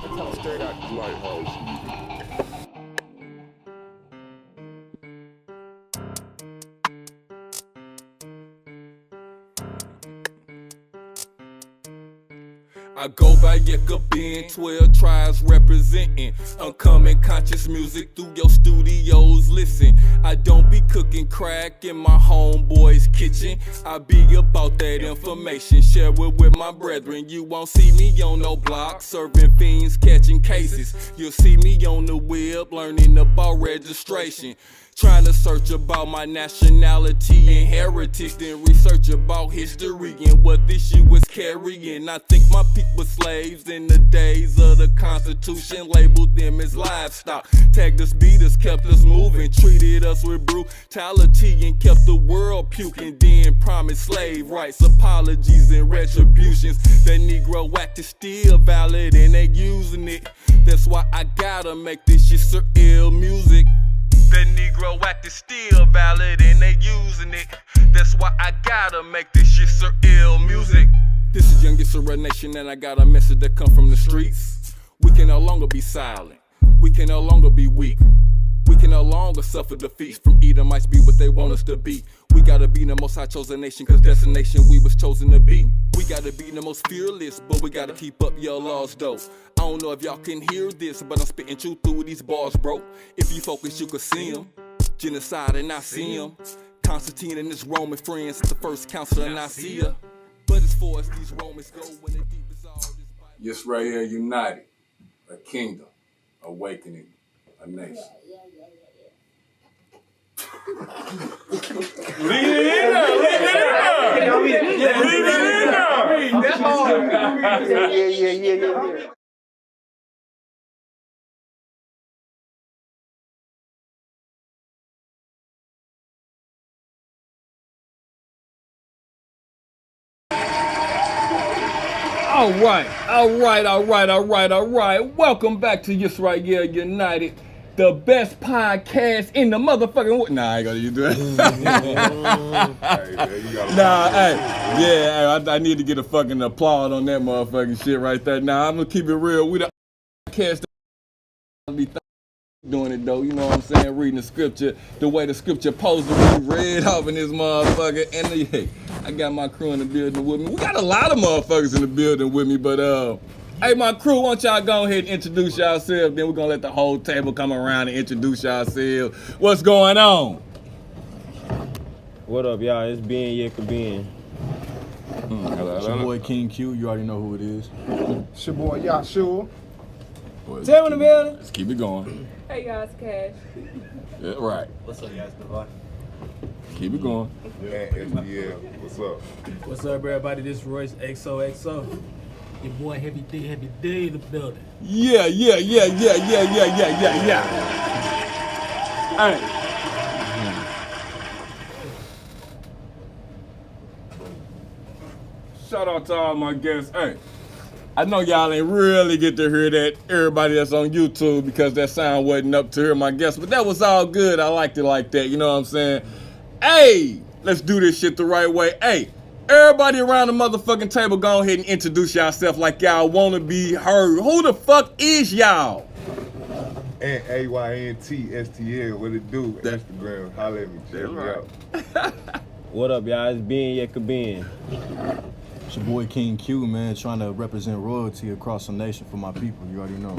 That's how straight out Lighthouse. I go by Yekabin, 12 tribes representing. Uncommon conscious music through your studios. Listen, I don't be cooking crack in my homeboy's kitchen. I be about that information, share it with my brethren. You won't see me on no block, serving fiends, catching cases. You'll see me on the web, learning about registration. Trying to search about my nationality and heritage, then research about history and what this shit was carrying. I think my people were slaves in the days of the Constitution, labeled them as livestock. Tagged us, beat us, kept us moving, treated us with brutality and kept the world puking. Then promised slave rights, apologies and retributions. The Negro Act is still valid and they using it. That's why I gotta make this shit surreal music. The Negro Act is still valid and they using it. That's why I gotta make this shit surreal music. This is Young Yisrael Nation and I got a message that come from the streets. We can no longer be silent. We can no longer be weak. We can no longer suffer defeats from Edomites be what they want us to be. We gotta be the most high chosen nation, cause that's the nation we was chosen to be. We gotta be the most fearless, but we gotta keep up your laws though. I don't know if y'all can hear this, but I'm spitting truth through these bars, bro. If you focus, you could see them. Genocide and I see them. Constantine and his Roman friends, the first council in Nicaea. But as far as these Romans go, when the deep is all this Yisrael united, a kingdom, awakening, a nation. Leave it in there. Leave it in there. Leave it in there. That's hard. Yeah. All right. Welcome back to Yisrael United. The best podcast in the motherfucking Nah, I ain't gonna use that. I need to get a fucking applaud on that motherfucking shit right there. Nah, I'm gonna keep it real. We the podcast be doing it though, you know what I'm saying? Reading the scripture the way the scripture supposed to be read off in this motherfucker. And hey, I got my crew in the building with me. We got a lot of motherfuckers in the building with me, but hey, my crew, why don't y'all go ahead and introduce yourselves, then we're gonna let the whole table come around and introduce yourselves. What's going on? What up, y'all? It's Ben Yekabin. It's your boy King Q, you already know who it is. It's your boy Yahshua. Tell me the building. Let's keep it going. Hey guys, Cash. Yeah, right. What's up, guys? Goodbye. Keep it going. Yeah, what's up? What's up, everybody? This is Royce, XOXO. Your boy Heavy D in the building. Yeah. Hey. Shout out to all my guests. Hey, I know y'all ain't really get to hear that, everybody that's on YouTube, because that sound wasn't up to hear my guests, but that was all good. I liked it like that, you know what I'm saying? Hey, let's do this shit the right way. Hey, everybody around the motherfucking table, go ahead and introduce yourself like y'all want to be heard. Who the fuck is y'all? And AYNTSTL, what it do? Instagram, holla at me, check me out. What up, y'all? It's Ben Yekabin. It's your boy King Q, man, trying to represent royalty across the nation for my people. You already know.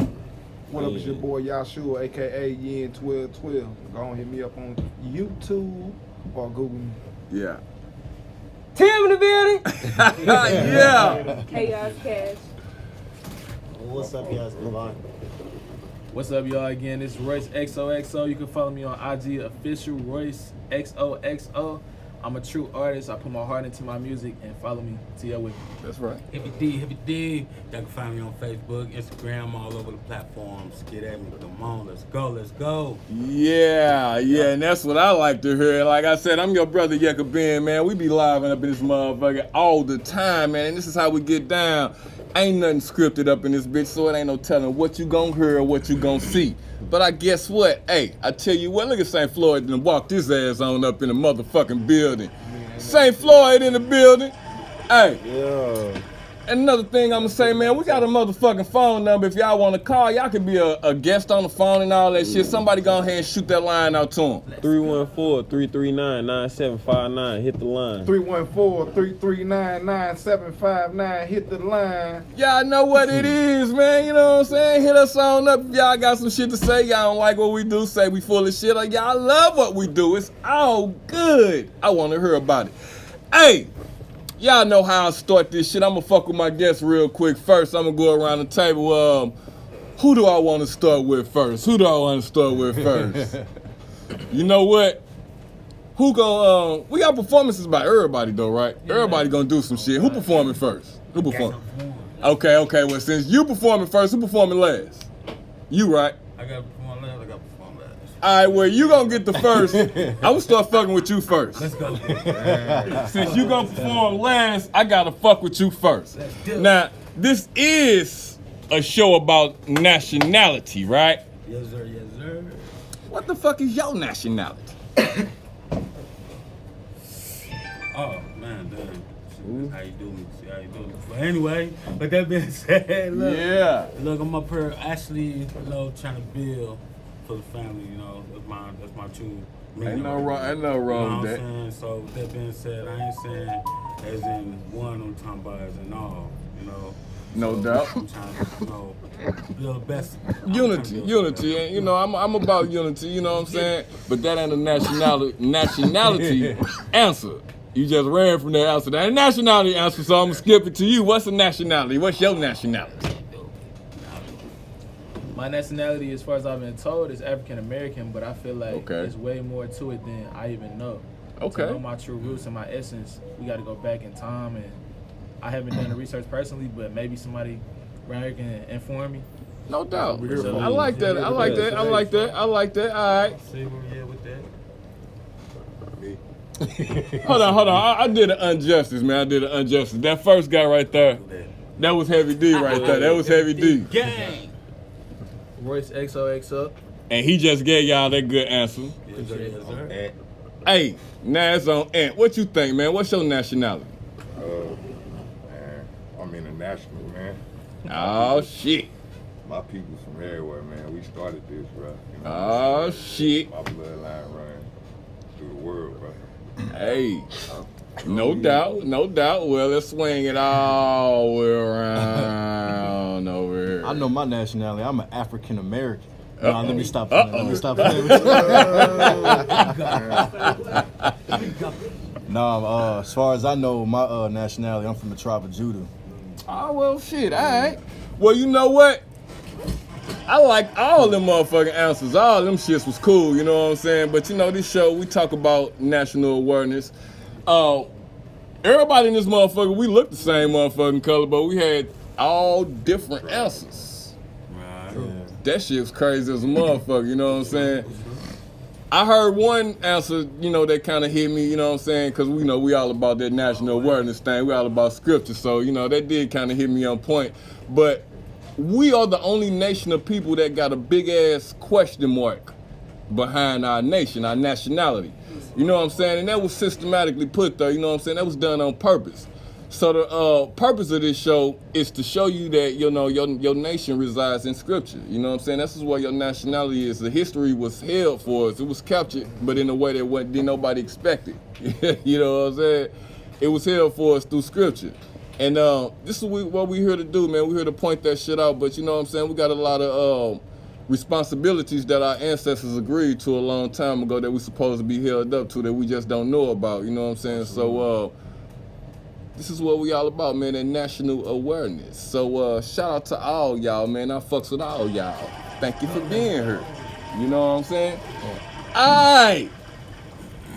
What up, it's your boy Yahshua, aka Yen1212. Go on, hit me up on YouTube or Google. Yeah. Tim in the building. Yeah. Hey guys, Cash. What's up, y'all? Goodbye. What's up, y'all? Again, this is Royce, XOXO. You can follow me on IG, official Royce, XOXO. I'm a true artist. I put my heart into my music, and follow me. See y'all with me. That's right. Heavy D. Y'all can find me on Facebook, Instagram, all over the platforms. Get at me. Come on, let's go. Yeah, and that's what I like to hear. Like I said, I'm your brother Yekabin, man. We be live up in this motherfucker all the time, man. And this is how we get down. Ain't nothing scripted up in this bitch, so it ain't no telling what you gonna hear or what you gonna see. But I guess what? Hey, I tell you what, look at St. Floyd and walked his ass on up in the motherfucking building. St. Floyd in the building. Hey. Yeah. And another thing I'm gonna say, man, we got a motherfucking phone number. If y'all wanna call, y'all can be a guest on the phone and all that shit. Somebody go ahead and shoot that line out to them. 314-339-9759. Hit the line. 314-339-9759. Hit the line. Y'all know what it is, man. You know what I'm saying? Hit us on up if y'all got some shit to say. Y'all don't like what we do, say we full of shit. Or y'all love what we do. It's all good. I wanna hear about it. Hey! Y'all know how I start this shit. I'm gonna fuck with my guests real quick first. I'm gonna go around the table. Who do I want to start with first? Who do I want to start with first? You know what? Who gon' we got performances by everybody though, right? Yeah. Everybody gonna do some shit. Who performing first? Who performing? Okay. Well, since you performing first, who performing last? You, right? I got to perform last. I got to perform last. All right, well, you gonna get the first. I'm gonna start fucking with you first. Let's go. Since you gonna perform last, I gotta fuck with you first. Now, this is a show about nationality, right? Yes, sir. Yes, sir. What the fuck is your nationality? Oh, man, damn. See how you do me. See how you do me. But anyway, with that being said, look. Yeah. Look, I'm up here actually, you know, trying to build for the family, you know. That's my true meaning. Ain't no wrong with that. Saying? So with that being said, I ain't saying as in one, I'm talking about as in all, you know. No So doubt. I'm trying to, you know, build best. Unity, and you know, I'm about unity, you know what I'm saying? But that ain't a nationality answer. You just ran from that answer. That ain't a nationality answer, so I'm gonna skip it to you. What's a nationality? What's your nationality? My nationality, as far as I've been told, is African American, but I feel like there's way more to it than I even know. Okay. To know my true roots and my essence, we got to go back in time, and I haven't done the research personally, but maybe somebody around here can inform me. No doubt. So, I like that. All right. See where we at with that? Hold on. I did an injustice, man. That first guy right there, that was Heavy D right there. That was Heavy D. Gang. Royce XOXO. And he just gave y'all that good answer. Yes, sir. Yes, sir. Hey, now it's on Ant. What you think, man? What's your nationality? Man, I'm international, man. Oh, shit. My people from everywhere, man. We started this, bro. You know Oh, shit. my bloodline run through the world, bro. Hey, no doubt. Well, let's swing it all the way around over here. I know my nationality. I'm an African American. Uh-oh. Let me stop. Uh-oh. Let me stop. No, as far as I know, my nationality, I'm from the tribe of Judah. Oh, well, shit, all right. Well, you know what? I like all them motherfucking answers. All them shits was cool, you know what I'm saying? But, you know, this show, we talk about national awareness. Everybody in this motherfucker, we look the same motherfucking color, but we had all different answers. Right. That shit was crazy as a motherfucker, you know what I'm saying? I heard one answer, you know, that kind of hit me, you know what I'm saying? Because, you know, we all about that national awareness thing. We all about scripture. So, you know, that did kind of hit me on point. But we are the only nation of people that got a big-ass question mark behind our nation, our nationality. You know what I'm saying? And that was systematically put there, you know what I'm saying? That was done on purpose. So the purpose of this show is to show you that, you know, your nation resides in scripture. You know what I'm saying? This is where your nationality is. The history was held for us. It was captured, but in a way that didn't nobody expect it. You know what I'm saying? It was held for us through scripture. And this is what we're here to do, man. We're here to point that shit out. But you know what I'm saying? We got a lot of responsibilities that our ancestors agreed to a long time ago that we're supposed to be held up to that we just don't know about. You know what I'm saying? So this is what we all about, man, that national awareness. So shout out to all y'all, man. I fucks with all y'all. Thank you for being here. You know what I'm saying? All right.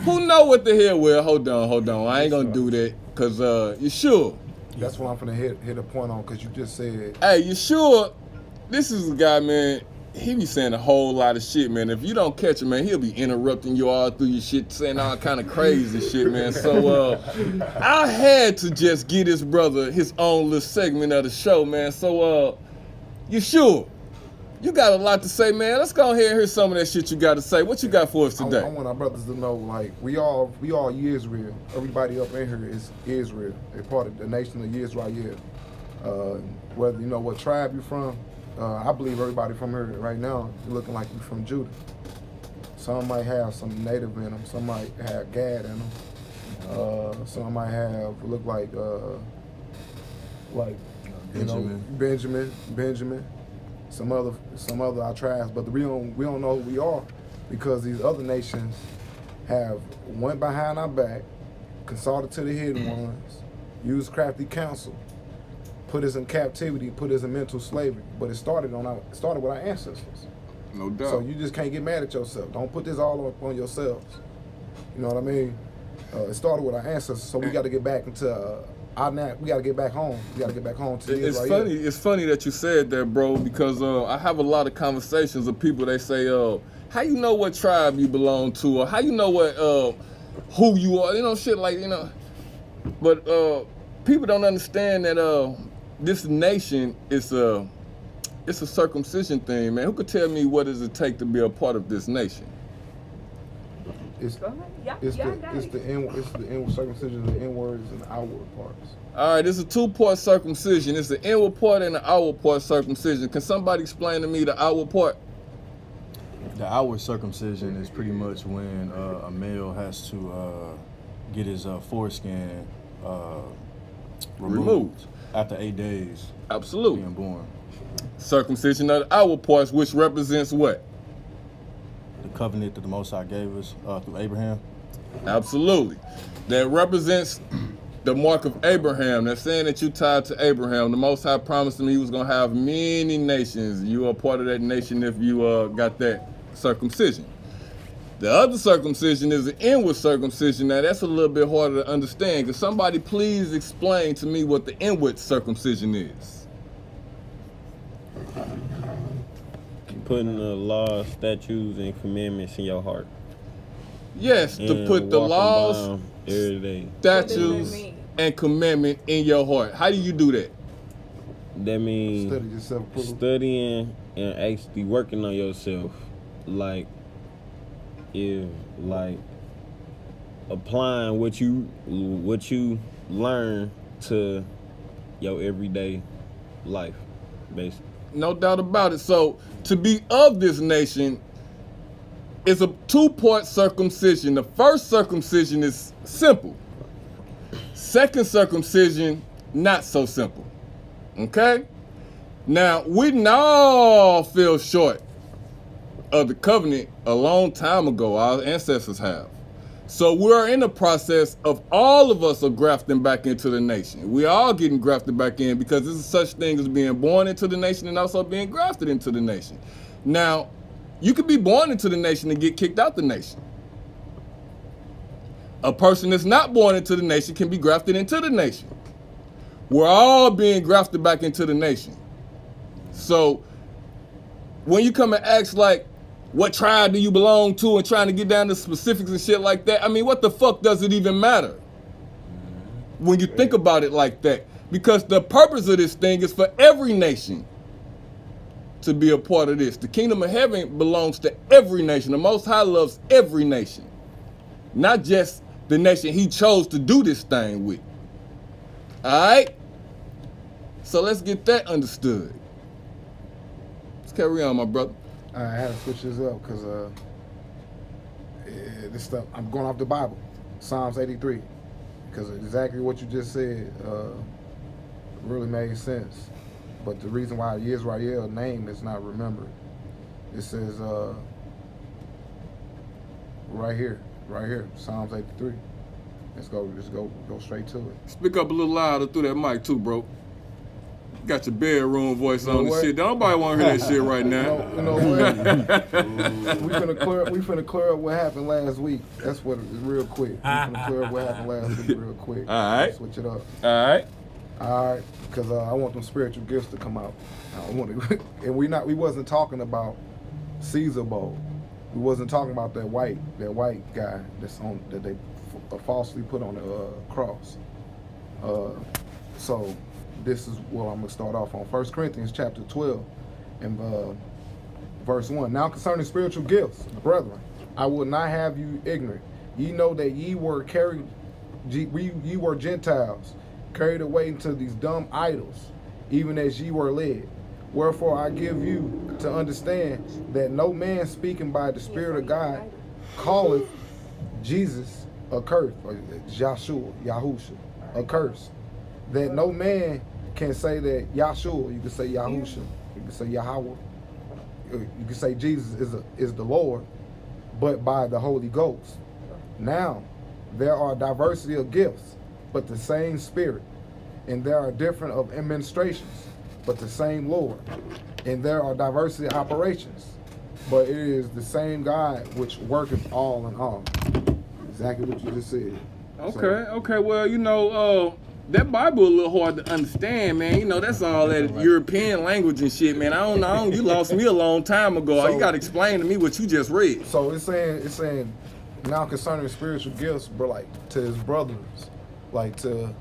Who know what the hell? Well, hold on. I ain't gonna do that, because you sure? That's what I'm finna hit a point on, because you just said. Hey, you sure? This is a guy, man. He be saying a whole lot of shit, man. If you don't catch him, man, he'll be interrupting you all through your shit, saying all kind of crazy shit, man. So I had to just give this brother his own little segment of the show, man. So you sure? You got a lot to say, man. Let's go ahead and hear some of that shit you got to say. What you got for us today? I want our brothers to know, like, we all Yisrael. Everybody up in here is Israel. They're part of the nation of Yisrael. Whether you know what tribe you're from, I believe everybody from here right now looking like you from Judah. Some might have some native in them. Some might have Gad in them. Some might have look like you know, Benjamin. Some other our tribes, but we don't know who we are because these other nations have went behind our back, consulted to the hidden ones, used crafty counsel, put us in captivity, put us in mental slavery. But it started with our ancestors. No doubt. So you just can't get mad at yourself. Don't put this all up on yourselves. You know what I mean? It started with our ancestors, so we got to get back into we got to get back home. We got to get back home to It's funny. It's funny that you said that, bro, because I have a lot of conversations with people. They say, "How you know what tribe you belong to, or how you know what who you are?" You know, shit like But people don't understand that this nation is it's a circumcision thing, man. Who could tell me what does it take to be a part of this nation? It's Go ahead. the Y'all got it. inward circumcision, the inwards and the outward parts. All right, it's a two-part circumcision. It's the inward part and the outward part circumcision. Can somebody explain to me the outward part? The outward circumcision is pretty much when a male has to get his foreskin removed after 8 days Absolutely. being born. Circumcision of the outward parts, which represents what? The covenant that the Most High gave us through Abraham. Absolutely. That represents the mark of Abraham. That's saying that you tied to Abraham. The Most High promised him he was going to have many nations. You are part of that nation if you got that circumcision. The other circumcision is the inward circumcision. Now, that's a little bit harder to understand. Can somebody please explain to me what the inward circumcision is? Putting the laws, statutes, and commandments in your heart. Yes, to And put the walking laws, by 'em every day. statutes, mean? and commandment in your heart. How do you do that? That means Study yourself, studying and actually working on yourself. Like applying what you learn to your everyday life, basically. No doubt about it. So, to be of this nation is a two-part circumcision. The first circumcision is simple. Second circumcision, not so simple. Okay? Now, we didn't all fell short of the covenant a long time ago. Our ancestors have. So we're in the process of all of us are grafting back into the nation. We all getting grafted back in because there's such thing as being born into the nation and also being grafted into the nation. Now, you could be born into the nation and get kicked out the nation. A person that's not born into the nation can be grafted into the nation. We're all being grafted back into the nation. So when you come and ask like, what tribe do you belong to and trying to get down to specifics and shit like that, I mean, what the fuck does it even matter when you think about it like that? Because the purpose of this thing is for every nation to be a part of this. The kingdom of heaven belongs to every nation. The Most High loves every nation, not just the nation he chose to do this thing with. All right? So let's get that understood. Let's carry on, my brother. I had to switch this up because this stuff, I'm going off the Bible, Psalms 83, because exactly what you just said really made sense. But the reason why Yisrael name is not remembered, it says right here, Psalms 83. Let's go straight to it. Speak up a little louder through that mic too, bro. You got your bedroom voice on and shit. Nobody want to hear that shit right now. You know what? we finna clear up what happened last week. That's what it is, real quick. We finna clear up what happened last week real quick. All right. Switch it up. All right. All right, because I want them spiritual gifts to come out. And we wasn't talking about Caesar Bowl. We wasn't talking about that white guy that they falsely put on the cross. So this is what I'm gonna start off on. 1 Corinthians chapter 12 and verse 1. Now concerning spiritual gifts, brethren, I will not have you ignorant. Ye know that ye were Gentiles, carried away into these dumb idols, even as ye were led. Wherefore I give you to understand that no man speaking by the Spirit of God calleth Jesus accursed, or Yahusha, accursed. That no man can say that Yahshua, you can say Yahusha, you can say Yahweh, you can say Jesus is the Lord, but by the Holy Ghost. Now, there are diversity of gifts, but the same Spirit. And there are different of administrations, but the same Lord. And there are diversity of operations, but it is the same God which worketh all in all. Exactly what you just said. Okay. Well, you know, that Bible a little hard to understand, man. You know, that's all that European language and shit, man. I don't know. You lost me a long time ago. So, you got to explain to me what you just read. So it's saying now concerning spiritual gifts, but like to his brothers, like to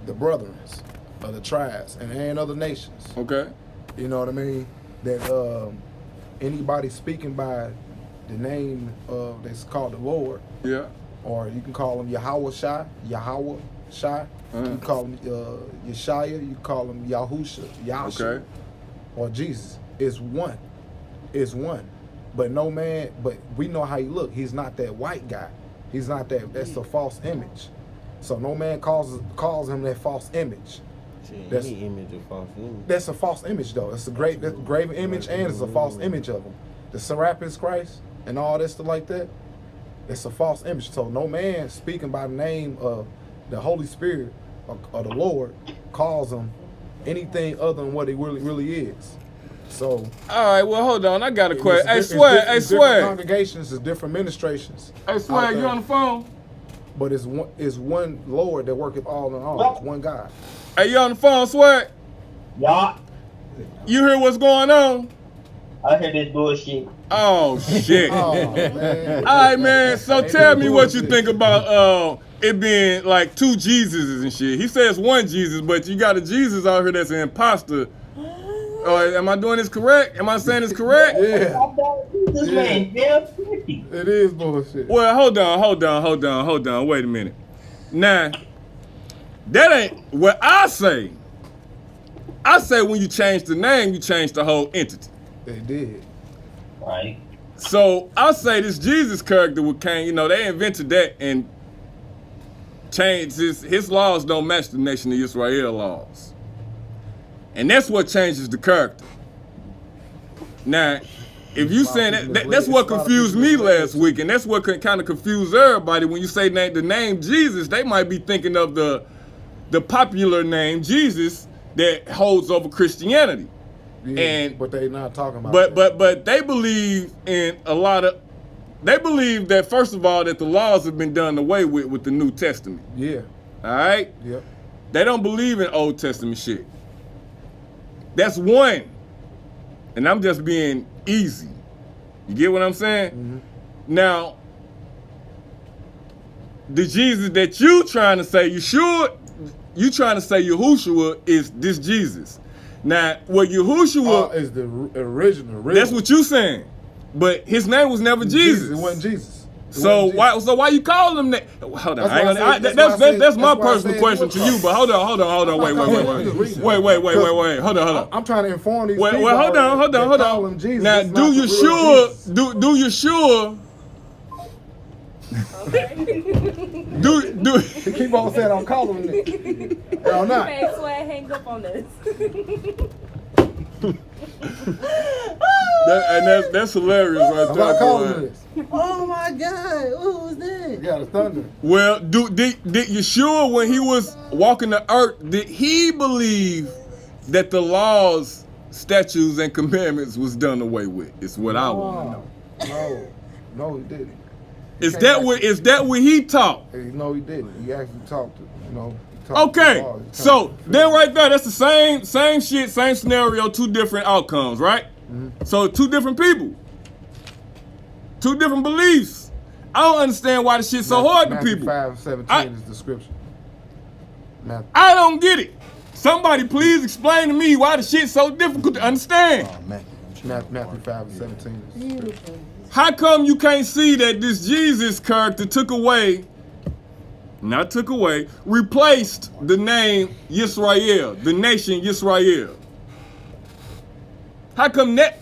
the brethren of the tribes and other nations. Okay. You know what I mean? That anybody speaking by the name of that's called the Lord. Yeah. Or you can call him Yahweh Shai. You can call him Yeshaya. You can call him Yahusha, Yahshua, Okay. or Jesus. It's one. It's one. But no man. But we know how he look. He's not that white guy. He's not that. That's a false image. So no man calls him that false image. That's any image of false image. That's a false image, though. It's a graven image, and it's a false image of him. The Serapis Christ and all that stuff like that. It's a false image. So no man speaking by the name of the Holy Spirit or the Lord calls him anything other than what he really is. So. All right. Well, hold on. I got a question. Hey, Different Swag. congregations, it's different ministrations. Hey, Swag. You on the phone? But it's one Lord that worketh all in all. It's one God. Hey, you on the phone, Swag? Yeah, You hear what's going on? I hear this bullshit. Oh shit! Oh, man. All right, man. So tell me what you think about it being like two Jesuses and shit. He says one Jesus, but you got a Jesus out here that's an imposter. Am I doing this correct? Am I saying this correct? Yeah. This man, damn 50. It is bullshit. Well, hold on. Wait a minute. Now, that ain't what I say. I say when you change the name, you change the whole entity. They did. Right. So I say this Jesus character with Cain, you know, they invented that and changed his laws don't match the nation of Israel laws. And that's what changes the character. Now, if you saying that's what confused me last week, and that's what kind of confused everybody when you say the name Jesus, they might be thinking of the popular name Jesus that holds over Christianity. Yeah, but they not talking about but they believe in they believe that first of all that the laws have been done away with the New Testament. Yeah. All right? Yep. They don't believe in Old Testament shit. That's one. And I'm just being easy. You get what I'm saying? Mm-hmm. Now, the Jesus that you trying to say, you trying to say Yahushua is this Jesus. Now, what Yahushua is the original. That's what you saying. But his name was never Jesus. It wasn't Jesus. So why you call him that? Hold on. That's my personal question to you. But hold on. Wait. Hold on. I'm trying to inform these people. Well, hold on. Now, do you sure? Do he keep on saying I'm calling him it. I'm not. Thanks, Swag, hang up on us. That's hilarious right I'm there. not calling this. Oh my God, what was that? You got a thunder. Well, did Yeshua, when he was walking the earth, did he believe that the laws, statutes, and commandments was done away with? It's what I want to know. No, he didn't. Is that what he taught? No, he didn't. He actually talked to, Okay, so then right there, that's the same shit, same scenario, two different outcomes, right? Mm-hmm. So two different people, two different beliefs. I don't understand why the shit's so hard to people. Matthew 5:17 is the scripture. I don't get it. Somebody please explain to me why the shit's so difficult to understand. Matthew 5:17 is How come you can't see that this Jesus character took away not took away, replaced the name Yisrael, the nation Yisrael. How come that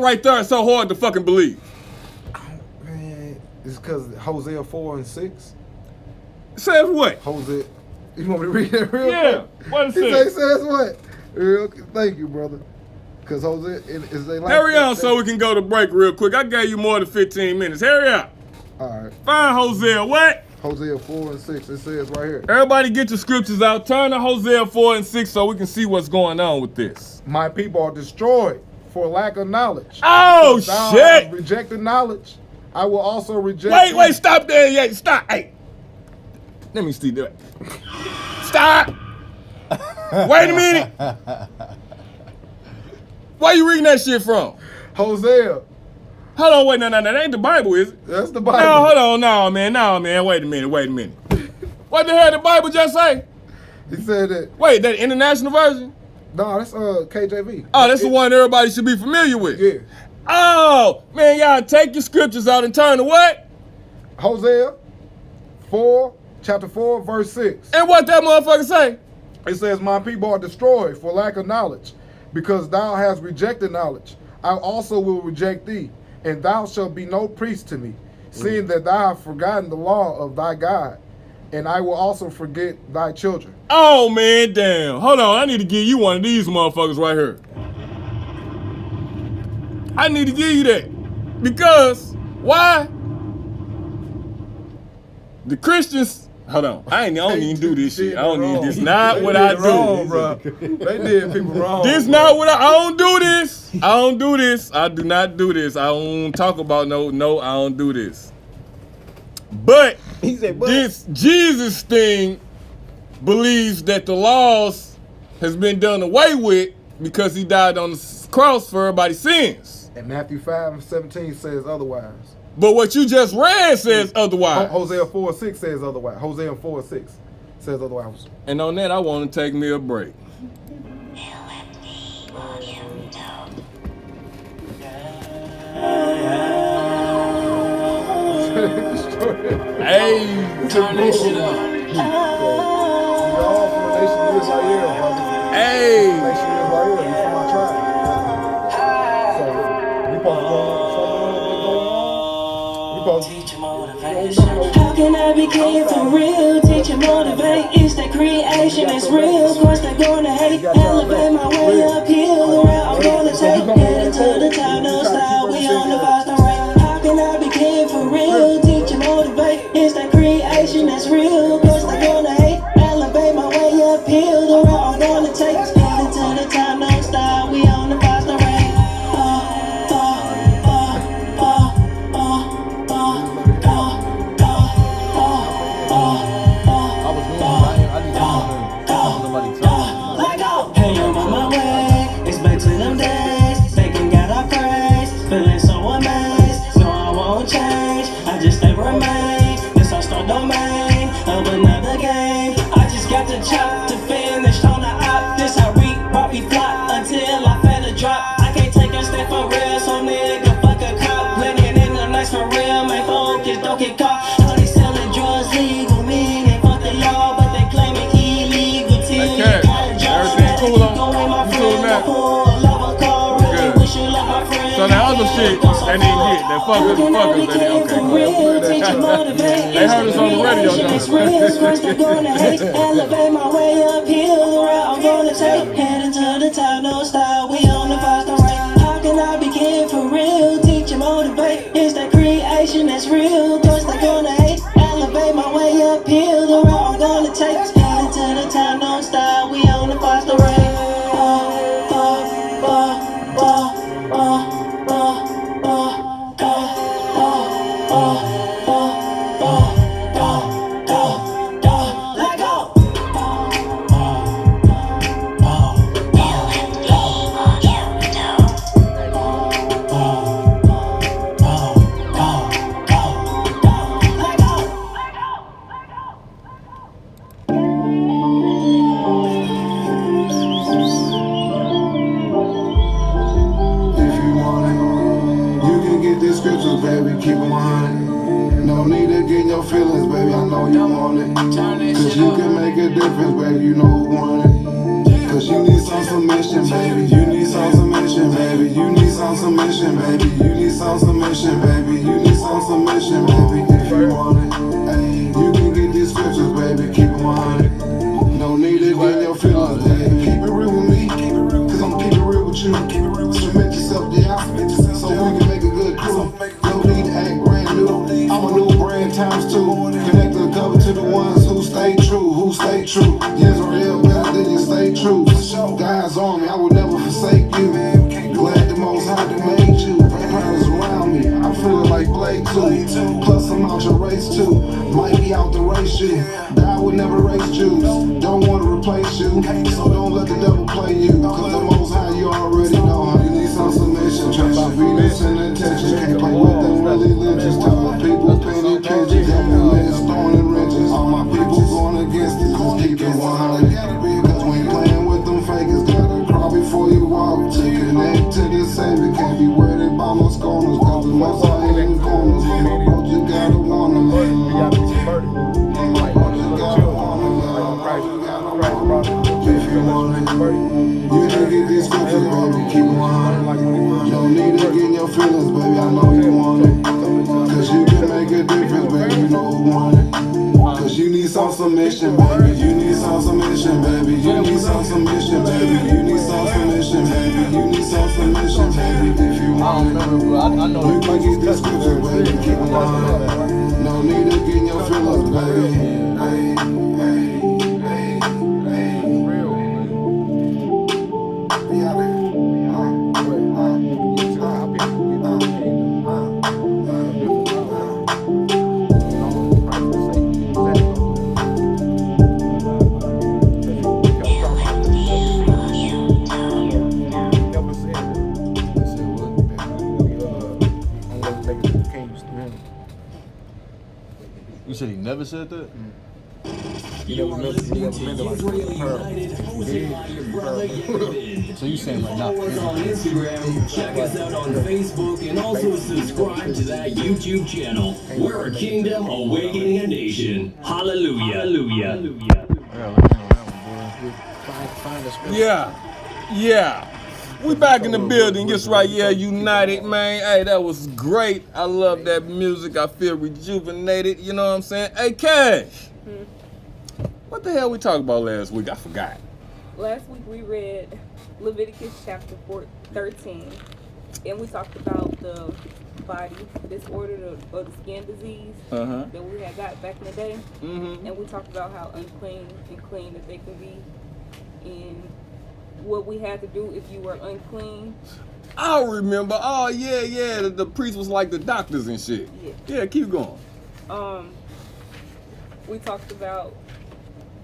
right there is so hard to fucking believe? Man, it's because Hosea 4 and 6. It says what? Hosea, you want me to read it real Yeah, quick? what it It says? says what? Thank you, brother. Because Hosea, is they like Hurry on so we can go to break real quick. I gave you more than 15 minutes. Hurry up. All right. Find Hosea, what? Hosea 4 and 6, it says right here. Everybody get your scriptures out. Turn to Hosea 4 and 6 so we can see what's going on with this. My people are destroyed for lack of knowledge. Oh, Because thou shit. hast rejected knowledge. I will also reject Wait, stop there. Yeah, stop. Hey. Let me see that. Stop. Wait a minute. Where you reading that shit from? Hosea. Hold on, wait, no, that ain't the Bible, is it? That's the Bible. No, hold on, no, man, wait a minute. What the hell did the Bible just say? He said that. Wait, that international version? No, that's KJV. Oh, that's the one everybody should be familiar with. Yeah. Oh, man, y'all take your scriptures out and turn to what? Hosea 4, chapter 4, verse 6. And what that motherfucker say? It says, my people are destroyed for lack of knowledge, because thou hast rejected knowledge. I also will reject thee, and thou shalt be no priest to me, seeing that thou hast forgotten the law of thy God, and I will also forget thy children. Oh, man, damn. Hold on, I need to give you one of these motherfuckers right here. I need to give you that. Because, why? The Christians, hold on, I don't even do this shit. I don't need this. Not what I do. Wrong, bro. They did people wrong. This bro. not what I don't do this. I don't do this. I do not do this. I don't talk about no, I don't do this. But He said, but this Jesus thing believes that the laws has been done away with because he died on the cross for everybody's sins. And Matthew 5 and 17 says otherwise. But what you just read says otherwise. Hosea 4 and 6 says otherwise. Hosea 4 and 6 says otherwise. And on that, I want to take me a break. Hey, Turn that shit up. Y'all from the nation of Israel, brother. hey. Nation of Israel, you from my tribe. So, we supposed to go How can I be clear for real? Teach and motivate. It's the creation that's real. Of course they're gonna hate. Elevate my way uphill. The route I'm gonna take. Heading to the top, no style. We on the Boston right. How can I be clear for real? Teach and motivate. It's the creation that's real. Of course they're gonna hate. Elevate my way uphill. The route I'm gonna take. Heading to the top, no style. We on the Boston right. Hey, I'm on my way. It's back to them days. Thanking God I praise. Feeling so amazed. No, I won't change. I just stay remain. This our start domain of another game. I just got the chop to finish on the op. This how we rock, we flop until I fed a drop. I can't take a step for real, so nigga fuck a cop. Blending in the nights for real, my focus don't get caught. Honey selling drugs legal, mean they fuck the law, but they claim it illegal till you got a job. Everything cool on? You cool now? Good. So the other shit they didn't get, that fuckers, they didn't, okay, cool. They heard us on the radio, though. Elevate my way uphill, the route I'm gonna take. Heading to the top, no style, we on the Boston right. How can I be kid for real? Teach and motivate. It's that creation that's real. Cause they're gonna hate. Elevate my way uphill, the route I'm gonna take. Heading to the top, no style, we on the Boston right. Let go. If you want it, you can get this scripture, baby. Keep 'em 100. No need to get in your feelings, baby, I know you want it. Cause you can make a difference, baby, you know who want it. Cause you need some submission, baby, you need some submission, baby, you need some submission, baby, you need some submission, baby, you need some submission, baby, if you want it. Ay, you can get these scriptures, baby, keep it 100. No need to get in your feelings, baby, keep it real with me, cause I'm keep it real with you. Submit yourself, yeah, so we can make a good crew. No need to act brand new, I'm a new brand times two. Connect the cover to the ones who stay true, Yisrael better than you stay true. God's on me, I will never forsake you. Glad the Most High that made you. Vampires around me, I'm feeling like Blade too. Plus I'm out your race too. Might be out to race you. God would never race Jews. Don't want to replace you, so don't let the devil play you. Cause the Most High you already know how you need some submission. Try my Venus and attention. Can't play with them religions. Tell my people penny pinches. Government is throwing wrenches. All my people going against it. Just keep it 100. Cause we ain't playing with them fakers. Gotta crawl before you walk. To connect to the Savior. Can't be worried about no scorners. Cause the Most High ain't in the corners. Bro, you gotta want them. You gotta want them. If you want it, you can get these scriptures, baby, keep it 100. No need to get in your feelings, baby, I know you want it. Cause you can make a difference, baby, you know who want it. Cause you need some submission, baby, you need some submission, baby, you need some submission, baby, you need some submission, baby, you need some submission, baby, if you want it. You can get these scriptures, baby, keep it 100. No need to get in your feelings, baby. You said he never said that? So you saying like not Us on Instagram, check us out on Facebook, and also subscribe to that YouTube channel. We're a kingdom awakening a nation. Hallelujah. Hallelujah. Yeah. We back in the building, Yisrael United, man. Hey, that was great. I love that music. I feel rejuvenated. You know what I'm saying? Hey, Cash. What the hell we talked about last week? I forgot. Last week we read Leviticus chapter 13, and we talked about the body disorder or the skin disease that we had got back in the day. And we talked about how unclean and clean that they can be, and what we had to do if you were unclean. I remember. Oh, yeah. The priest was like the doctors and shit. Yeah, keep going. We talked about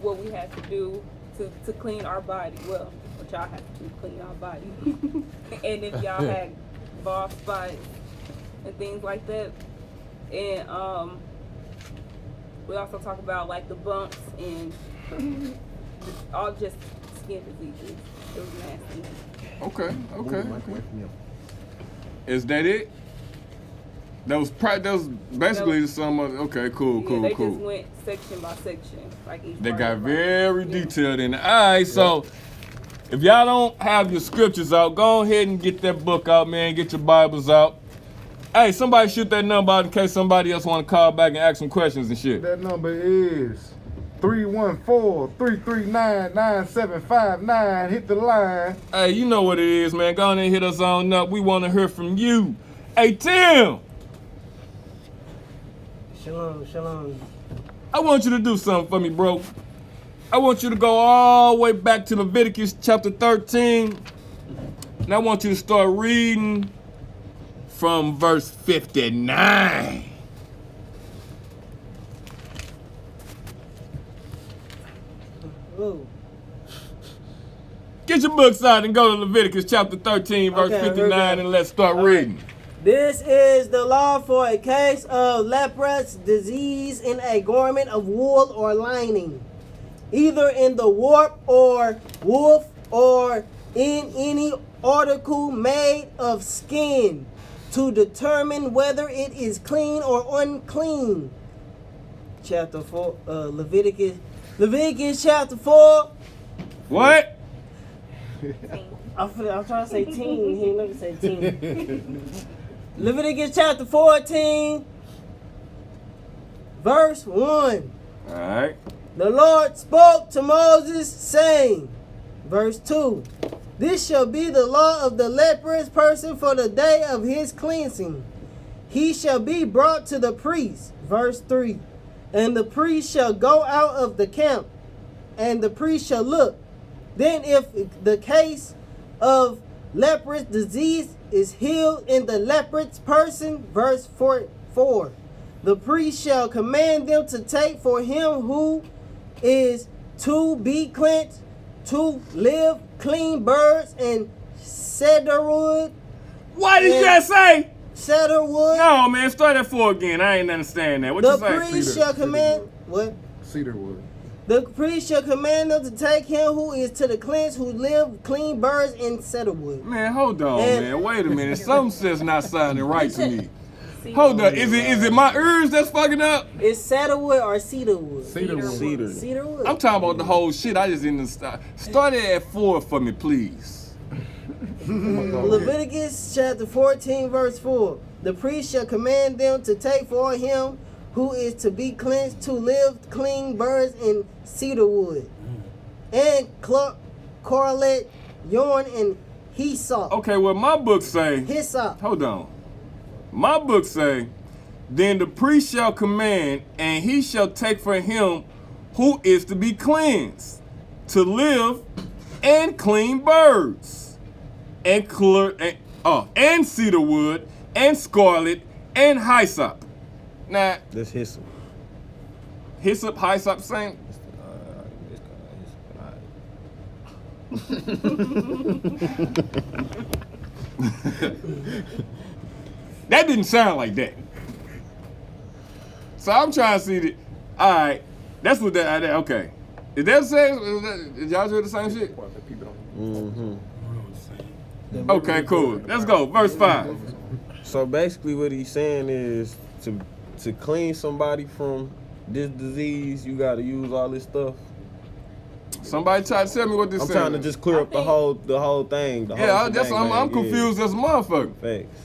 what we had to do to clean our body. Well, what y'all had to do to clean our body. And if y'all had bald spots and things like that. And we also talked about like the bumps and all just skin diseases. It was nasty. Okay. Is that it? That was basically some of. Okay, cool. They just went section by section, like each. They got very detailed in it. All right, so if y'all don't have your scriptures out, go ahead and get that book out, man. Get your Bibles out. Hey, somebody shoot that number out in case somebody else want to call back and ask some questions and shit. That number is 314-339-9759. Hit the line. Hey, you know what it is, man. Go on and hit us on up. We want to hear from you. Hey, Tim. Shalom. I want you to do something for me, bro. I want you to go all the way back to Leviticus chapter 13. And I want you to start reading from verse 59. Ooh. Get your books out and go to Leviticus chapter 13, verse 59, and let's start reading. This is the law for a case of leprous disease in a garment of wool or lining, either in the warp or woof or in any article made of skin. to determine whether it is clean or unclean. Chapter 4, Leviticus chapter 4. What? I'm trying to say teen. He ain't never say teen. Leviticus chapter 14, verse 1. All right. The Lord spoke to Moses, saying, verse 2, this shall be the law of the leprous person for the day of his cleansing. He shall be brought to the priest. Verse 3, and the priest shall go out of the camp, and the priest shall look. Then if the case of leprous disease is healed in the leprous person, verse 4, the priest shall command them to take for him who is to be cleansed 2 live clean birds and cedar wood. What did you just say? Cedar wood. No, man, start that 4 again. I ain't understand that. What the you say? priest shall command what? Cedar wood. The priest shall command them to take him who is to the cleanse, who live clean birds in cedar wood. Man, hold on, man. Wait a minute. Something says not sounding right to me. Hold up. Is it my ears that's fucking up? It's cedar wood or cedar wood? Cedar wood. Cedar wood. I'm talking about the whole shit. I just didn't start. Start it at 4 for me, please. Leviticus chapter 14, verse 4. The priest shall command them to take for him who is to be cleansed 2 live clean birds in cedar wood, and corlet, yarn, and hyssop. Okay, well, my book say. Hyssop. Hold on. My book say, then the priest shall command, and he shall take for him who is to be cleansed, to live and clean birds, and cedar wood, and scarlet, and hyssop. Now, that's hyssop. Hyssop, hyssop, same. That didn't sound like that. So I'm trying to see that. All right, that's what that. Okay, is that the same? Did y'all do the same shit? Mm-hmm. Okay, cool. Let's go. Verse 5. So basically, what he's saying is to clean somebody from this disease, you got to use all this stuff. Somebody try to tell me what this is. I'm trying to just clear up the whole thing. I'm confused as a motherfucker. Facts.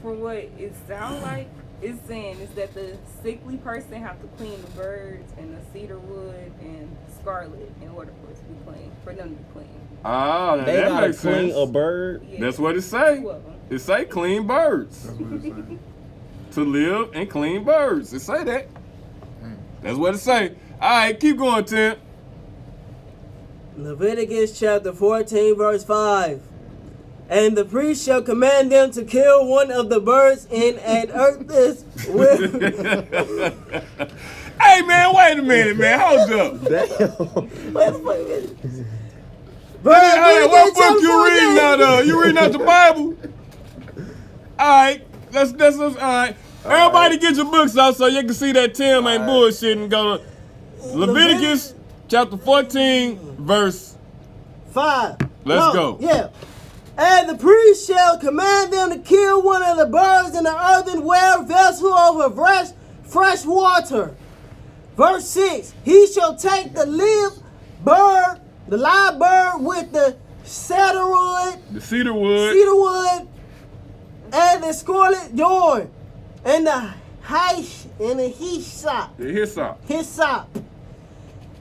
From what it sounds like, it's saying is that the sickly person have to clean the birds and the cedar wood and scarlet in order for it to be clean, for them to be clean. Ah, they that gotta makes clean sense. a bird. Yeah. That's what it say. 2 of them. It say clean birds. That's what it's saying. To live and clean birds. It say that. That's what it say. All right, keep going, Tim. Leviticus chapter 14, verse 5. And the priest shall command them to kill one of the birds in an earthless with. Hey, man, wait a minute, man. Hold up. Damn. Wait a minute. Hey, what book you reading out of? You reading out the Bible? All right, let's all right. Everybody get your books out so you can see that Tim ain't bullshitting. Go to Leviticus chapter 14, verse 5. Let's go. Yeah. And the priest shall command them to kill one of the birds in the earthenware vessel over fresh water. Verse 6. He shall take the live bird with the cedar wood, and the scarlet yarn, and the hyssop,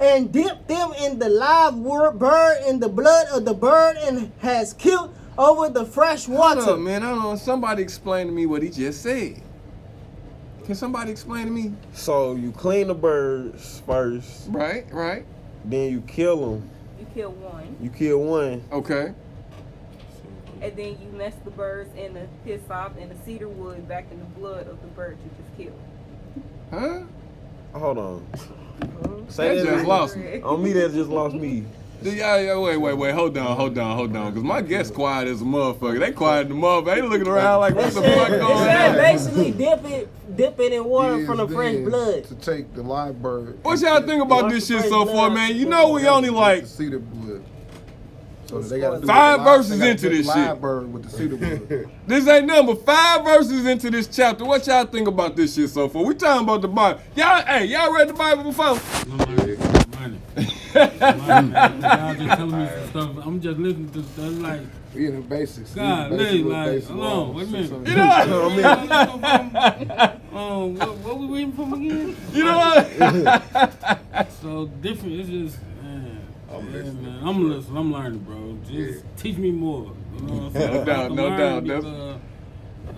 and dip them in the live bird in the blood of the bird, and has killed over the fresh water. Hold up, man. I don't know. Somebody explain to me what he just said. Can somebody explain to me? So you clean the birds first. Right. Then you kill them. You kill one. Okay. And then you mess the birds and the hyssop and the cedar wood back in the blood of the bird you just killed. Huh? Hold on. Say that just lost me. On me, that just lost me. Yeah, wait. Hold on. Because my guest quiet as a motherfucker. They quiet as a motherfucker. They looking around like, what the fuck going on? Basically, dip it in water from the fresh blood. To take the live bird. What y'all think about this shit so far, man? You know we only like cedar wood. So they got to do 5 verses into this shit. Bird with the cedar wood. This ain't nothing but 5 verses into this chapter. What y'all think about this shit so far? We talking about the Bible. Y'all read the Bible before? Y'all just telling me some stuff. I'm just listening to stuff like. We in the basics. God, like, hold on, wait a minute. You know what we waiting for again? You know what? So different. It's just, man. I'm listening. I'm learning, bro. Just teach me more. You know what I'm saying? No doubt.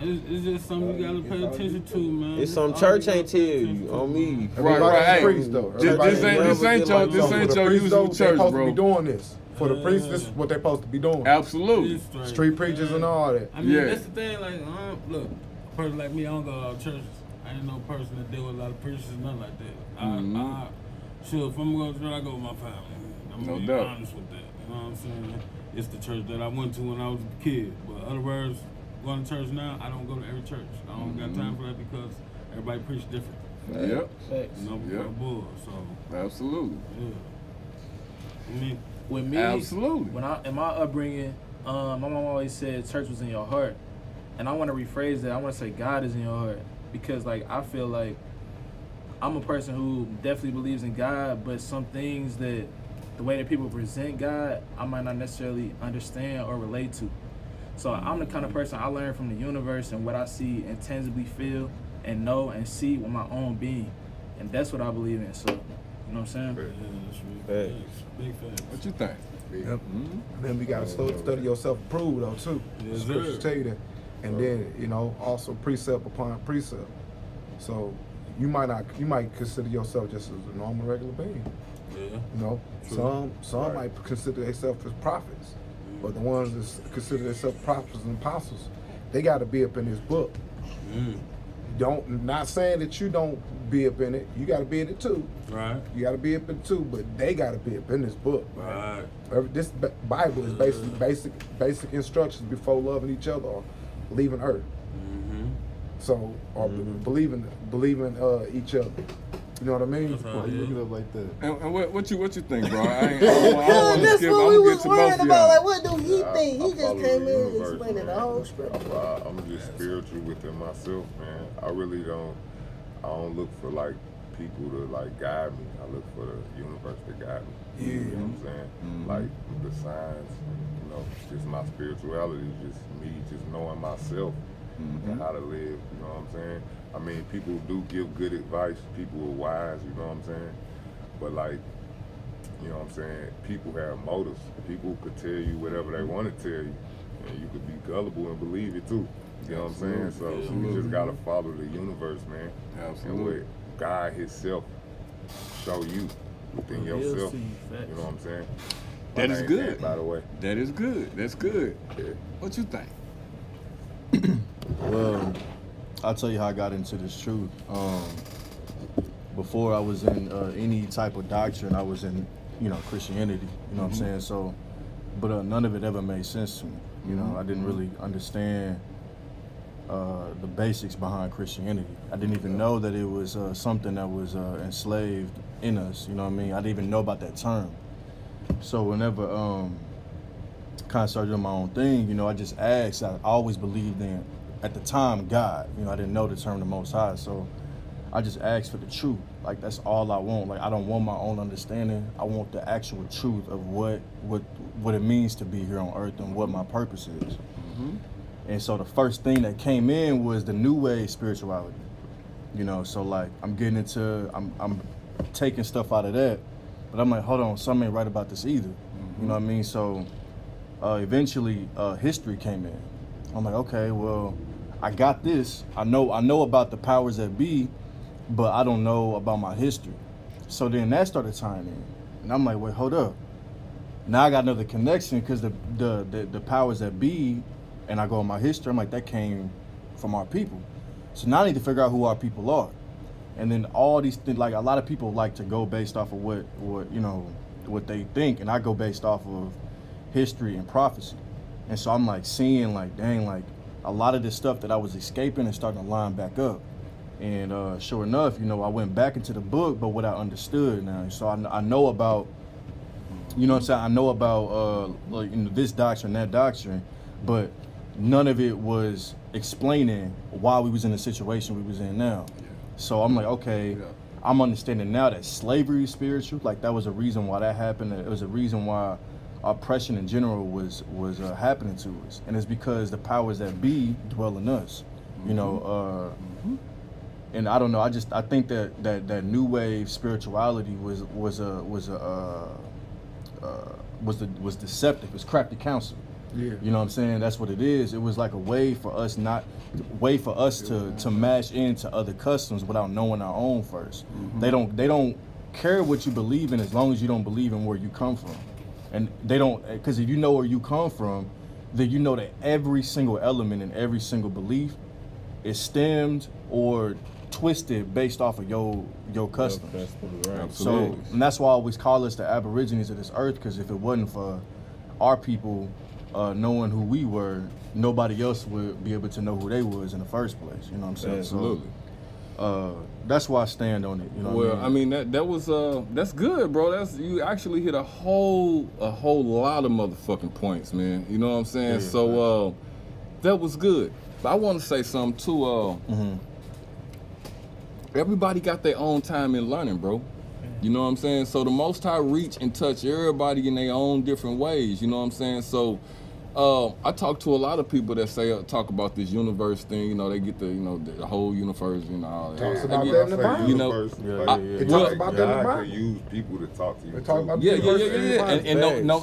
It's just something you gotta pay attention to, man. It's some church ain't tell you on me. Right. Priest, though. This ain't your usual church, supposed bro. to be doing this. For the priests, this is what they're supposed to be doing. Absolutely. Street preachers and all that. I mean, that's the thing. Like, look, a person like me, I don't go to all churches. I ain't no person that deal with a lot of preachers, nothing like that. Sure, if I'm going to church, I go with my family. I'm gonna be honest with that. You know what I'm saying? It's the church that I went to when I was a kid. But other words, going to church now, I don't go to every church. I don't got time for that because everybody preach different. Yep. No bull. So absolutely. Yeah. I mean, with me, absolutely. In my upbringing, my mom always said church was in your heart, and I want to rephrase that. I want to say God is in your heart, because like I feel like I'm a person who definitely believes in God, but some things that the way that people present God, I might not necessarily understand or relate to. So I'm the kind of person, I learn from the universe and what I see and tangibly feel and know and see with my own being, and that's what I believe in. So, you know what I'm saying? Big facts. What you think? Yep. And then we gotta study yourself approved though too. The scriptures tell you that. And then, also precept upon precept. So you might consider yourself just as a normal regular being. Yeah. Some might consider themselves as prophets. But the ones that consider themselves prophets and apostles, they gotta be up in this book. Not saying that you don't be up in it. You got to be in it too. Right. You got to be up in it too, but they got to be up in this book. Right. This Bible is basically basic instructions before loving each other or leaving Earth. So, or believing each other. You know what I mean? Why you looking up like that? And what you think, bro? I don't want to That's skip. what I'm we gonna was get to worried both of about. y'all. Like, what do he think? He just follow came the in and universe, explaining the man. whole script. I'm just spiritual within myself, man. I really don't. I don't look for like people to like guide me. I look for the universe to guide me. You know what I'm saying? Like the signs, just my spirituality, just me, just knowing myself and how to live. You know what I'm saying? I mean, people do give good advice. People are wise. You know what I'm saying? But like, you know what I'm saying? People have motives. People could tell you whatever they want to tell you, and you could be gullible and believe it too. You know what I'm saying? So you just gotta follow the universe, man. Absolutely. And let God Himself show you within yourself. You know what I'm saying? That is good. Ant, by the way. That is good. That's good. Yeah. What you think? Well, I'll tell you how I got into this truth. Before I was in any type of doctrine, I was in, Christianity. You know what I'm saying? So, but none of it ever made sense to me. I didn't really understand the basics behind Christianity. I didn't even know that it was something that was enslaved in us. You know what I mean? I didn't even know about that term. So whenever kind of started doing my own thing, I just asked. I always believed in, at the time, God. I didn't know the term the Most High, so I just asked for the truth. Like, that's all I want. Like, I don't want my own understanding. I want the actual truth of what it means to be here on earth and what my purpose is. And so the first thing that came in was the new way spirituality. So like I'm getting into, I'm taking stuff out of that, but I'm like, hold on, something ain't right about this either. You know what I mean? So eventually history came in. I'm like, okay, well, I got this. I know about the powers that be, but I don't know about my history. So then that started tying in, and I'm like, wait, hold up. Now I got another connection because the powers that be, and I go in my history. I'm like, that came from our people. So now I need to figure out who our people are, and then all these things. Like, a lot of people like to go based off of what they think, and I go based off of history and prophecy. And so I'm like seeing, like, dang, like a lot of this stuff that I was escaping is starting to line back up. And sure enough, I went back into the book, but what I understood now. So I know about you know what I'm saying, I know about like, you know, this doctrine, that doctrine, but none of it was explaining why we was in the situation we was in now. So I'm like, okay, I'm understanding now that slavery is spiritual. Like that was a reason why that happened. It was a reason why oppression in general was happening to us, and it's because the powers that be dwell in us. You know, and I don't know. I think that new wave spirituality was deceptive. It's crafty counsel. Yeah. You know what I'm saying? That's what it is. It was like a way for us to mash into other customs without knowing our own first. They don't care what you believe in as long as you don't believe in where you come from. And they don't, because if you know where you come from, then you know that every single element and every single belief is stemmed or twisted based off of your customs. Right. So, and that's why I always call us the aborigines of this earth, because if it wasn't for our people knowing who we were, nobody else would be able to know who they was in the first place. You know what I'm saying? Absolutely. So, that's why I stand on it. You know Well, what I mean? that was that's good, bro. You actually hit a whole lot of motherfucking points, man. You know what I'm saying? Yeah, So that was good. But I want to say something too. Everybody got their own time in learning, bro. You know what I'm saying? So the Most High reach and touch everybody in their own different ways. You know what I'm saying? So I talk to a lot of people that talk about this universe thing. You know, they get the whole universe. You know, all that. Talks about that in the Bible. You know, It talks about that in the God Bible. could use people to talk to you. It talks about the Yeah, universe in the Bible. and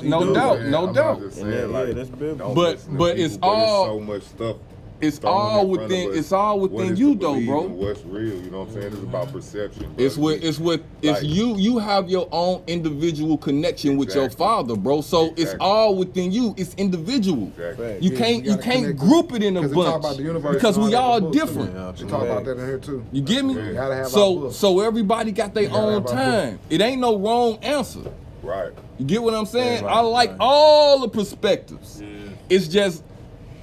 no doubt. I'm not just saying, like, that's biblical. don't But listen to it's people, but all- so much stuff. It's thrown all in front of within. us. It's all What within is you, to though, believe bro. and what's real? You know what I'm saying? It's about perception. Bro. It's Like- you have your own individual connection with your Exactly. father, bro. So it's Exactly. all within you. It's individual. Exactly. You Yeah, can't you you gotta can't connect group it in a Because they talk about bunch the universe because and we all all that in the books, different. too. They talk about that in here too. You get me? You gotta have our book. So everybody got their You gotta own have our time. It ain't no wrong answer. Right. You get what I'm saying? Right, I like right. all the perspectives. It's just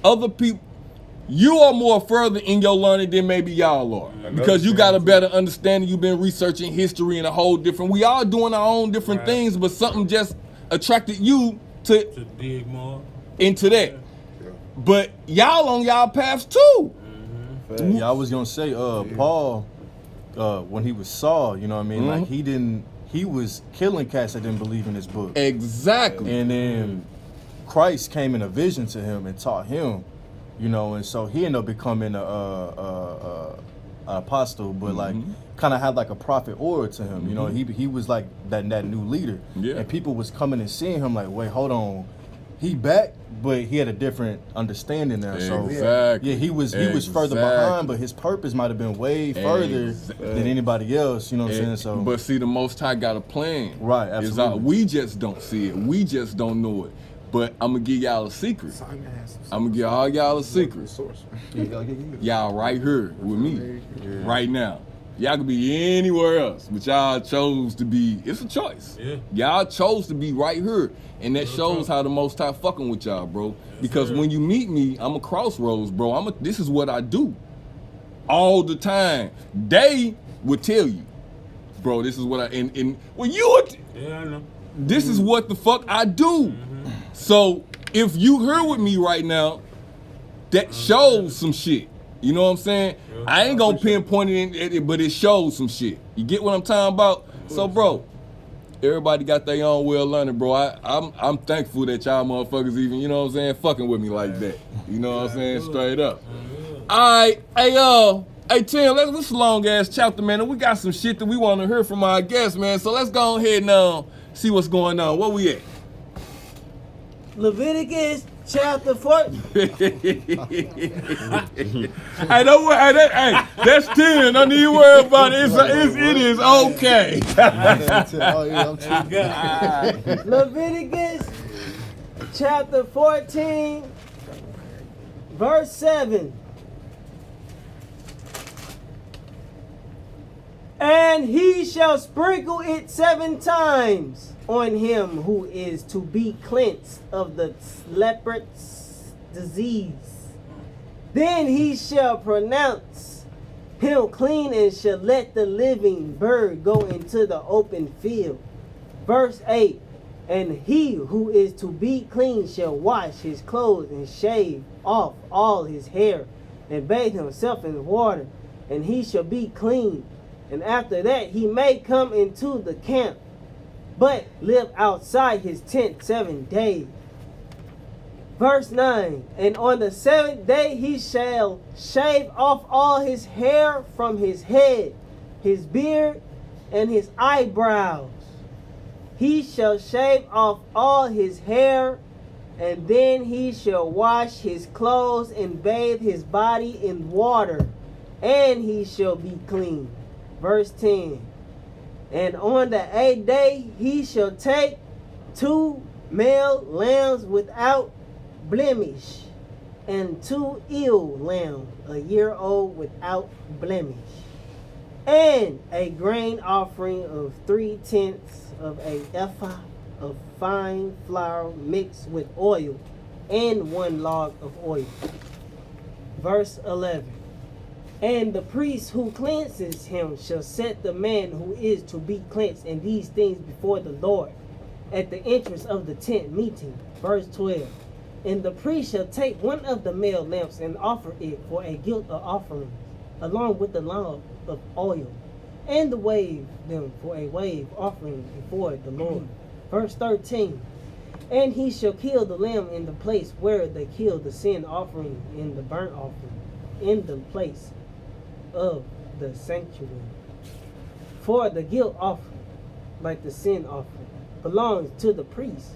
other people. You are more further in your learning than maybe y'all are. Because you got a better understanding. You've been researching history and a whole different. We all doing our own different things, but something just attracted you To dig more. into that. But y'all on y'all paths too. Yeah, I was gonna say, Paul, when he was Saul, you know what I mean? Like he was killing cats that didn't believe in his book. Exactly. And then Christ came in a vision to him and taught him, you know, and so he ended up becoming a apostle, but like kind of had like a prophet aura to him. You know, he was like that new leader. Yeah. And people was coming and seeing him like, wait, hold on, he back, but he had a different understanding now. So Exactly. yeah, he was further behind, but his purpose might have been way further than anybody else. You know what I'm saying? So, But see, the Most High got a plan. Right, It's absolutely. we just don't see it. We just don't know it. But I'm gonna give y'all a secret. I'm gonna give all y'all a secret. Y'all right here with me, right now. Y'all could be anywhere else, but y'all chose to be. It's a choice. Yeah. Y'all chose to be right here, and that shows how the Most High fucking with y'all, bro. Because when you meet me, I'm a crossroads, bro. This is what I do, all the time. They would tell you, bro. This is what I and well, you would. Yeah, I know. This is what the fuck I do. So if you here with me right now, that shows some shit. You know what I'm saying? I ain't gonna pinpoint it, but it shows some shit. You get what I'm talking about? So, bro, everybody got their own way of learning, bro. I'm thankful that y'all motherfuckers even, you know what I'm saying, fucking with me like that. You know what I'm saying? Straight up. All right, hey Tim, let's a long ass chapter, man. And we got some shit that we want to hear from our guests, man. So let's go ahead and see what's going on. Where we at? Leviticus chapter 4. Hey, don't worry. Hey, that's 10. Don't need to worry about it. It is okay. Leviticus chapter 14, verse 7. And he shall sprinkle it 7 times on him who is to be cleansed of the leprous disease. Then he shall pronounce him clean and shall let the living bird go into the open field. Verse 8. And he who is to be clean shall wash his clothes and shave off all his hair and bathe himself in water, and he shall be clean. And after that he may come into the camp, but live outside his tent 7 days. Verse 9, and on the 7th day he shall shave off all his hair from his head, his beard, and his eyebrows. He shall shave off all his hair, and then he shall wash his clothes and bathe his body in water, and he shall be clean. Verse 10, and on the 8th day he shall take 2 male lambs without blemish, and 2 ewe lambs a year old without blemish, and a grain offering of 3/10 of a ephah of fine flour mixed with oil, and 1 log of oil. Verse 11, and the priest who cleanses him shall set the man who is to be cleansed in these things before the Lord at the entrance of the tent meeting. Verse 12, and the priest shall take 1 of the male lamps and offer it for a guilt offering, along with the log of oil, and to wave them for a wave offering before the Lord. Verse 13, and he shall kill the lamb in the place where they kill the sin offering and the burnt offering, in the place of the sanctuary. For the guilt offering, like the sin offering, belongs to the priest.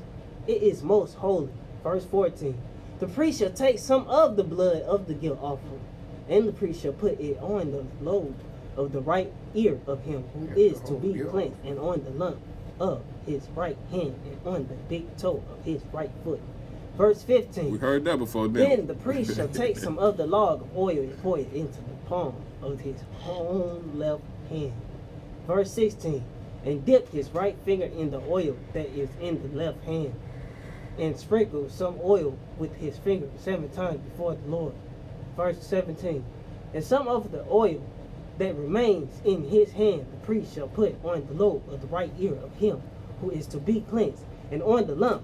It is most holy. Verse 14, the priest shall take some of the blood of the guilt offering, and the priest shall put it on the lobe of the right ear of him who is to be cleansed, and on the lump of his right hand, and on the big toe of his right foot. Verse 15, We heard that before, didn't then the priest shall take some of the log of oil and pour it into the palm of his own left hand. Verse 16, and dip his right finger in the oil that is in the left hand, and sprinkle some oil with his finger 7 times before the Lord. Verse 17, and some of the oil that remains in his hand the priest shall put on the lobe of the right ear of him who is to be cleansed, and on the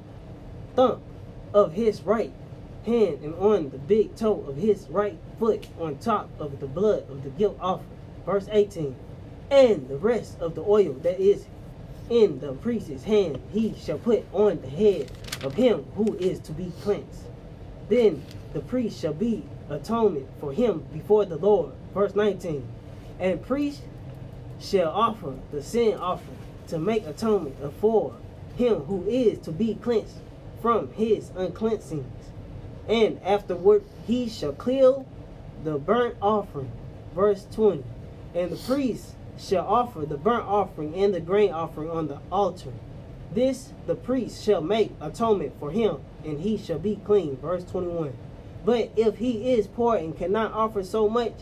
thumb of his right hand, and on the big toe of his right foot, on top of the blood of the guilt offering. Verse 18, and the rest of the oil that is in the priest's hand he shall put on the head of him who is to be cleansed. Then the priest shall be atonement for him before the Lord. Verse 19, and priest shall offer the sin offering to make atonement for him who is to be cleansed from his uncleansings. And afterward he shall kill the burnt offering. Verse 20, and the priest shall offer the burnt offering and the grain offering on the altar. This the priest shall make atonement for him, and he shall be clean. Verse 21, but if he is poor and cannot offer so much,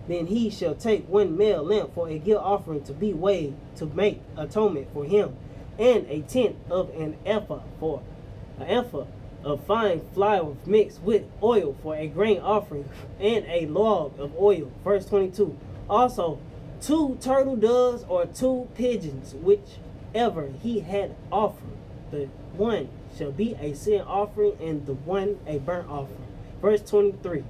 then he shall take 1 male lamb for a guilt offering to be weighed to make atonement for him, and 1/10 of an ephah for an ephah of fine flour mixed with oil for a grain offering, and a log of oil. Verse 22, also 2 turtle doves or 2 pigeons, whichever he had offered. The one shall be a sin offering, and the one a burnt offering. Verse 23,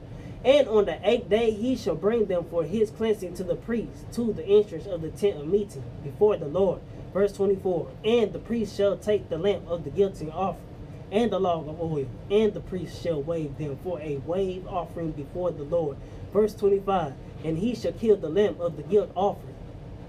and on the 8th day he shall bring them for his cleansing to the priest, to the entrance of the tent of meeting before the Lord. Verse 24, and the priest shall take the lamp of the guilty offering and the log of oil, and the priest shall wave them for a wave offering before the Lord. Verse 25, and he shall kill the lamb of the guilt offering,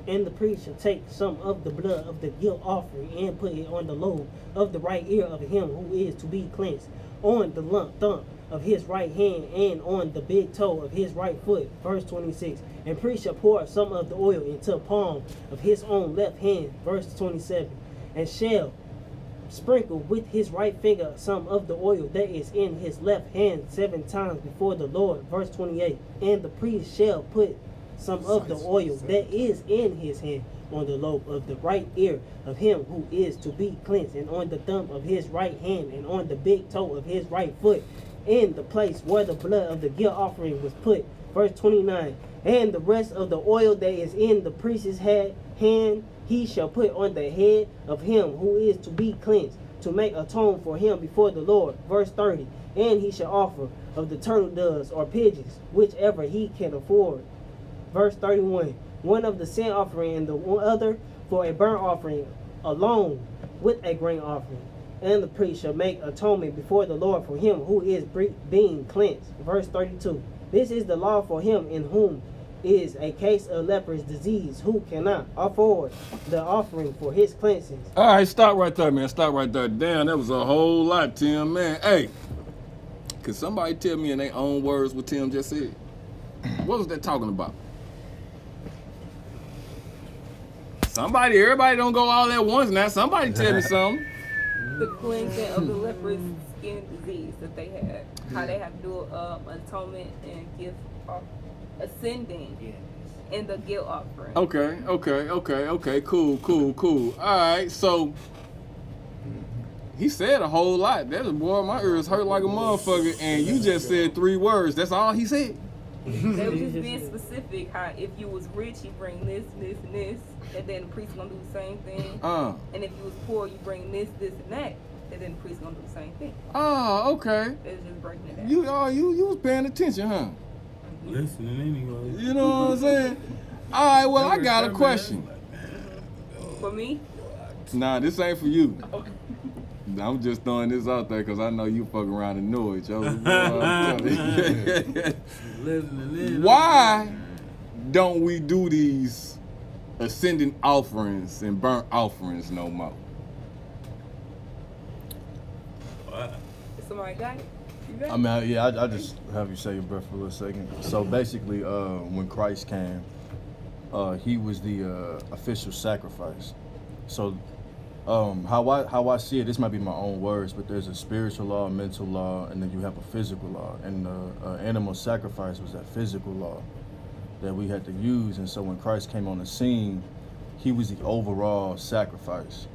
and the priest shall take some of the blood of the guilt offering and put it on the lobe of the right ear of him who is to be cleansed, on the thumb of his right hand, and on the big toe of his right foot. Verse 26, and priest shall pour some of the oil into the palm of his own left hand. Verse 27, and shall sprinkle with his right finger some of the oil that is in his left hand 7 times before the Lord. Verse 28, and the priest shall put some of the oil that is in his hand on the lobe of the right ear of him who is to be cleansed, and on the thumb of his right hand, and on the big toe of his right foot, in the place where the blood of the guilt offering was put. Verse 29, and the rest of the oil that is in the priest's hand he shall put on the head of him who is to be cleansed, to make atonement for him before the Lord. Verse 30. And he shall offer of the turtle doves or pigeons, whichever he can afford. Verse 31. One of the sin offering and the other for a burnt offering alone with a grain offering. And the priest shall make atonement before the Lord for him who is being cleansed. Verse 32. This is the law for him in whom is a case of leprous disease, who cannot afford the offering for his cleansing. All right, stop right there, man. Stop right there. Damn, that was a whole lot, Tim, man. Hey, could somebody tell me in their own words what Tim just said? What was that talking about? Somebody, everybody don't go all at once now. Somebody tell me something. The cleansing of the leprous skin disease that they had. How they have to do atonement and give ascending in the guilt offering. Okay. Cool. All right, so he said a whole lot. That was, boy, my ears hurt like a motherfucker. And you just said 3 words. That's all he said. They were just being specific. How if you was rich, you bring this, and this, and then the priest gonna do the same thing. And if you was poor, you bring this, and that, and then the priest gonna do the same thing. Oh, okay. They was just breaking it down. You was paying attention, huh? Listening anyway. You know what I'm saying? All right, well, I got a question. For me? Nah, this ain't for you. I'm just throwing this out there because I know you fuck around and know it, yo. Why don't we do these ascending offerings and burnt offerings no more? Somebody got it? I mean, I just have you say your breath for a little second. So basically, when Christ came, he was the official sacrifice. So how I see it, this might be my own words, but there's a spiritual law, a mental law, and then you have a physical law. And animal sacrifice was that physical law that we had to use. And so when Christ came on the scene, he was the overall sacrifice.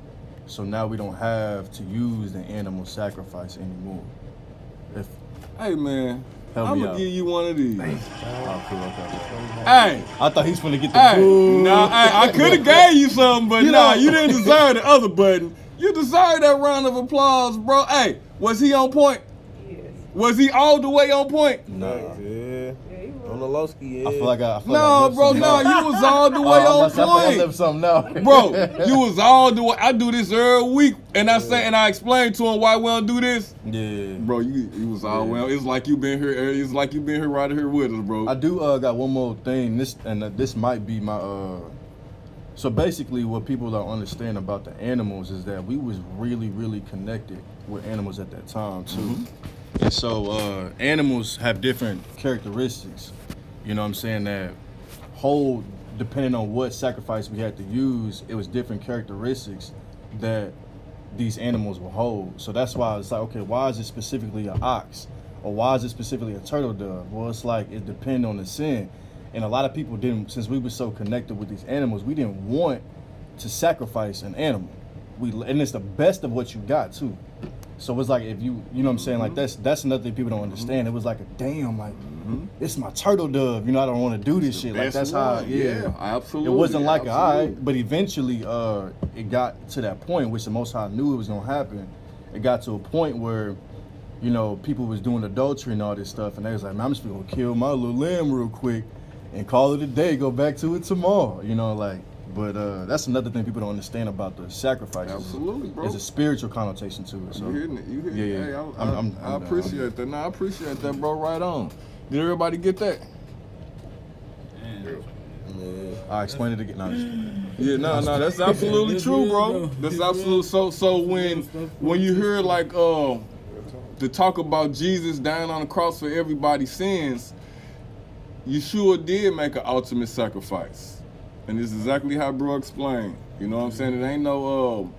So now we don't have to use the animal sacrifice anymore. Hey man, I'm gonna give you one of these. Oh, cool, okay. Hey, I thought he's gonna get the food. Nah, I could have gave you something, but you didn't deserve the other button. You deserve that round of applause, bro. Hey, was he on point? Yes. Was he all the way on point? No. Yeah. On the low ski, yeah. I feel like I No, bro, no, you was all the way on I feel like I left point. something now. Bro, you was all the way. I do this every week, and I say, and I explain to him why we don't do this. Yeah. Bro, you was all well. It's like you been here. It's like you been here right here with us, bro. I do got one more thing. This might be my So basically, what people don't understand about the animals is that we was really, really connected with animals at that time too. Mm-hmm. And so animals have different characteristics. You know what I'm saying? That whole, depending on what sacrifice we had to use, it was different characteristics that these animals will hold. So that's why it's like, okay, why is it specifically an ox? Or why is it specifically a turtle dove? Well, it's like, it depends on the sin. And a lot of people didn't, since we were so connected with these animals, we didn't want to sacrifice an animal. And it's the best of what you got too. So it's like, if you know what I'm saying, like that's another thing people don't understand. It was like a damn, like, it's my turtle dove, you know, I don't want to do this shit. Like that's how, yeah, absolutely. It wasn't like, all right, but eventually it got to that point, which the Most High knew it was gonna happen. It got to a point where, you know, people was doing adultery and all this stuff, and they was like, man, I'm just gonna kill my little lamb real quick and call it a day, go back to it tomorrow, you know, like. But that's another thing people don't understand about the sacrifices. Absolutely, bro. There's a spiritual connotation to it. So you hitting it. You hitting it. Yeah. Hey, I appreciate that. No, I appreciate that, bro. Right on. Did everybody get that? Yeah. I explained it again. No, that's absolutely true, bro. That's absolutely so. When you hear like the talk about Jesus dying on the cross for everybody's sins, Yeshua did make an ultimate sacrifice. And it's exactly how bro explained. You know what I'm saying? It ain't no,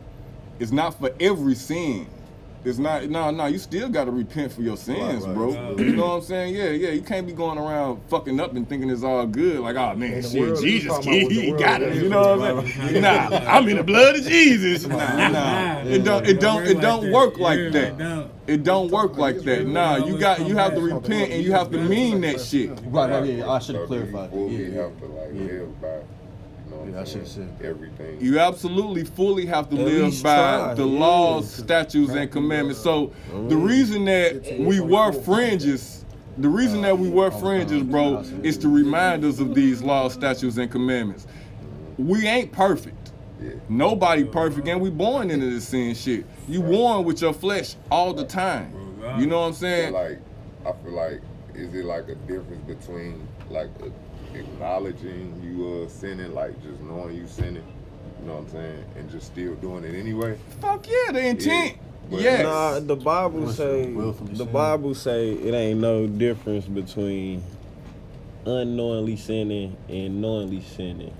it's not for every sin. It's not, no, you still gotta repent for your sins, right. Bro. You know what I'm saying? Yeah, you can't be going around fucking up and thinking it's all good. Like, oh man, shit, Jesus, he got it. You know what I'm saying? Nah, I'm in the blood of Jesus. Nah. It don't work like that. It don't work like that. Nah, you have to repent and you have to mean that shit. Right, yeah, I should have clarified. We have to live by know what Yeah, I'm that shit's saying? sick. Everything. You absolutely fully have to At live least by try, the yeah. laws, statutes, and commandments. So the reason that we wear fringes, bro, is to remind us of these laws, statutes, and commandments. We ain't perfect. Yeah. Nobody perfect, and we born into this sin shit. You born with your flesh all the time. You know what I'm So saying? like, I feel like, is it like a difference between like acknowledging you sinning, like just knowing you sinning, you know what I'm saying, and just still doing it anyway? Fuck yeah, the intent. But- Yes. Nah, the Bible Willfully the sin. Bible say it ain't no difference between unknowingly sinning and knowingly sinning.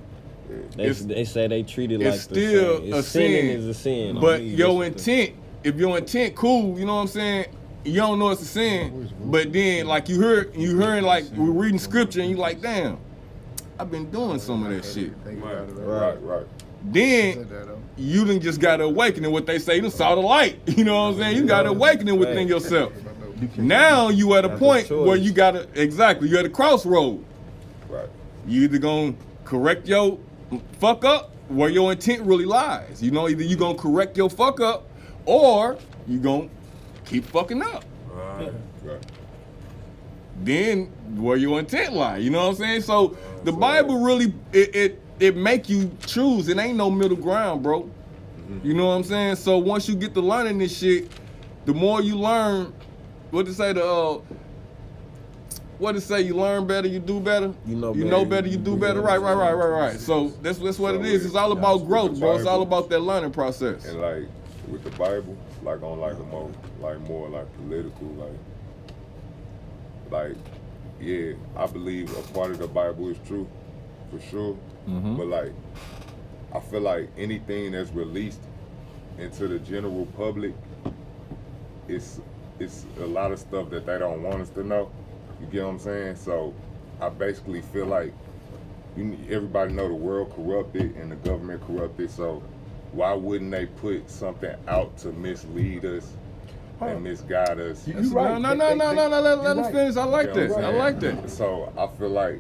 They say they treat it like It's the still same. a Sinning sin, is a sin. but I mean, your that's the- intent, if your intent cool, you know what I'm saying, you don't know it's a sin, but then like you hearing like we're reading scripture and you like, damn, I've been doing some of that shit. Right. Then you done just got an awakening, what they say, you done saw the light. You know what I'm saying? You got an awakening within yourself. Now you at a point where you gotta, you're at a crossroad. Right. You either gonna correct your fuck up where your intent really lies. You know, either you gonna correct your fuck up or you gonna keep fucking up. Right. Then where your intent lie, you know what I'm saying? So the Bible really, it make you choose. It ain't no middle ground, bro. You know what I'm saying? So once you get to learning this shit, the more you learn, what to say, you learn better, you do better. You know better, you do better. Right. So that's what it is. It's all about growth, bro. It's all about that learning process. And like with the Bible, like on like a more political, like yeah, I believe a part of the Bible is true, for sure. But like, I feel like anything that's released into the general public, it's a lot of stuff that they don't want us to know. You get what I'm saying? So I basically feel like everybody know the world corrupted and the government corrupted. So why wouldn't they put something out to mislead us and misguide us? No. Let them finish. I like that. I like that. So I feel like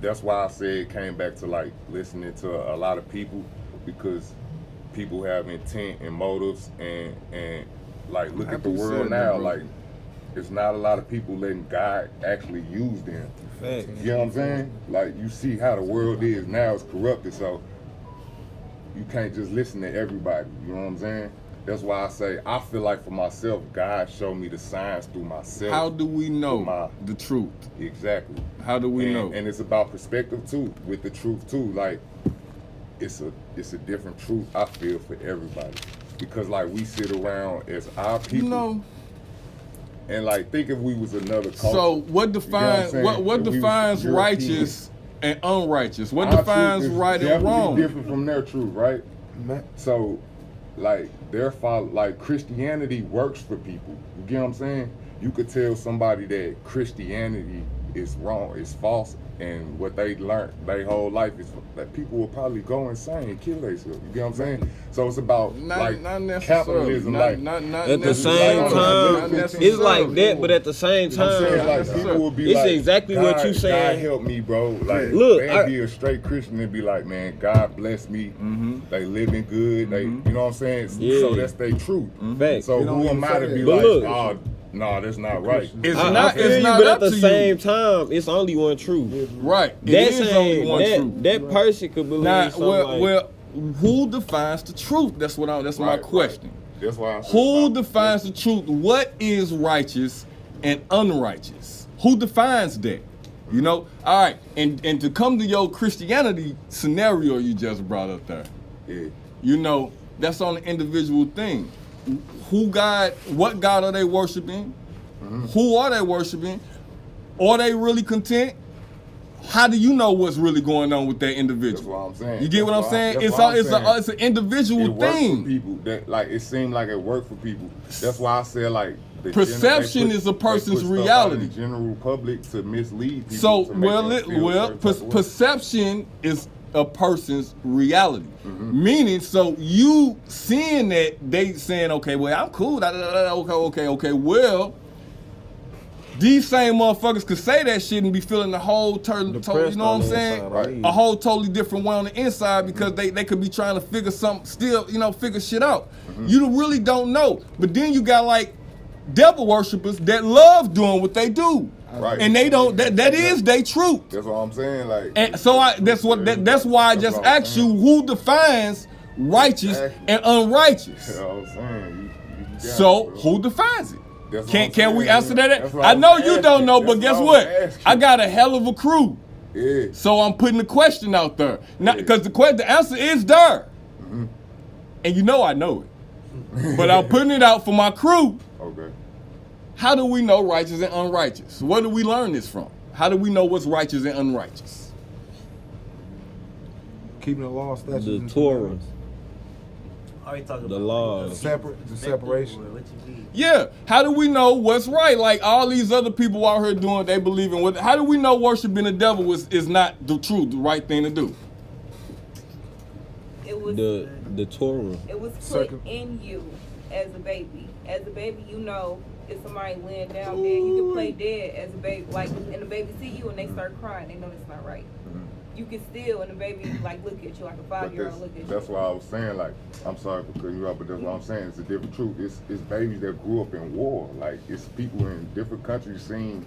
that's why I said it came back to like listening to a lot of people, because people have intent and motives and like look at the world now, like it's not a lot of people letting God actually use them. Fact. You know what I'm saying? Like you see how the world is now, it's corrupted, so you can't just listen to everybody. You know what I'm saying? That's why I say I feel like for myself, God showed me the signs through myself. How do we know the truth? Exactly. How do we know? And it's about perspective too, with the truth too. Like it's a different truth I feel for everybody, because like we sit around as our people. You know. And like think if we was another culture. So what defines what defines righteous and unrighteous? What defines right and wrong? Different from their truth, right? So like like Christianity works for people. You get what I'm saying? You could tell somebody that Christianity is wrong, it's false, and what they learned their whole life is that people will probably go insane and kill themselves. You get what I'm saying? So it's about like capitalism, at the same time, it's like that, but at the same time, I'm saying, like, people will be it's like, exactly what you saying. God help me, bro. Like, look, they'd be a straight Christian and be like, man, God bless me. They living good. They, you know what I'm saying? Yeah. So that's their truth. Fact. So who am I to be But like, look, oh, no, that's not right. I feel you, but at the same time, it's only one truth. Right. That's It is only one truth. That person could believe something well, who defines the truth? That's my question. That's why I said who defines the truth? What is righteous and unrighteous? Who defines that? You know? All right. And to come to your Christianity scenario you just brought up there. Yeah. You know, that's on the individual thing. What God are they worshiping? Who are they worshiping? Are they really content? How do you know what's really going on with that individual? That's what I'm saying. You get what I'm saying? It's an individual it works thing. For people that like it seemed like it worked for people. That's why I said like the perception is a person's reality. The general public to mislead people. So perception is a person's reality. Meaning, so you seeing that they saying, okay, well, I'm cool. Okay. Well, these same motherfuckers could say that shit and be feeling the whole you know what I'm saying? Right. A whole totally different way on the inside because they could be trying to figure figure shit out. You really don't know. But then you got like devil worshippers that love doing what they do. Right. And they don't that is their truth. That's what I'm saying. Like, And so that's why I just asked you who defines righteous and unrighteous. You know what I'm saying? You got So it, bro. who defines it? That's what I'm Can we saying, answer man. that? That's what I I'm know you asking. don't know, but That's guess what I'm what? asking. I got a hell of a crew. Yeah. So I'm putting the question out there. Because the answer is there. And you know I know it. But I'm putting it out for my crew. Okay. How do we know righteous and unrighteous? Where do we learn this from? How do we know what's righteous and unrighteous? Keeping the law, statutes, The and Torah. commandments. Are you talking The about laws. The separation. What you mean? Yeah. How do we know what's right? Like all these other people out here doing, they believe in what. How do we know worshiping the devil is not the truth, the right thing to do? It was The Torah. It was put in you as a baby. As a baby, you know if somebody laying down dead, you can play dead as a baby. Like, and the baby see you and they start crying. They know it's not right. You can still, and the baby like look at you like a 5-year-old look at you. That's why I was saying, like, I'm sorry for cutting you off, but that's what I'm saying. It's a different truth. It's babies that grew up in war. Like, it's people in different countries seeing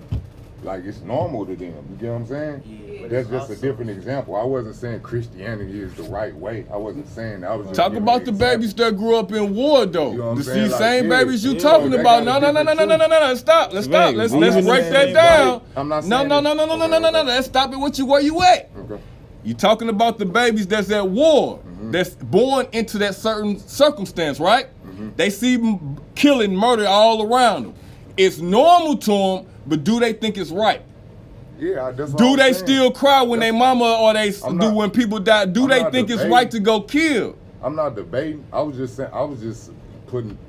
like it's normal to them. You get what I'm saying? Yeah, That's just a different example. I wasn't saying Christianity is the right way. I wasn't saying that. I was just Talk giving about an the example. babies that grew up in war, though. You know what I'm The saying? Like, same yeah, babies you yeah, talking they about. got No. a different truth. Stop. Let's Right, let's we break saying that it down. I'm not No. saying Let's stop it. Where you at? Okay. You talking about the babies that's at war, that's born into that certain circumstance, right? They see them killing, murder all around them. It's normal to them, but do they think it's right? Yeah, that's what Do I'm they saying. still cry when they mama or they when people die? Do I'm they not think it's debating. right to go kill? I'm not debating. I was just saying. I was just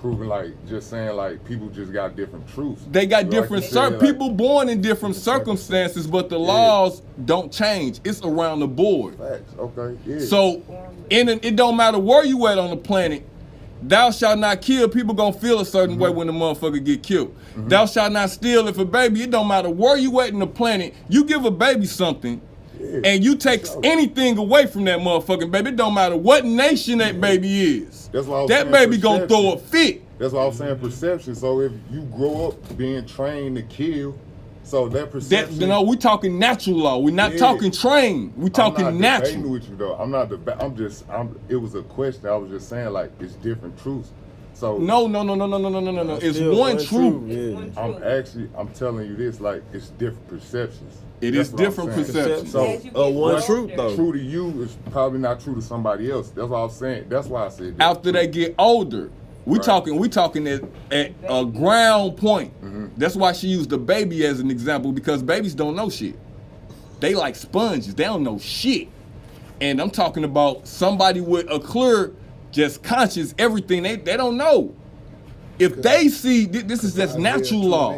proving like just saying like people just got different truths. They got Like different you said, like, people born in different circumstances, but the laws don't change. It's around the board. Facts. Okay. Yeah. So, it don't matter where you at on the planet. Thou shalt not kill. People gonna feel a certain way when the motherfucker get killed. Thou shalt not steal. If a baby, it don't matter where you at in the planet. You give a baby something, and you take anything away from that motherfucking baby. It don't matter what nation that baby is. That's why I was That saying baby gonna perception. throw a fit. That's why I was saying perception. So if you grow up being trained to kill, so that perception. We talking natural law. We're not talking trained. We talking I'm not natural. debating with you though. I'm not debating. It was a question. I was just saying like it's different truths. So No. It's one truth. I'm telling you this, like it's different perceptions. It That's is what I'm different saying. perceptions. So one what's truth, though. True to you is probably not true to somebody else. That's what I was saying. That's why I said different After they get older, we Right. talking at a ground point. That's why she used the baby as an example, because babies don't know shit. They like sponges. They don't know shit. And I'm talking about somebody with a clear, just conscious, everything. They don't know. If they see, this is just natural law.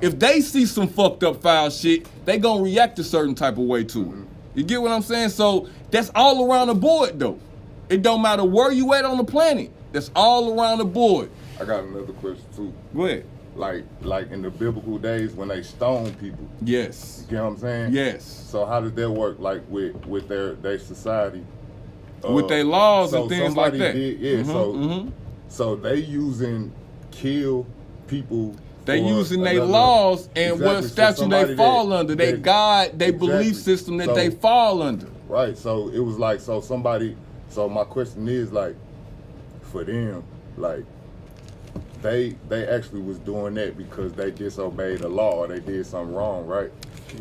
If they see some fucked up foul shit, they gonna react a certain type of way to it. You get what I'm saying? So that's all around the board though. It don't matter where you at on the planet. That's all around the board. I got another question too. Go ahead. Like in the biblical days when they stoned people. Yes. You get what I'm saying? Yes. So how did that work? Like with their society? With their laws so and things like somebody that. So they using kill people. They for using their another- laws and what Exactly. So statute somebody they fall that- under. They that- God, they Exactly. belief system that So- they fall under. Right. So it was like so my question is like for them, like they actually was doing that because they disobeyed the law or they did something wrong, right?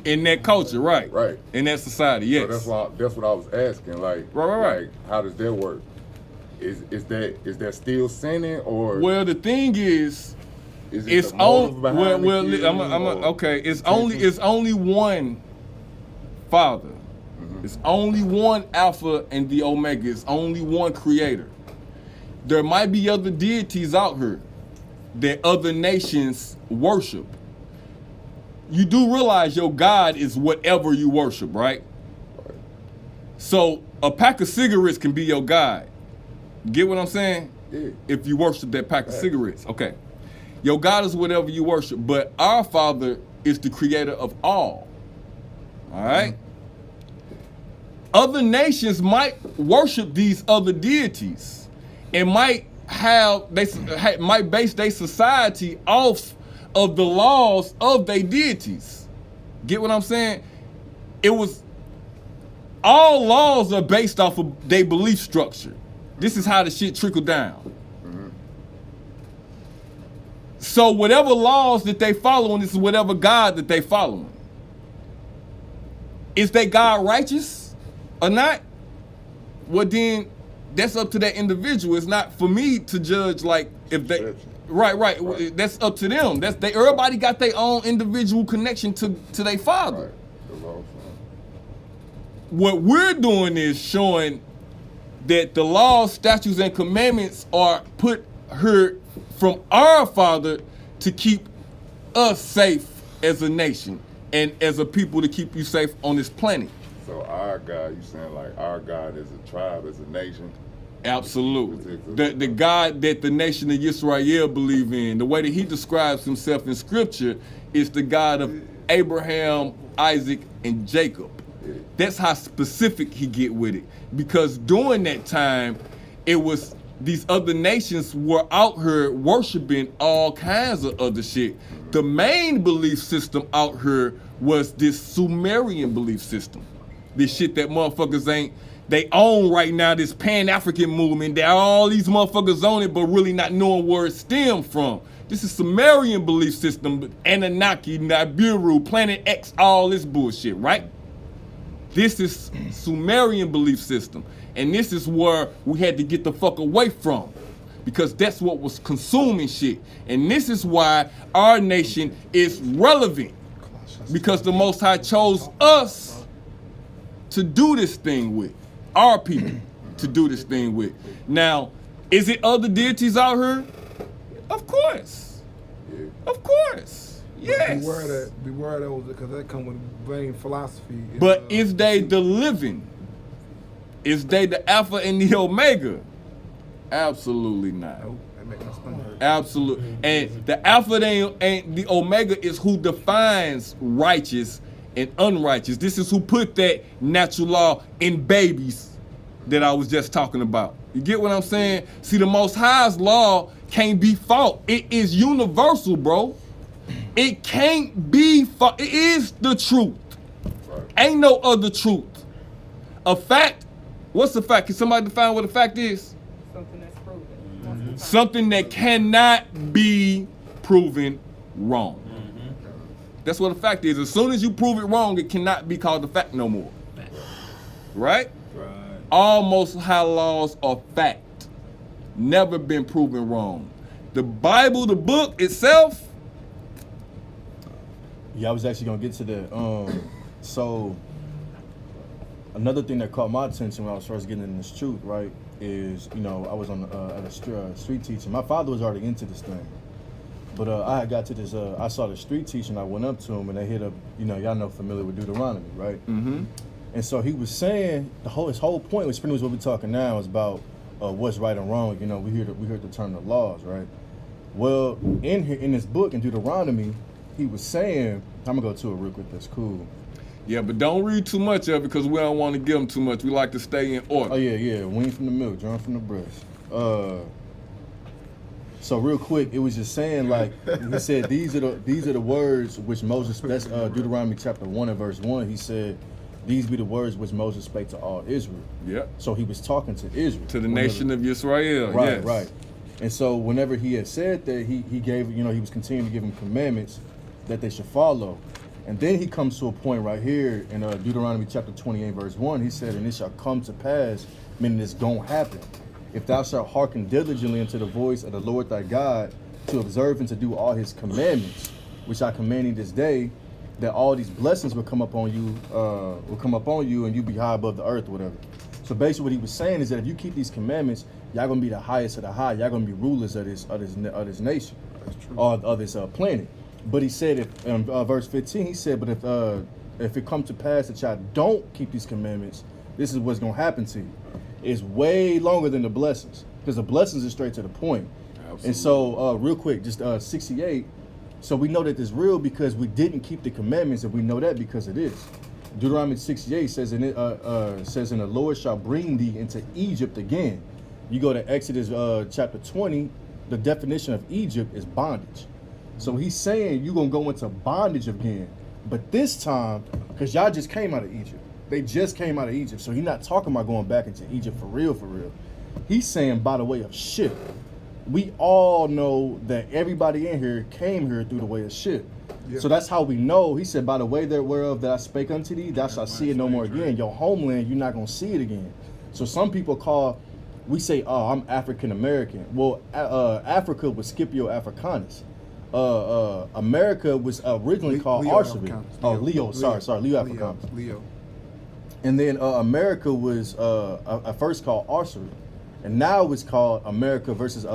In that culture, right. Right. In that society, yes. So that's what I was asking. Like, Right. Like, how does that work? Is that still sinning or? Well, the thing is it it's the motive on. behind Well, the killing, or okay. It's intention? only one Father. It's only one Alpha and the Omega. It's only one Creator. There might be other deities out here that other nations worship. You do realize your God is whatever you worship, right? So a pack of cigarettes can be your God. Get what I'm saying? Yeah. If you worship that pack of cigarettes. Okay. Your God is whatever you worship, but our Father is the creator of all. All right? Other nations might worship these other deities and might base their society off of the laws of their deities. Get what I'm saying? All laws are based off of their belief structure. This is how the shit trickled down. So whatever laws that they following, this is whatever God that they following. Is they God righteous or not? Well, then that's up to that individual. It's not for me to judge like if they right. That's up to them. Everybody got their own individual connection to their father. What we're doing is showing that the laws, statutes, and commandments are put here from our Father to keep us safe as a nation and as a people to keep you safe on this planet. So our God, you saying like our God is a tribe, is a nation? Absolutely. The God that the nation of Yisrael believe in, the way that he describes himself in scripture is the God of Abraham, Isaac, and Jacob. That's how specific he get with it. Because during that time, it was these other nations were out here worshiping all kinds of other shit. The main belief system out here was this Sumerian belief system. This shit that motherfuckers they own right now, this Pan-African movement. That all these motherfuckers own it, but really not knowing where it stemmed from. This is Sumerian belief system, Anunnaki, Nibiru, Planet X, all this bullshit, right? This is Sumerian belief system. And this is where we had to get the fuck away from. Because that's what was consuming shit. And this is why our nation is relevant. Because the Most High chose us to do this thing with. Our people to do this thing with. Now, is it other deities out here? Of course. Of course. Yes. Beware that because that come with vain philosophy. But is they the living? Is they the Alpha and the Omega? Absolutely not. Absolutely. And the Alpha and the Omega is who defines righteous and unrighteous. This is who put that natural law in babies that I was just talking about. You get what I'm saying? See, the Most High's law can't be fought. It is universal, bro. It can't be fought. It is the truth. Ain't no other truth. A fact, what's a fact? Can somebody define what a fact is? Something that's proven. Something that cannot be proven wrong. That's what a fact is. As soon as you prove it wrong, it cannot be called a fact no more. Right? All Most High laws are fact. Never been proven wrong. The Bible, the book itself. Yeah, I was actually gonna get to that. So another thing that caught my attention when I was first getting into this truth, right, is I was on at a street teaching. My father was already into this thing. But I had got to this, I saw the street teacher and I went up to him and they hit up, y'all know familiar with Deuteronomy, right? Mm-hmm. And so he was saying, his whole point was pretty much what we're talking now is about what's right and wrong. We heard the term the laws, right? Well, in this book, in Deuteronomy, he was saying, I'm gonna go to it real quick, that's cool. Yeah, but don't read too much of it because we don't want to give them too much. We like to stay in order. Oh yeah, wean from the milk, drawn from the breast. So real quick, it was just saying like he said these are the words which Moses. That's Deuteronomy chapter 1 and verse 1. He said, "These be the words which Moses spake to all Israel." Yeah. So he was talking to Israel, to the nation of Yisrael. Right, yes. right. And so whenever he had said that, he gave he was continuing to give them commandments that they should follow. And then he comes to a point right here in Deuteronomy chapter 28 verse 1. He said, "And it shall come to pass," meaning it's gonna happen, "if thou shalt hearken diligently unto the voice of the Lord thy God, to observe and to do all his commandments, which I command thee this day, that all these blessings will come upon you, and you be high above the earth," whatever. So basically what he was saying is that if you keep these commandments, y'all gonna be the highest of the high. Y'all gonna be rulers of this nation, or of this planet. But he said, in verse 15, he said, "But if it come to pass that y'all don't keep these commandments, this is what's gonna happen to you." It's way longer than the blessings, because the blessings is straight to the point. Absolutely. And so, real quick, just 68. So we know that it's real because we didn't keep the commandments, and we know that because it is. Deuteronomy 68 says, and the Lord shall bring thee into Egypt again. You go to Exodus chapter 20, the definition of Egypt is bondage. So he's saying you're going to go into bondage again. But this time, because y'all just came out of Egypt. They just came out of Egypt. So he's not talking about going back into Egypt for real, for real. He's saying by the way of ship. We all know that everybody in here came here through the way of ship. Yeah. So that's how we know. He said, by the way whereof that I spake unto thee, thou shalt see it no more again. Your homeland, you're not going to see it again. So some people we say, oh, I'm African American. Well, Africa was Scipio Africanus. America was originally called Arsavid. Oh, Leo, sorry, Leo Africanus. Leo. And then America was at first called Arsavid. And now it's called America versus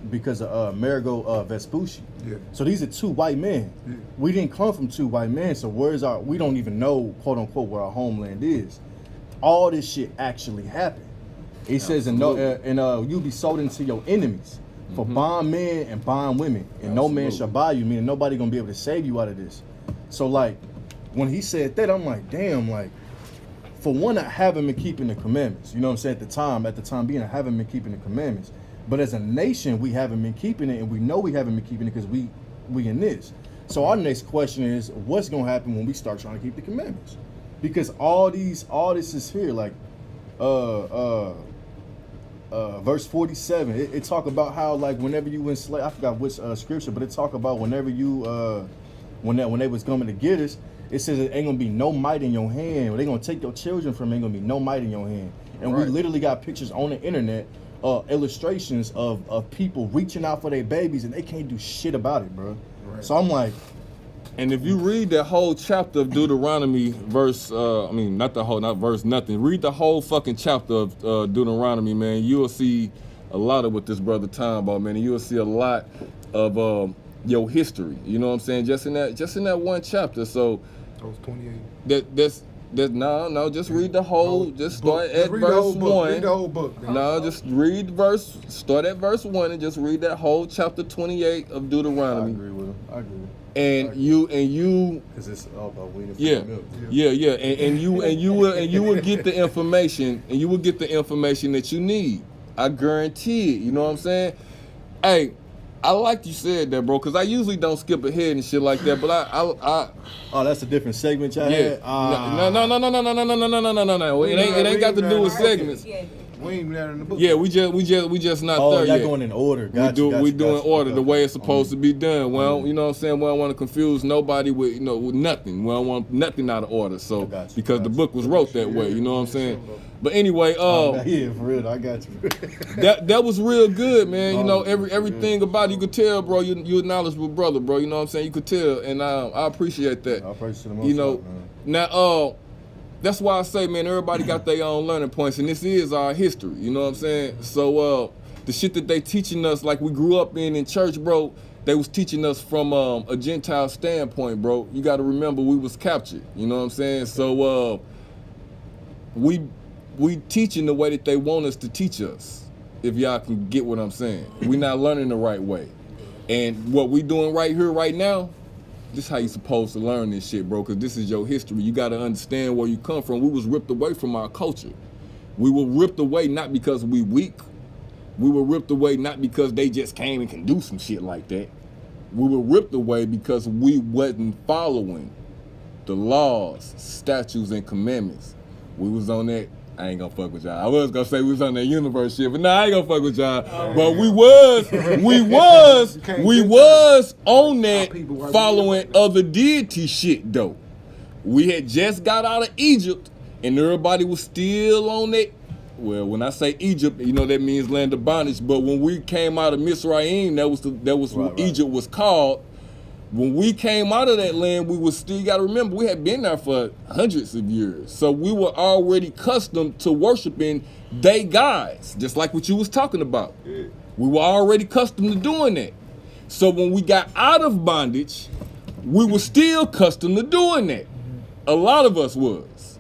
because of Amerigo Vespucci. Yeah. So these are two white men. Yeah. We didn't come from two white men, so we don't even know, quote unquote, where our homeland is. All this shit actually happened. It says, and you'll be sold into your enemies for bond men and bond women, and no man shall buy you, meaning nobody gonna be able to save you out of this. So like, when he said that, I'm like, damn, like, for one, I haven't been keeping the commandments. You know what I'm saying? At the time being, I haven't been keeping the commandments. But as a nation, we haven't been keeping it, and we know we haven't been keeping it because we in this. So our next question is, what's gonna happen when we start trying to keep the commandments? Because all this is here, like verse 47. It talk about how, like, whenever you enslave, I forgot which scripture, but it talk about whenever you when they was coming to get us. It says it ain't gonna be no might in your hand. They're gonna take your children from you. Ain't gonna be no might in your hand. And we literally got pictures on the internet, illustrations of people reaching out for their babies, and they can't do shit about it, bro. Right. So I'm like, and if you read that whole chapter of Deuteronomy, not verse nothing. Read the whole fucking chapter of Deuteronomy, man. You will see a lot of what this brother talking about, man. And you will see a lot of your history. You know what I'm saying? Just in that one chapter. So. That was 28. Just read the whole, just start at verse 1. Read the whole book. No, just read start at verse 1 and just read that whole chapter 28 of Deuteronomy. I agree with him. I agree. And you because it's all about weaning milk. Yeah. And you will get the information, and you will get the information that you need. I guarantee it. You know what I'm saying? Hey, I like you said that, bro, because I usually don't skip ahead and shit like that, but I oh, that's a different segment y'all had? No. It ain't got to do with segments. We ain't even there in the book. Yeah, we just not there yet. Oh, y'all going in order. We doing order the way it's supposed to be done. Well, you know what I'm saying? We don't want to confuse nobody with with nothing. We don't want nothing out of order. So because the book was wrote that way, you know what I'm saying? But anyway, yeah, for real, I got you. that was real good, man. You know, everything about it, you could tell, bro. You a knowledgeable brother, bro. You know what I'm saying? You could tell, and I appreciate that. I appreciate the most. Now, that's why I say, man, everybody got their own learning points, and this is our history. You know what I'm saying? So the shit that they teaching us, like we grew up in church, bro, they was teaching us from a Gentile standpoint, bro. You got to remember we was captured. You know what I'm saying? So we teaching the way that they want us to teach us, if y'all can get what I'm saying. We not learning the right way. And what we doing right here, right now, this is how you supposed to learn this shit, bro, because this is your history. You got to understand where you come from. We was ripped away from our culture. We were ripped away not because we weak. We were ripped away not because they just came and can do some shit like that. We were ripped away because we wasn't following the laws, statutes, and commandments. We was on that. I ain't gonna fuck with y'all. I was gonna say we was on that universe shit, but I ain't gonna fuck with y'all. But we was on that following other deity shit though. We had just got out of Egypt, and everybody was still on that. Well, when I say Egypt, you know that means land of bondage. But when we came out of Mizraim, that was what Egypt was called. When we came out of that land, we was still, you gotta remember, we had been there for hundreds of years. So we were already accustomed to worshiping they gods, just like what you was talking about. Yeah. We were already accustomed to doing that. So when we got out of bondage, we were still accustomed to doing that. A lot of us was.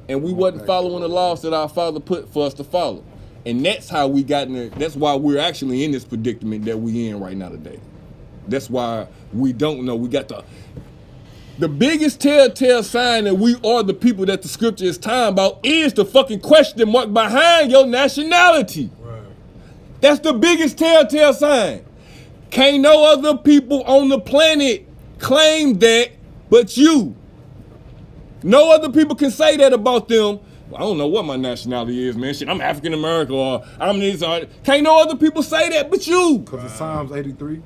And we wasn't following the laws that our Father put for us to follow. And that's how we got in there. That's why we're actually in this predicament that we in right now today. That's why we don't know. We got the biggest telltale sign that we are the people that the scripture is talking about is the fucking question mark behind your nationality. Right. That's the biggest telltale sign. Can't no other people on the planet claim that but you. No other people can say that about them. Well, I don't know what my nationality is, man. Shit, I'm African American or I'm this. Can't no other people say that but you. Because of Psalms 83.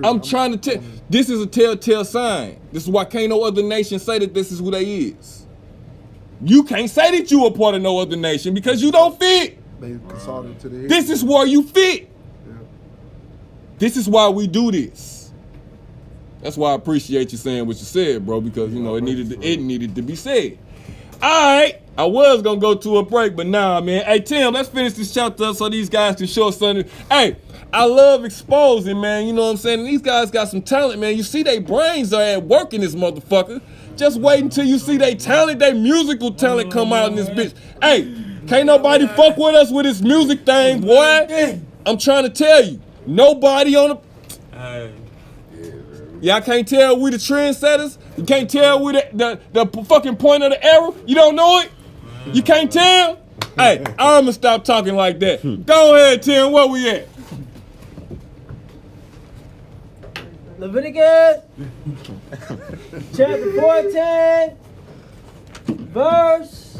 I'm trying to tell. This is a telltale sign. This is why can't no other nation say that this is who they is. You can't say that you a part of no other nation because you don't fit. They consulted to the. This is where you fit. Yeah. This is why we do this. That's why I appreciate you saying what you said, bro, because you know it needed to be said. All right, I was gonna go to a break, but nah, man. Hey Tim, let's finish this chapter up so these guys can show us something. Hey, I love exposing, man. You know what I'm saying? These guys got some talent, man. You see, their brains are at work in this motherfucker. Just wait until you see their talent, their musical talent come out in this bitch. Hey, can't nobody fuck with us with this music thing, boy. I'm trying to tell you, nobody on the. Y'all can't tell we the trendsetters. You can't tell we the fucking point of the arrow. You don't know it. You can't tell. Hey, I'ma stop talking like that. Go ahead, Tim. Where we at? Leviticus chapter 14, verse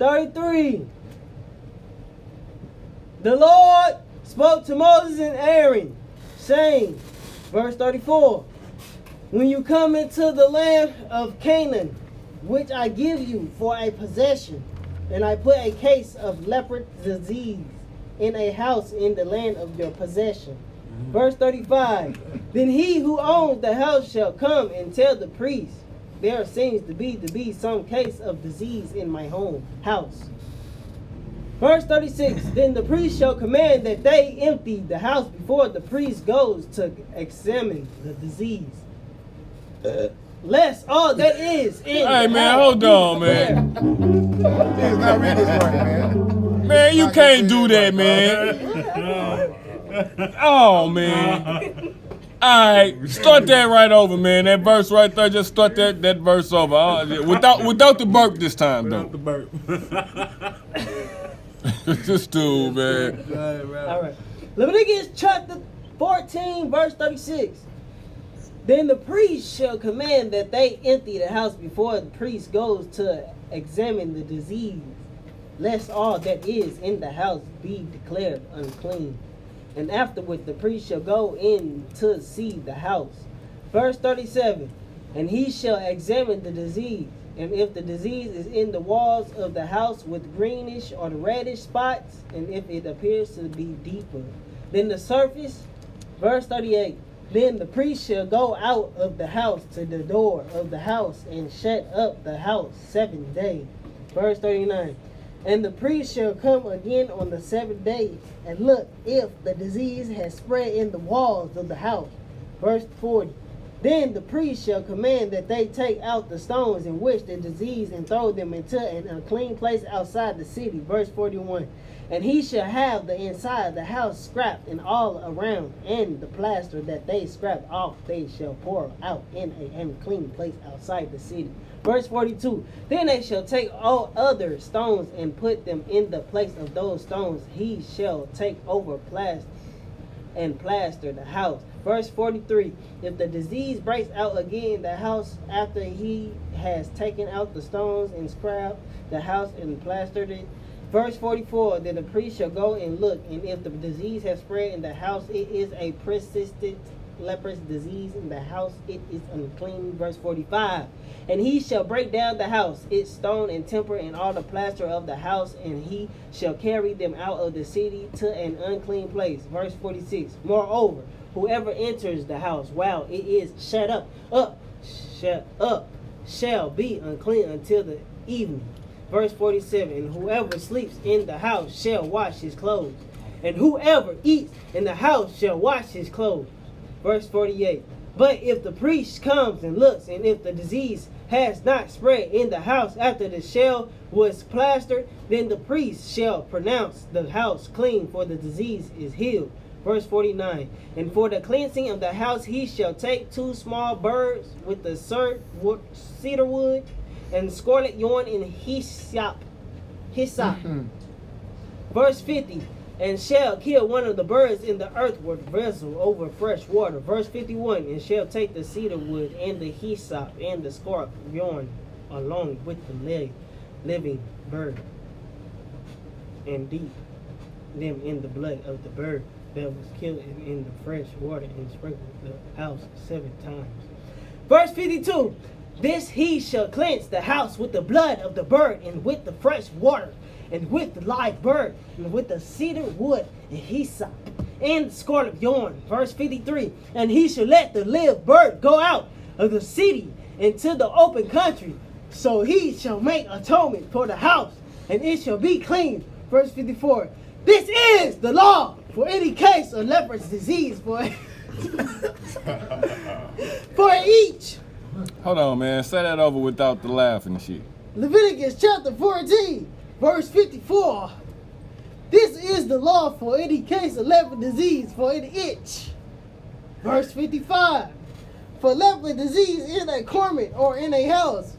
33. The Lord spoke to Moses and Aaron, saying, verse 34, when you come into the land of Canaan, which I give you for a possession, and I put a case of leopard disease in a house in the land of your possession. Verse 35, then he who owns the house shall come and tell the priest, there seems to be some case of disease in my house. Verse 36, then the priest shall command that they empty the house before the priest goes to examine the disease. Lest all that is in Hey man, hold on, man. He's not reading this right, man. Man, you can't do that, man. Oh man. Alright, start that right over, man. That verse right there, just start that verse over. Without the burp this time, though. Without the burp. This dude, man. All right. Leviticus chapter 14, verse 36. Then the priest shall command that they empty the house before the priest goes to examine the disease, lest all that is in the house be declared unclean. And afterward the priest shall go in to see the house. Verse 37, and he shall examine the disease, and if the disease is in the walls of the house with greenish or reddish spots, and if it appears to be deeper than the surface. Verse 38, then the priest shall go out of the house to the door of the house and shut up the house 7 days. Verse 39, and the priest shall come again on the 7th day and look if the disease has spread in the walls of the house. Verse 40, then the priest shall command that they take out the stones in which the disease and throw them into an unclean place outside the city. Verse 41, and he shall have the inside of the house scraped and all around, and the plaster that they scraped off they shall pour out in an unclean place outside the city. Verse 42, then they shall take all other stones and put them in the place of those stones. He shall take over plaster the house. Verse 43, if the disease breaks out again in the house after he has taken out the stones and scraped the house and plastered it. Verse 44, then the priest shall go and look, and if the disease has spread in the house, it is a persistent leprous disease in the house, it is unclean. Verse 45, and he shall break down the house, its stone and timber and all the plaster of the house, and he shall carry them out of the city to an unclean place. Verse 46, moreover, whoever enters the house while it is shut up, shall be unclean until the evening. Verse 47, and whoever sleeps in the house shall wash his clothes, and whoever eats in the house shall wash his clothes. Verse 48, but if the priest comes and looks, and if the disease has not spread in the house after the shell was plastered, then the priest shall pronounce the house clean, for the disease is healed. Verse 49. And for the cleansing of the house he shall take 2 small birds with the cedar wood and scarlet yarn and hyssop. Verse 50. And shall kill one of the birds in the earthward vessel over fresh water. Verse 51. And shall take the cedar wood and the hyssop and the scarlet yarn along with the living bird, and dip them in the blood of the bird that was killed in the fresh water, and sprinkle the house 7 times. Verse 52. This he shall cleanse the house with the blood of the bird, and with the fresh water, and with the live bird, and with the cedar wood, and hyssop, and scarlet yarn. Verse 53. And he shall let the live bird go out of the city into the open country. So he shall make atonement for the house, and it shall be clean. Verse 54. This is the law for any case of leprous disease for each. Hold on, man. Say that over without the laughing and shit. Leviticus chapter 14, verse 54. This is the law for any case of leprous disease for any itch. Verse 55. For leprous disease in a garment or in a house.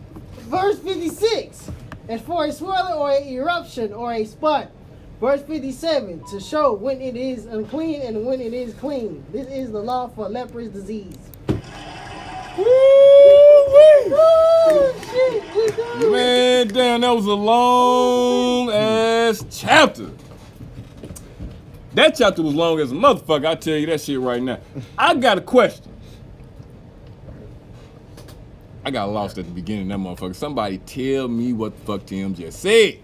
Verse 56. And for a swelling or an eruption or a spot. Verse 57. To show when it is unclean and when it is clean. This is the law for leprous disease. Man, damn, that was a long ass chapter. That chapter was long as a motherfucker, I tell you that shit right now. I got a question. I got lost at the beginning of that motherfucker. Somebody tell me what the fuck Tim just said.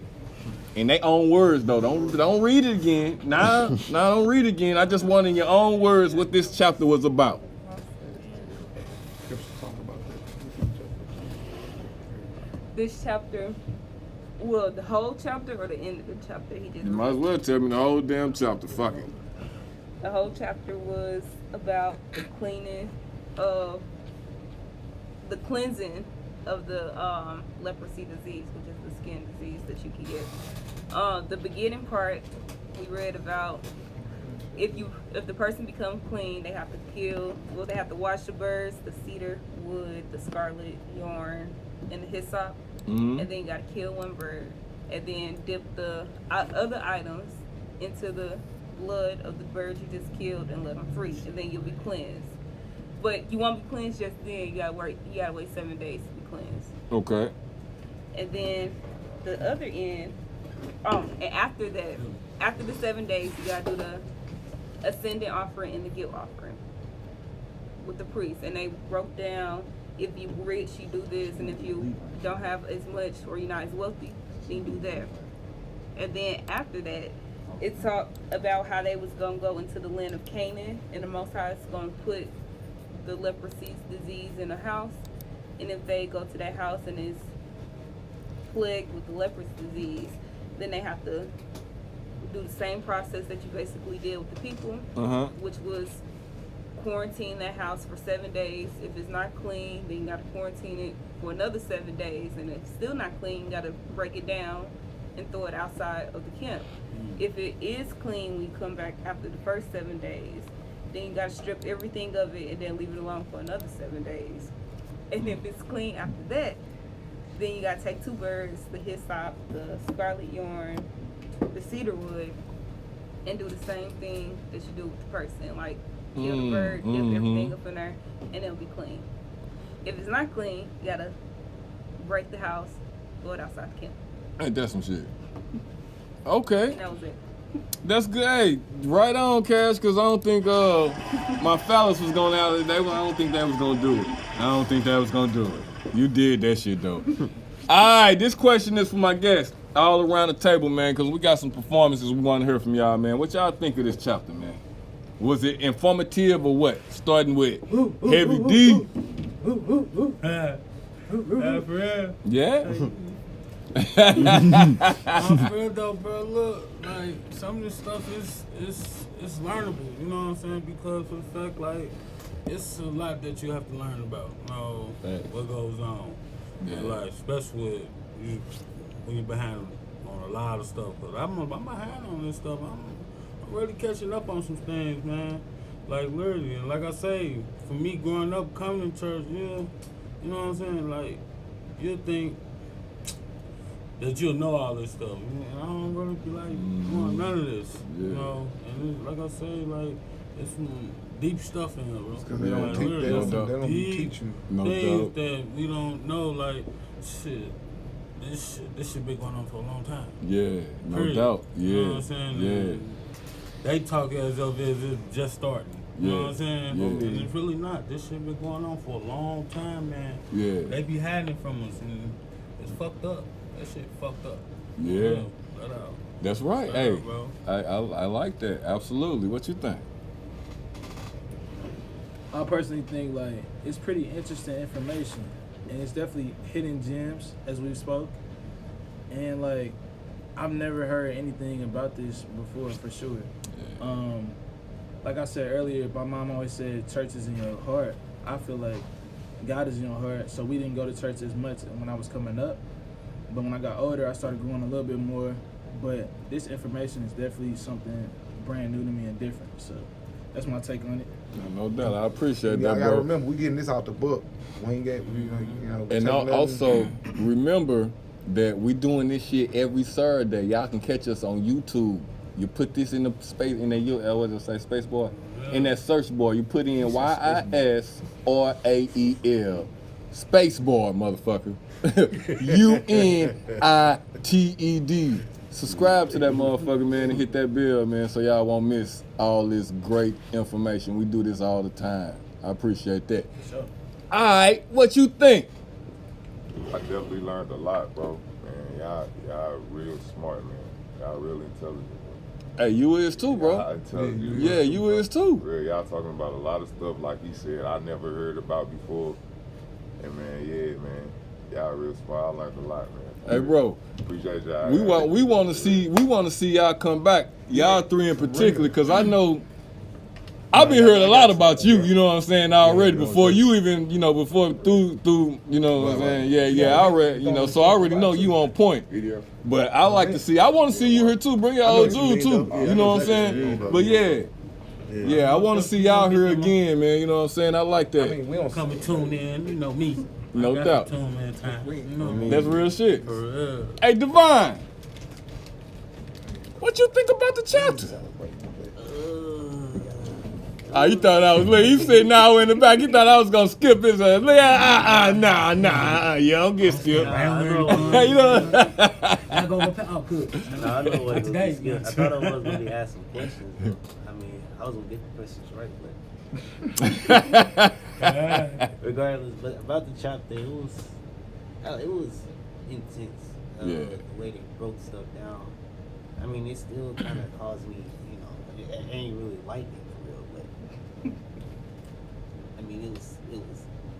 In their own words though. Don't read it again. Nah, don't read it again. I just want in your own words what this chapter was about. This chapter, well, the whole chapter or the end of the chapter? He You did. might as well tell me the whole damn chapter. Fuck it. The whole chapter was about the cleaning of the cleansing of the leprosy disease, which is the skin disease that you can get. The beginning part we read about if the person becomes clean, they have to they have to wash the birds, the cedar wood, the scarlet yarn, and the hyssop. And then you gotta kill 1 bird, and then dip the other items into the blood of the bird you just killed and let them freeze, and then you'll be cleansed. But you won't be cleansed just then. You gotta wait 7 days to be cleansed. Okay. And then the other end, and after that, after the 7 days, you gotta do the ascendant offering and the guilt offering with the priest. And they broke down, if you're rich, you do this, and if you don't have as much or you're not as wealthy, then you do that. And then after that, it talked about how they was gonna go into the land of Canaan, and the Most High is gonna put the leprosy disease in a house, and if they go to that house and is plagued with the leprosy disease, then they have to do the same process that you basically did with the people, which was quarantine that house for 7 days. If it's not clean, then you gotta quarantine it for another 7 days, and if it's still not clean, you gotta break it down and throw it outside of the camp. If it is clean, we come back after the first 7 days, then you gotta strip everything of it and then leave it alone for another 7 days. And if it's clean after that, then you gotta take 2 birds, the hyssop, the scarlet yarn, the cedar wood, and do the same thing that you do with the person. Like kill the bird, dip everything up in there, and it'll be clean. If it's not clean, you gotta break the house, throw it outside the camp. Ain't that some shit? Okay. And that was it. That's good. Hey, right on, Cash, because I don't think my phallus was going out. I don't think that was going to do it. I don't think that was going to do it. You did that shit, though. All right, this question is for my guests all around the table, man, because we got some performances we want to hear from y'all, man. What y'all think of this chapter, man? Was it informative or what? Starting with Heavy D. For real? Yeah? I'm real though, bro. Look, like some of this stuff is learnable. You know what I'm saying? Because of the fact, like, it's a lot that you have to learn about. You know what goes on. Yeah. Like, especially with you when you're behind on a lot of stuff. Cause I'm behind on this stuff. really catching up on some things, man. Like literally, and like I say, for me growing up, coming to church, you know what I'm saying? Like, you'll think that you'll know all this stuff. And I don't really be like doing none of this, you know. And it's, like I say, like it's some deep stuff in here, bro. Because they don't teach. They don't teach you. Things that we don't know, like shit. This shit been going on for a long time. Yeah, no Period. doubt. Yeah, You know what I'm saying? yeah. And they talk as if it's just starting. You know what I'm saying? Yeah. And it's really not. This shit been going on for a long time, man. Yeah. They be hiding it from us, and it's fucked up. That shit fucked up. Yeah. Let out. That's right. Let Hey, out, bro. I like that. Absolutely. What you think? I personally think like it's pretty interesting information, and it's definitely hidden gems as we've spoke. And like I've never heard anything about this before for sure. Like I said earlier, my mom always said church is in your heart. I feel like God is in your heart, so we didn't go to church as much when I was coming up. But when I got older, I started growing a little bit more. But this information is definitely something brand new to me and different. So that's my take on it. No doubt. I appreciate that, I gotta bro. remember, we getting this out the book. We ain't get, you know. And also remember that we doing this shit every Saturday. Y'all can catch us on YouTube. You put this in the space in the what does it say, space bar? In that search bar, you put in YISRAEL space bar, motherfucker. UNITED. Subscribe to that motherfucker, man, and hit that bell, man, so y'all won't miss all this great information. We do this all the time. I appreciate that. Sure. All right, what you think? I definitely learned a lot, bro. Man, y'all real smart, man. Y'all real intelligent. Hey, you is too, bro. Yeah, you is too. Real, y'all talking about a lot of stuff, like he said, I never heard about before. And man, yeah, man, y'all real smart. I learned a lot, man. Hey, bro. Appreciate y'all. We want to see y'all come back. Y'all three in particular, because I know I've been hearing a lot about you. You know what I'm saying already before you even before through you know what I'm saying. Yeah. I already so I already know you on point. But I like to see. I want to see you here too. Bring your old dude too. You know what I'm saying? But yeah, I want to see y'all here again, man. You know what I'm saying? I like that. I mean, we don't come and tune in. You know me. No doubt. Tune in time. You know me. That's real shit. For real. Hey, Divine, what you think about the chapter? You thought I was late. He said now in the back. He thought I was gonna skip his ass. Nah. You don't get skipped. You know. I go with oh, good. No, I know what it was. I thought I was gonna be asking questions. I mean, I was gonna get the questions right, but regardless. But about the chapter, it was intense. The way they broke stuff down. I mean, it still kind of caused me, I ain't really like it for real, but I mean, it was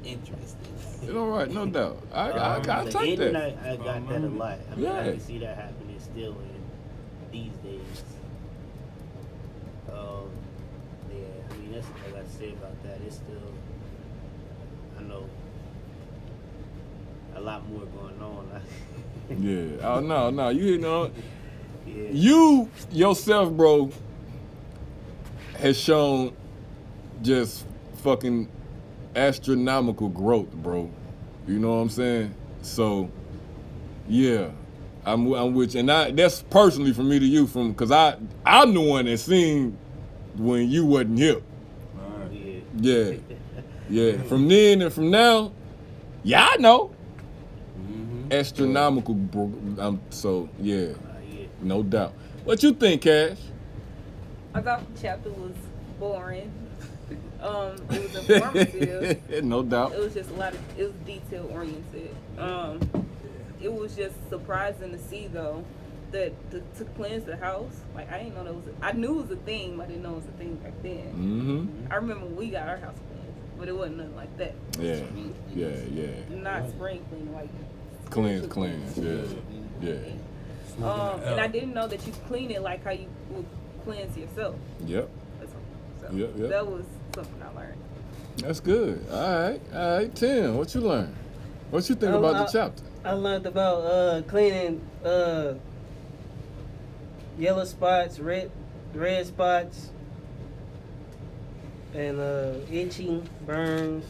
interesting. It's all right, no doubt. I take that. I got that a lot. I mean, I can see that happening still in these days. I mean, that's what I got to say about that. It's still, I know, a lot more going on. Yeah. Oh no. You know. Yeah. You yourself, bro, has shown just fucking astronomical growth, bro. You know what I'm saying? So, yeah, I'm with you, and that's personally from me to you, because I'm the one that seen when you wasn't here. Yeah. From then and from now, I know. Astronomical, bro. So yeah. No doubt. What you think, Cash? I thought the chapter was boring. It was informative. No doubt. It was just it was detail oriented. It was just surprising to see though that to cleanse the house. Like I didn't know that was. I knew it was a thing, but I didn't know it was a thing back then. Mm-hmm. I remember when we got our house cleansed, but it wasn't nothing like that. Yeah. Not spring clean, like cleanse. Yeah. And I didn't know that you clean it like how you would cleanse yourself. Yep. So Yep. that was something I learned. That's good. All right. Tim, what you learned? What you think about the chapter? I learned about cleaning yellow spots, red red spots, and itching, burns,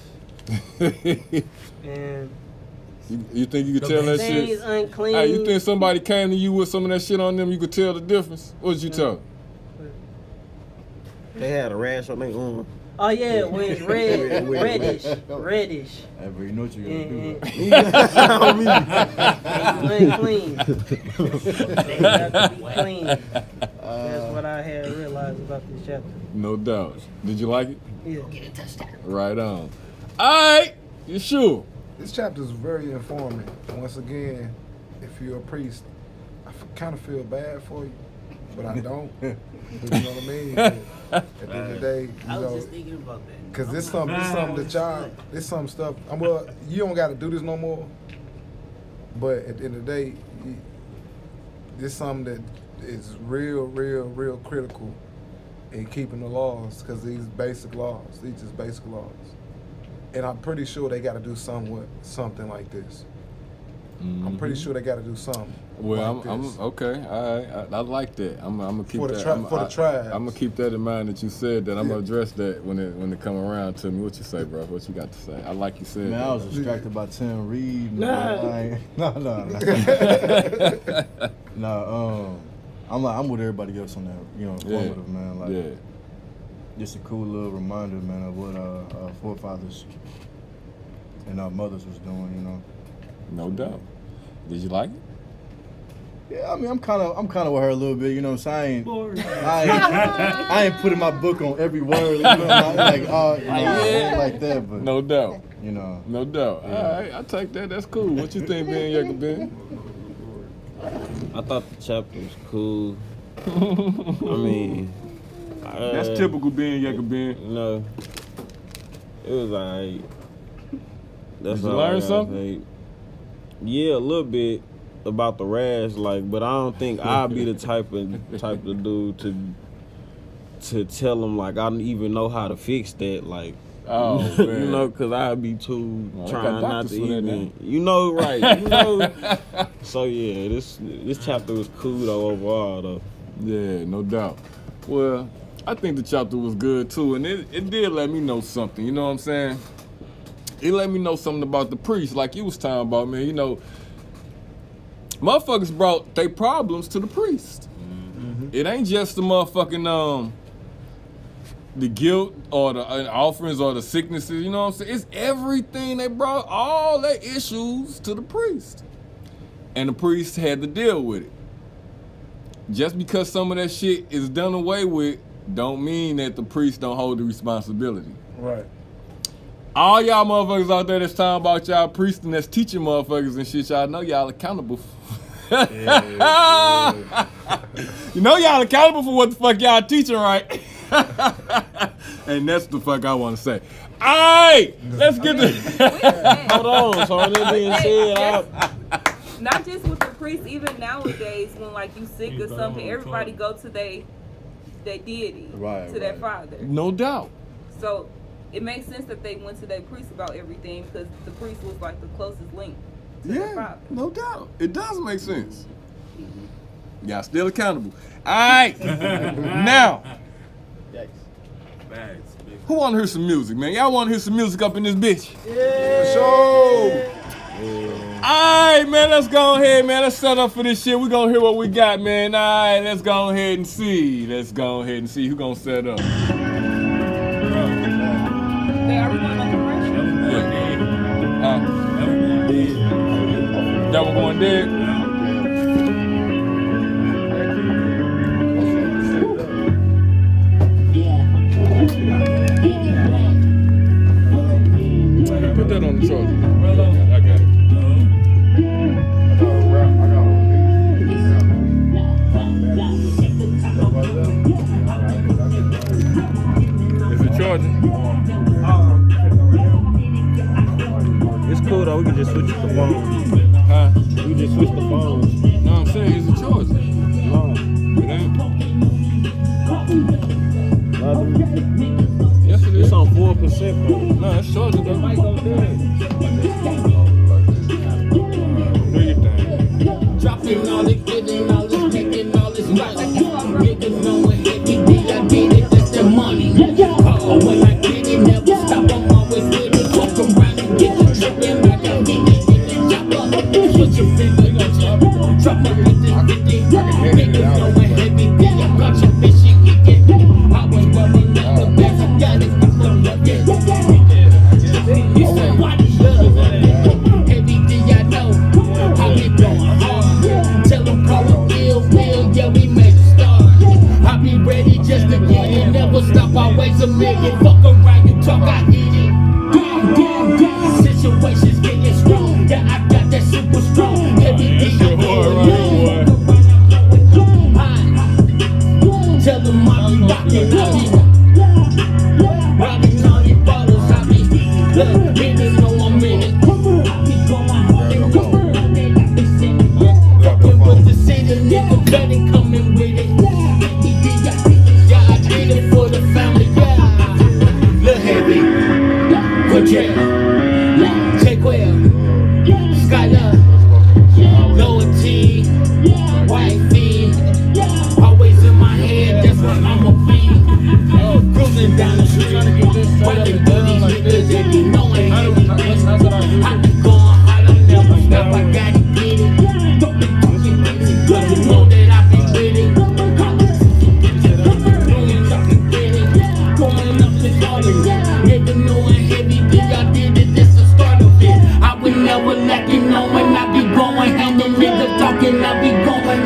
and You think you could tell that shit? things unclean. Hey, you think somebody came to you with some of that shit on them, you could tell the difference? What did you tell? They had a rash on their arm. Oh yeah, when it's red, reddish. Hey, bro, you know what you gotta do. Unclean. They have to be clean. That's what I had realized about this chapter. No doubt. Did you like it? Yeah. Right on. All right, you sure? This chapter is very informative. Once again, if you're a priest, I kind of feel bad for you, but I don't. You know what I mean? At the end of the day, I was just thinking about that. Cause this something that y'all, this some stuff. Well, you don't got to do this no more. But at the end of the day, this something that is real critical in keeping the laws. Cause these just basic laws. And I'm pretty sure they got to do something like this. I'm pretty sure they got to do something. Well, like I'm this. okay. All right, I like that. I'm gonna keep For the that. for the tribes. I'm gonna keep that in mind that you said that. I'm gonna address that when it come around to me. What you say, bro? What you got to say? I like you said. Man, that. I was distracted by Tim Reed. No. I'm with everybody else on that. You know, informative, man. Like, just a cool little reminder, man, of what our forefathers and our mothers was doing. You know. No doubt. Did you like it? Yeah, I mean, I'm kind of with her a little bit, you know what I'm saying? I ain't putting my book on every word, you know, like that, but no doubt, you know, no doubt. Yeah. All right, I take that. That's cool. What you think, Ben Yacob? I thought the chapter was cool. I mean, that's typical Ben Yacob. No, it was alright. That's Did you all learn I gotta something? say. Yeah, a little bit about the rash, like, but I don't think I'll be the type of dude to tell them like I don't even know how to fix that, like. Oh, you man. know, cause I'll be too trying not to even, now. you know, right? You know. So yeah, this chapter was cool though overall though. Yeah, no doubt. Well, I think the chapter was good too, and it did let me know something. You know what I'm saying? It let me know something about the priest, like you was talking about, man. You know, motherfuckers brought their problems to the priest. Mm-hmm. It ain't just the motherfucking the guilt or the offerings or the sicknesses. You know what I'm saying? It's everything. They brought all their issues to the priest, and the priest had to deal with it. Just because some of that shit is done away with, don't mean that the priest don't hold the responsibility. Right. All y'all motherfuckers out there that's talking about y'all priests and that's teaching motherfuckers and shit, y'all know y'all accountable for. You know y'all accountable for what the fuck y'all teaching, right? And that's the fuck I want to say. Alright, let's get to Hold on, so that being said, not just with the priests, even nowadays when like you sick or something, everybody go to their deity, to their father. No doubt. So it makes sense that they went to their priest about everything because the priest was like the closest link to their father. No doubt. It does make sense. Y'all still accountable. Alright. Now, who want to hear some music, man? Y'all want to hear some music up in this bitch? Yeah. Show. Alright, man, let's go ahead, man. Let's set up for this shit. We're going to hear what we got, man. Alright, let's go ahead and see. Let's go ahead and see who's going to set up. That one going dead? Put that on the charger. I got it. Is it charging? it's cool though. We can just switch the phone. Huh? We can just switch the phones. No, I'm saying, is it charging? No. It ain't. Yes, it is. It's on 4% though. No, it's charging though. Might go dead. Do your thing. Dropping all this, getting all this, making all this money. Niggas knowing heavy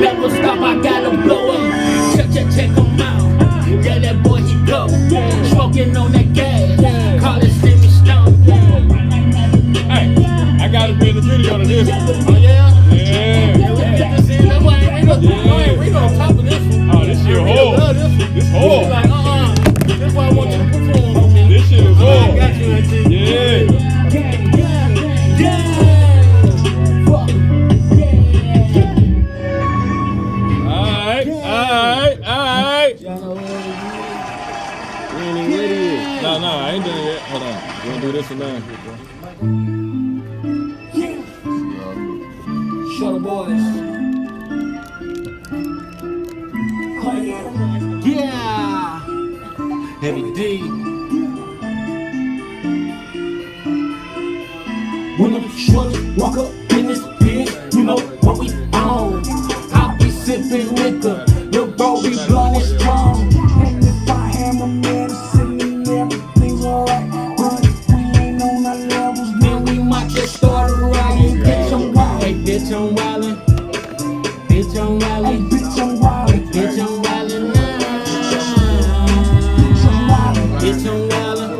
Never stop, I gotta blow him. Check him out. Yeah, that boy he go. Smoking on that gas. Call it Stimmy Stone. Hey, I gotta be in the video to this. Oh yeah? Yeah. We on top of this one. Oh, this shit hard. This hard. Like, this is why I want you to perform. This shit is hard. I got you, Auntie. Yeah. Alright. We ain't even ready yet. No, I ain't done it yet. Hold on. We're gonna do this one now. Show the boys. Yeah. Heavy D. When them shorties walk up in this bitch, you know what we on. I be sipping liquor, your bro be blowing it strong. And if I am a medicine and everything's alright, but if we ain't on our levels, then we might just start a riot. Bitch, I'm wild. Hey, bitch, I'm wildin'. Bitch, I'm wildin'. Hey, bitch, I'm wildin'. Bitch, I'm wildin' now. Bitch, I'm wildin'. Hey, bitch, I'm wildin'.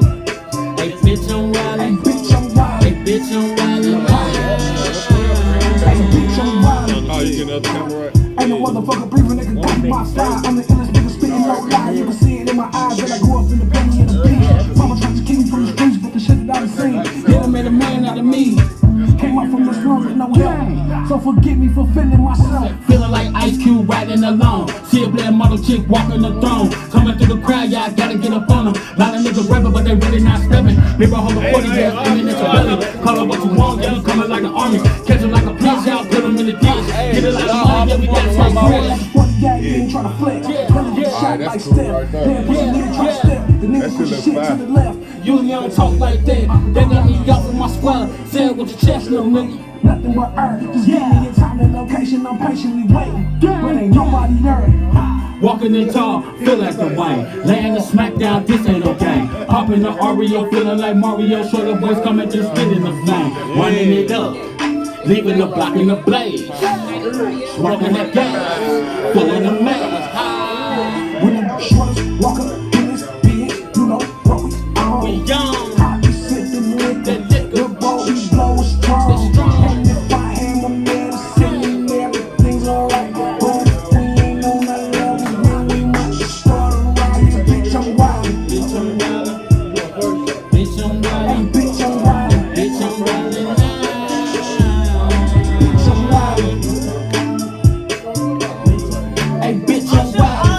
Hey, bitch, I'm wildin'. Hey, bitch, I'm wildin'. Hey, bitch, I'm wildin'. Oh, you getting the other camera right? Ain't no motherfucker breathing, nigga, got my style. I'm the illest nigga spitting no lie. You can see it in my eyes that I grew up in the belly of the beast. Mama tried to keep me from the streets, but the shit that I done seen, yeah, made a man out of me. Came up from the slums with no help, so forgive me for feeling myself. Feeling like Ice Cube riding alone. See a black model chick walking the throne. Coming through the crowd, yeah, I gotta get up on them. Lot of niggas rapping, but they really not stepping. Maybe hold a 40 years, aiming at your belly. Call it what you want, yeah, we coming like an army. Catch them like a pinch, y'all put them in the ditch. Get it like a money, yeah, we gotta stay fresh. 40 gang, you ain't tryna flex. Belly get shot like step. Then push a nigga try to step. The nigga push his shit to the left. You don't talk like that. They got me off with my squad. Say it with your chest, little nigga. Nothing but earth. Just give me a time and location. I'm patiently waiting. But ain't nobody there. Walking in tall, feel like the white. Laying the smack down, this ain't okay. Popping the Oreo, feeling like Mario. Shorter boys coming to spit in the flame. Running it up, leaving the block in the blaze. Smoking that gas, filling the maze. When the shorters walk up in this bitch, you know what we on. We young. I be sipping with that liquor, boy, we blowin' strong. And if I am a medicine, everything's alright. But if we ain't on our levels, then we might just start a riot. Bitch, I'm wildin'. Bitch, I'm wildin'. Bitch, I'm wildin'. Bitch, I'm wildin'. Bitch, I'm wildin'. Bitch, I'm wildin'. Hey, bitch, I'm wildin'.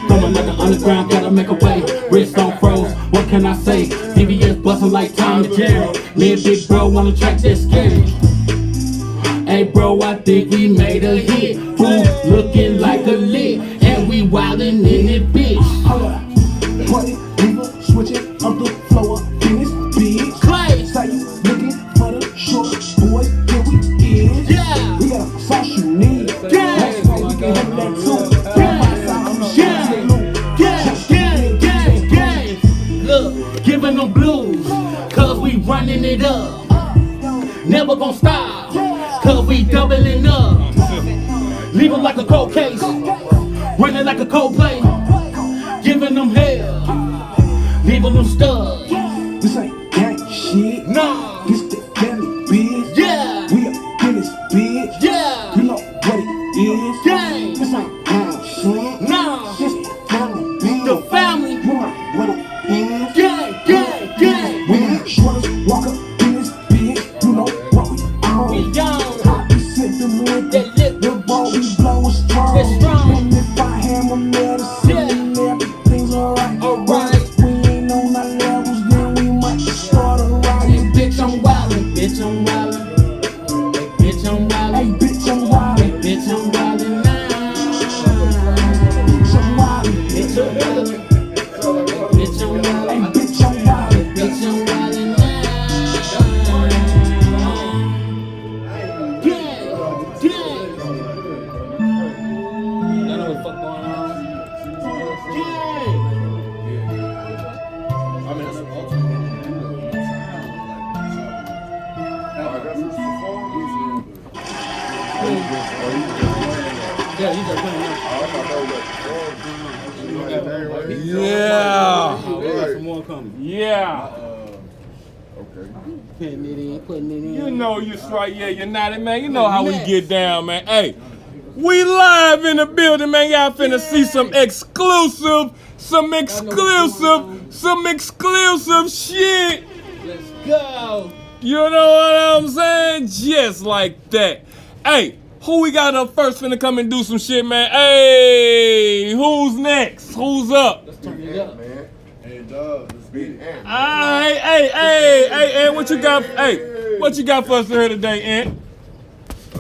Coming like an underground, gotta make a way. Wrist on froze, what can I say? DVS bustin' like Tom and Jerry. Me and Big Bro on the track that's scary. Hey bro, I think we made a hit. Food looking like a lick, and we wildin' in it, bitch. Hold up, put it, leave it, switch it up the floor in this bitch. Clay, say you looking for the short boys, here we is. Yeah, we got a sauce you need. Yeah, that's why we can have that too. Look, giving them blues, cause we running it up. Never gonna stop, cause we doubling up. Leave them like a cold case, running like a cold play. Giving them hell, leaving them stuck. This ain't gang shit, no. This the family biz, yeah. We up in this bitch, yeah. You know what it is, gang. This ain't gang shit, no. This the family biz, the family. You know what it is, gang, gang, gang. When the shorters walk up in this bitch, you know what we on. We young, I be sipping with that lip, the ball we blowin' strong. It's strong. And if I am a medicine, everything's alright. Alright. If we ain't on our levels, then we might just start a riot. Bitch, I'm wildin'. Bitch, I'm wildin'. Hey, bitch, I'm wildin'. Hey, bitch, I'm wildin'. Hey, bitch, I'm wildin' now. Bitch, I'm wildin'. Bitch, I'm wildin'. Bitch, I'm wildin'. Hey, bitch, I'm wildin'. Bitch, I'm wildin' now. Yeah, you got plenty now. Yeah. We got some more coming. Yeah. Okay. Putting it in, putting it in. You know you straight, yeah, United, man. You know how we get down, man. Hey, we live in the building, man. Y'all finna see some exclusive shit. Let's go. You know what I'm saying? Just like that. Hey, who we got up first finna come and do some shit, man? Hey, who's next? Who's up? Let's turn it up. Man. Hey, dog, let's beat it. Hey, what you got? Hey, what you got for us here today, Ant?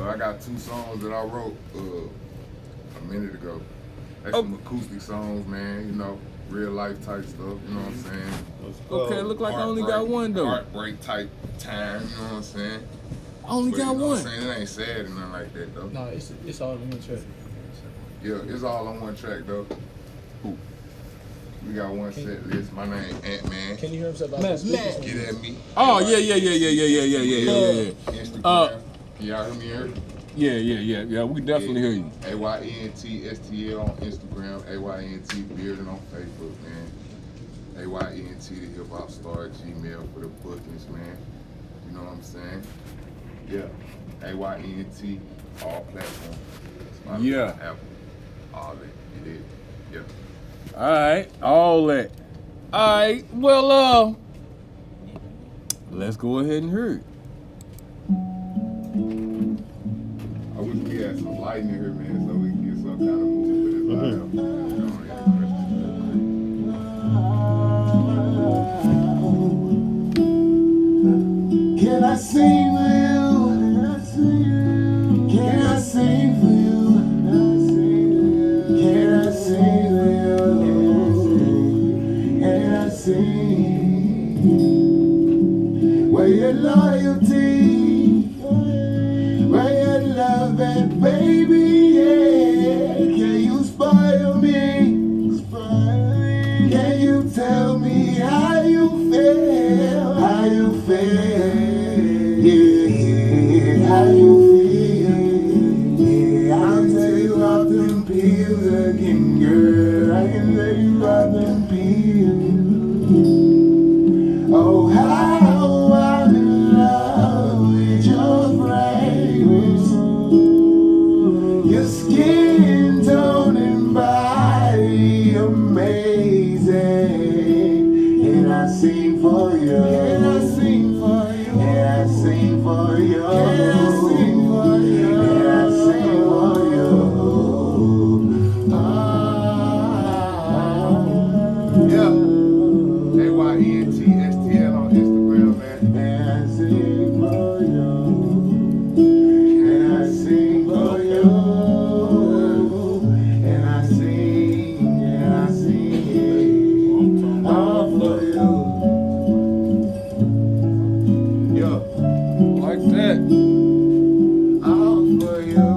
I got 2 songs that I wrote a minute ago. That's some acoustic songs, man. You know, real life type stuff. You know what I'm saying? Okay, look like I only got one though. Heartbreak type time. You know what I'm saying? I only But got you know one. What I'm saying? It ain't sad or nothing like that though. No, it's all in one track. Yeah, it's all on one track though. Who? We got one set list. My name Ant-Man. Can you hear himself out Get there? at me. Oh yeah. Instagram. Can y'all hear me here? Yeah. We definitely hear you. AYENTSTL on Instagram. AYENT Bearden on Facebook, man. AYENT the Hip Hop Star Gmail for the bookings, man. You know what I'm saying? Yeah. AYENT all platforms. Spotify, Yeah. Apple, all that. It is. Yeah. All right, all that. All right, well, let's go ahead and hear it. I wish we had some light in here, man, so we can get some kind of move with it. Can I sing for you? Can I sing for you? Can I sing for you? Can I sing? Where your loyalty, where your love and baby, yeah. Can you spoil me? Can you tell me how you feel? How you feel? Yeah, how you feel? Yeah, I'll tell you about them pills again, girl. I can tell you about them pills. Oh, how I'm in love with your fragrance, your skin tone and body amazing. And I sing for you. And I sing for you. And I sing for you. And I sing for you. And I sing for you. Yeah. AYENTSTL on Instagram, man. And I sing for you. And I sing for you. And I sing all for you. Yeah. Like that. All for you.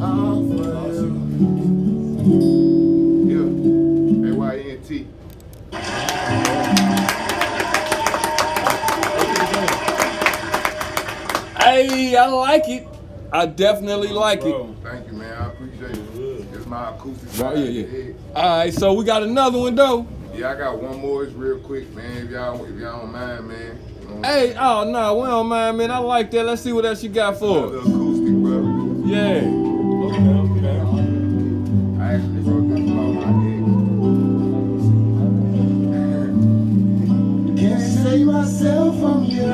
All for you. Yeah. AYENT. Hey, I like it. I definitely like it. Thank you, man. I appreciate it. It's my acoustic. Right, yeah. All right, so we got another one though. Yeah, I got one more. It's real quick, man. If y'all don't mind, man. You know Hey, oh no, we don't mind, man. I like that. Let's see what else you got for the us. acoustic, bro. Yeah. I actually wrote this about my ex. Can't save myself from you.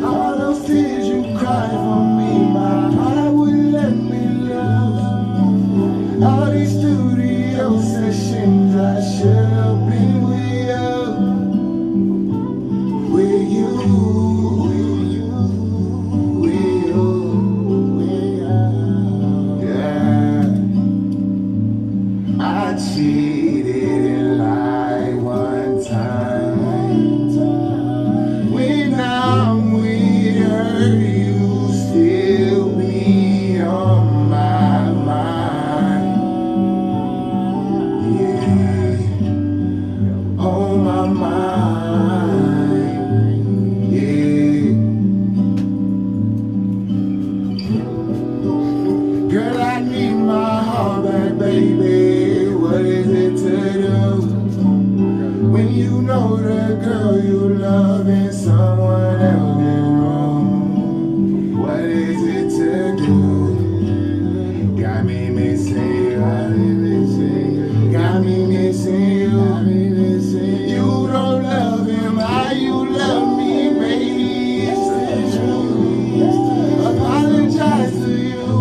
All those tears you cry for me, my heart wouldn't let me love. All these studio sessions, I should have been with you. With you. Yeah. I cheated and lied one time. When I'm with her, you still know the girl you love is someone else is wrong. What is it to do? Got me missing you. Got me missing you. You don't love him how you love me, baby. It's the truth. Apologize to you.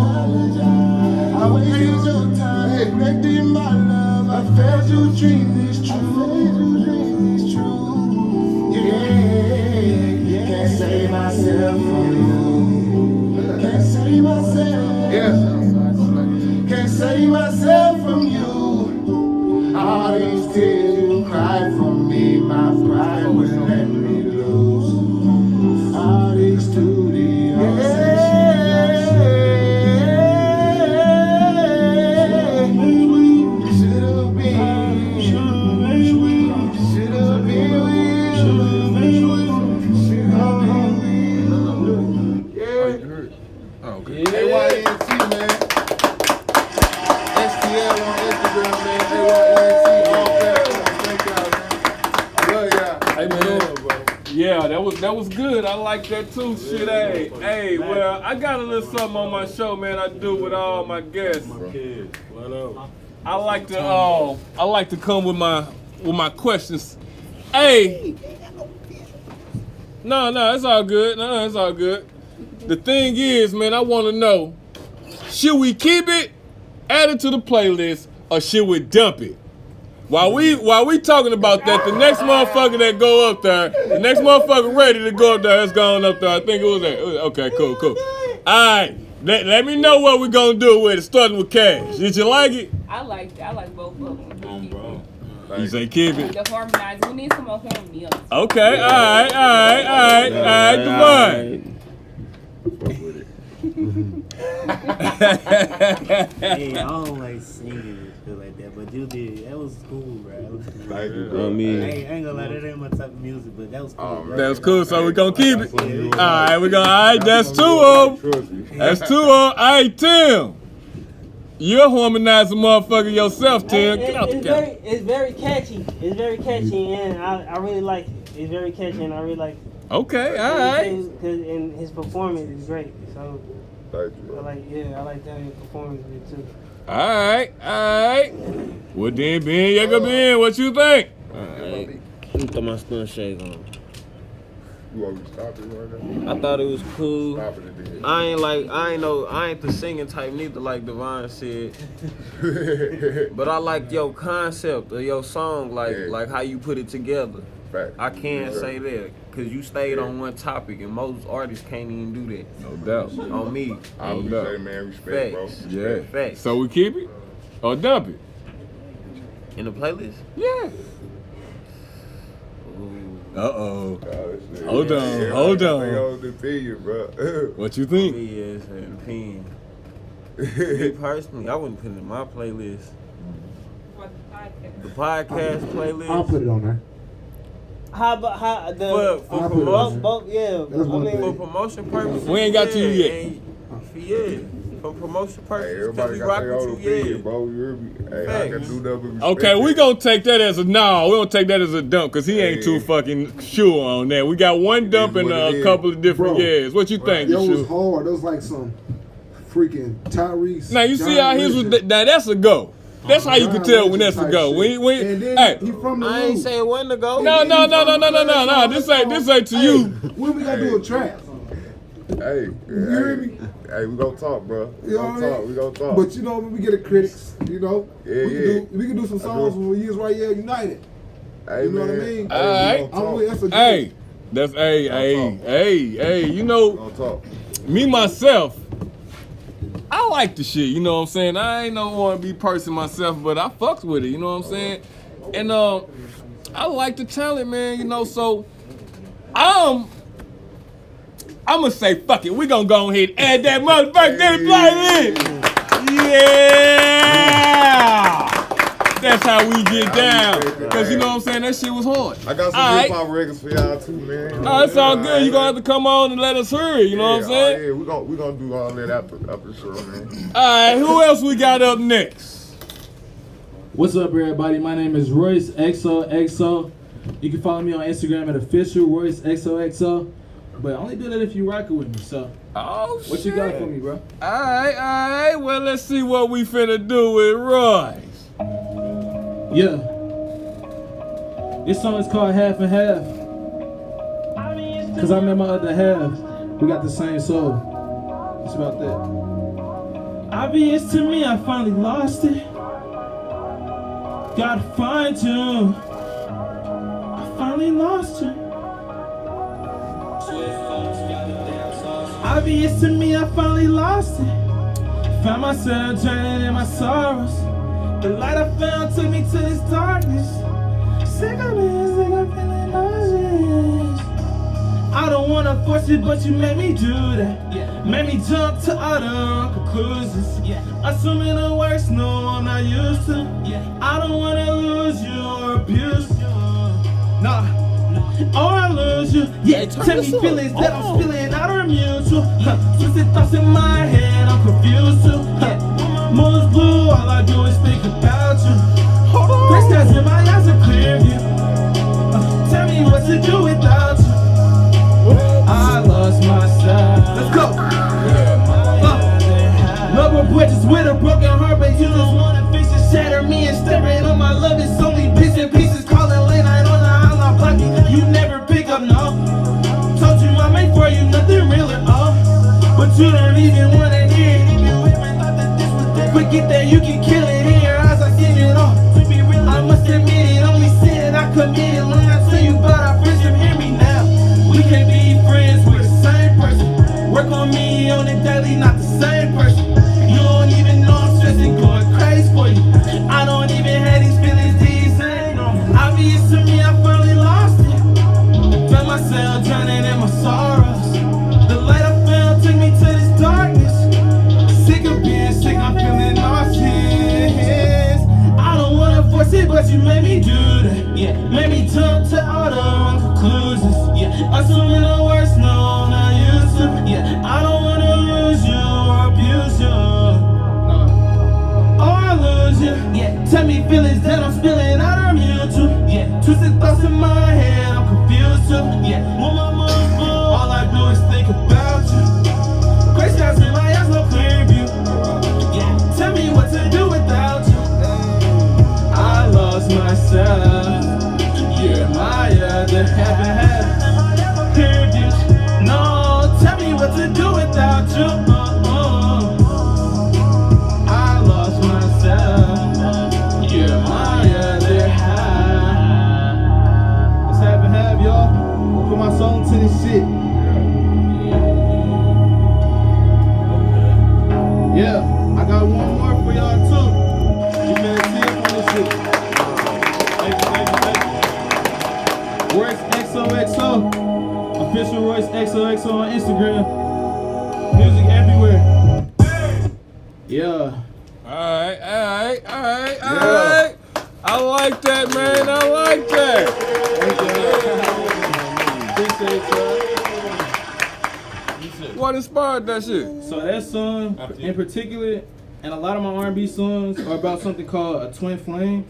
I wasted your time neglecting my love. I felt your dream is true. Yeah, can't save myself from you. Can't save myself. Can't save myself from you. All these tears you cried for me, my pride wouldn't let me lose. All these studios, should've been with you. Should've been with you. Yeah. Okay. Ayent, man. STL on Instagram, man. Ayent, all platforms. Thank y'all, man. I love y'all. Hey, man. Yeah, that was good. I like that too. Shit, hey, well, I got a little something on my show, man. I do with all my guests. I like to come with my questions. Hey, no, it's all good. No, it's all good. The thing is, man, I want to know: should we keep it, add it to the playlist, or should we dump it? While we talking about that, the next motherfucker that go up there, the next motherfucker ready to go up there, that's going up there. I think it was that. Okay, cool. All right, let me know what we gonna do with it. Starting with Cash. Did you like it? I like both of them. Bro. You say keep it. The harmonize. We need some more harmony. Okay, all right, Devon. Hey, I don't like singing and shit like that, but you did. That was cool, bro. I ain't gonna lie, that ain't my type of music, but that was cool. That was cool, so we gonna keep it. All right, that's two of them. That's two of them. Hey, Tim. You're a harmonizing motherfucker yourself, Tim. Get out the camera. It's very catchy. It's very catchy, and I really like it. It's very catchy, and I really like it. Okay, all right. And his performance is great. So Thank you. I like that his performance is too. All right. Well then, Ben, what you think? Alright. Let me throw my stun shake on. You want me to stop it right now? I thought it was cool. Stop it again. I ain't the singing type neither, like Devon said. But I like your concept of your song, like how you put it together. Fact. I can't say that, cause you stayed on one topic, and most artists can't even do that. No doubt. On me. I always say, man, respect, bro. Yeah. Facts. So we keep it or dump it? In the playlist? Yeah. Uh-oh. Hold on. I don't opinion, bro. What you think? Me as an opinion. Me personally, I wouldn't put it in my playlist. The podcast playlist. I'll put it on there. For promotion purposes. We ain't got to you yet. Yeah. For promotion purposes. Everybody got their own opinion, bro. You hear me? Hey, I can do that with respect. Okay, we gonna take that as a no. We gonna take that as a dump because he ain't too fucking sure on that. We got one dump and a couple of different years. What you think? It was hard. It was like some freaking Tyrese. Now you see how his was. Now that's a go. That's how you can tell when that's a go. Hey, he from the I ain't say when to go. No. This ain't to you. When we gonna do a track? Hey, we gonna talk, bro. We gonna talk. But you know, when we get the critics, you know, we can do some songs for Yisrael United. Hey, you know what I mean? Hey, you know, me myself, I like the shit, you know what I'm saying? I ain't no R&B person myself, but I fucks with it, you know what I'm saying? And I like the talent, man, you know, so I'm gonna say fuck it. We gonna go ahead and add that motherfucker to the playlist. Yeah! That's how we get down. Cause you know what I'm saying? That shit was hard. I got some hip hop records for y'all too, man. Oh, it's all good. You gonna have to come on and let us hear it, you know what I'm saying? Yeah, we gonna do all that after the show, man. Alright, who else we got up next? What's up, everybody? My name is Royce, XOXO. You can follow me on Instagram at official Royce XOXO. But only do that if you rockin' with me, so. Oh, what shit. you got for me, bro? Alright. Well, let's see what we finna do with Royce. Yeah. This song is called Half and Half. Cause I met my other half. We got the same soul. It's about that. Obvious to me, I finally lost it. Gotta find you. I finally lost you. Obvious to me, I finally lost it. Found myself drowning in my sorrows. The light I found took me to this darkness. Sick of being sick of feeling nauseous. I don't wanna force it, but you made me do that. Made me jump to all the wrong conclusions. Assuming the worst, no, I'm not used to. I don't wanna lose you or abuse you. Nah. Or I lose you, tell me feelings that I'm spilling out are mutual. Twisted thoughts in my head, I'm confused too. Moon's blue, all I do is think about you. Gray skies in my eyes are clear view. Tell me what to do without you. I lost myself. Let's go. Love a boy just with a broken heart, but you just wanna fix it. Shatter me and staring on my love. It's only bits and pieces. Calling late night on the island blocking. You never pick up, no. Told you I make for you nothing real at all. But you don't even wanna hear it. Forget that you can kill it in your eyes, I seen it all. I must admit it, only sin I committed. Lying to you, but our friendship, hear me now. We can't be friends, we're the same person. Work on me on the daily, not the same person. You don't even know I'm stressing, going crazy for you. I don't even have these feelings these ain't no. Obvious to me, I finally lost it. Found myself drowning in my sorrows. The light I found took me to this darkness. Sick of being sick, I'm feeling nauseous. I don't wanna force it, but you made me do that. Made me jump to all the wrong conclusions. Assuming the worst, no, I'm not used to. I don't wanna lose you or abuse you. Or I lose you. Tell me feelings that I'm spilling out are mutual. Twisted thoughts in my head, I'm confused too. When my mood's blue, all I do is think about you. Gray skies in my eyes, no clear view. Tell me what to do without you. I lost myself. You're my other half and half. Clear view. No, tell me what to do without you. I lost myself. You're my other half. Let's half and half, y'all. Put my soul into this shit. Yeah, I got one more for y'all too. You better see up on this shit. Thank you. Royce XOXO. Official Royce XOXO on Instagram. Music everywhere. Yeah. Alright. I like that, man. I like that. Appreciate y'all. What inspired that shit? So that song in particular, and a lot of my R&B songs are about something called a twin flame.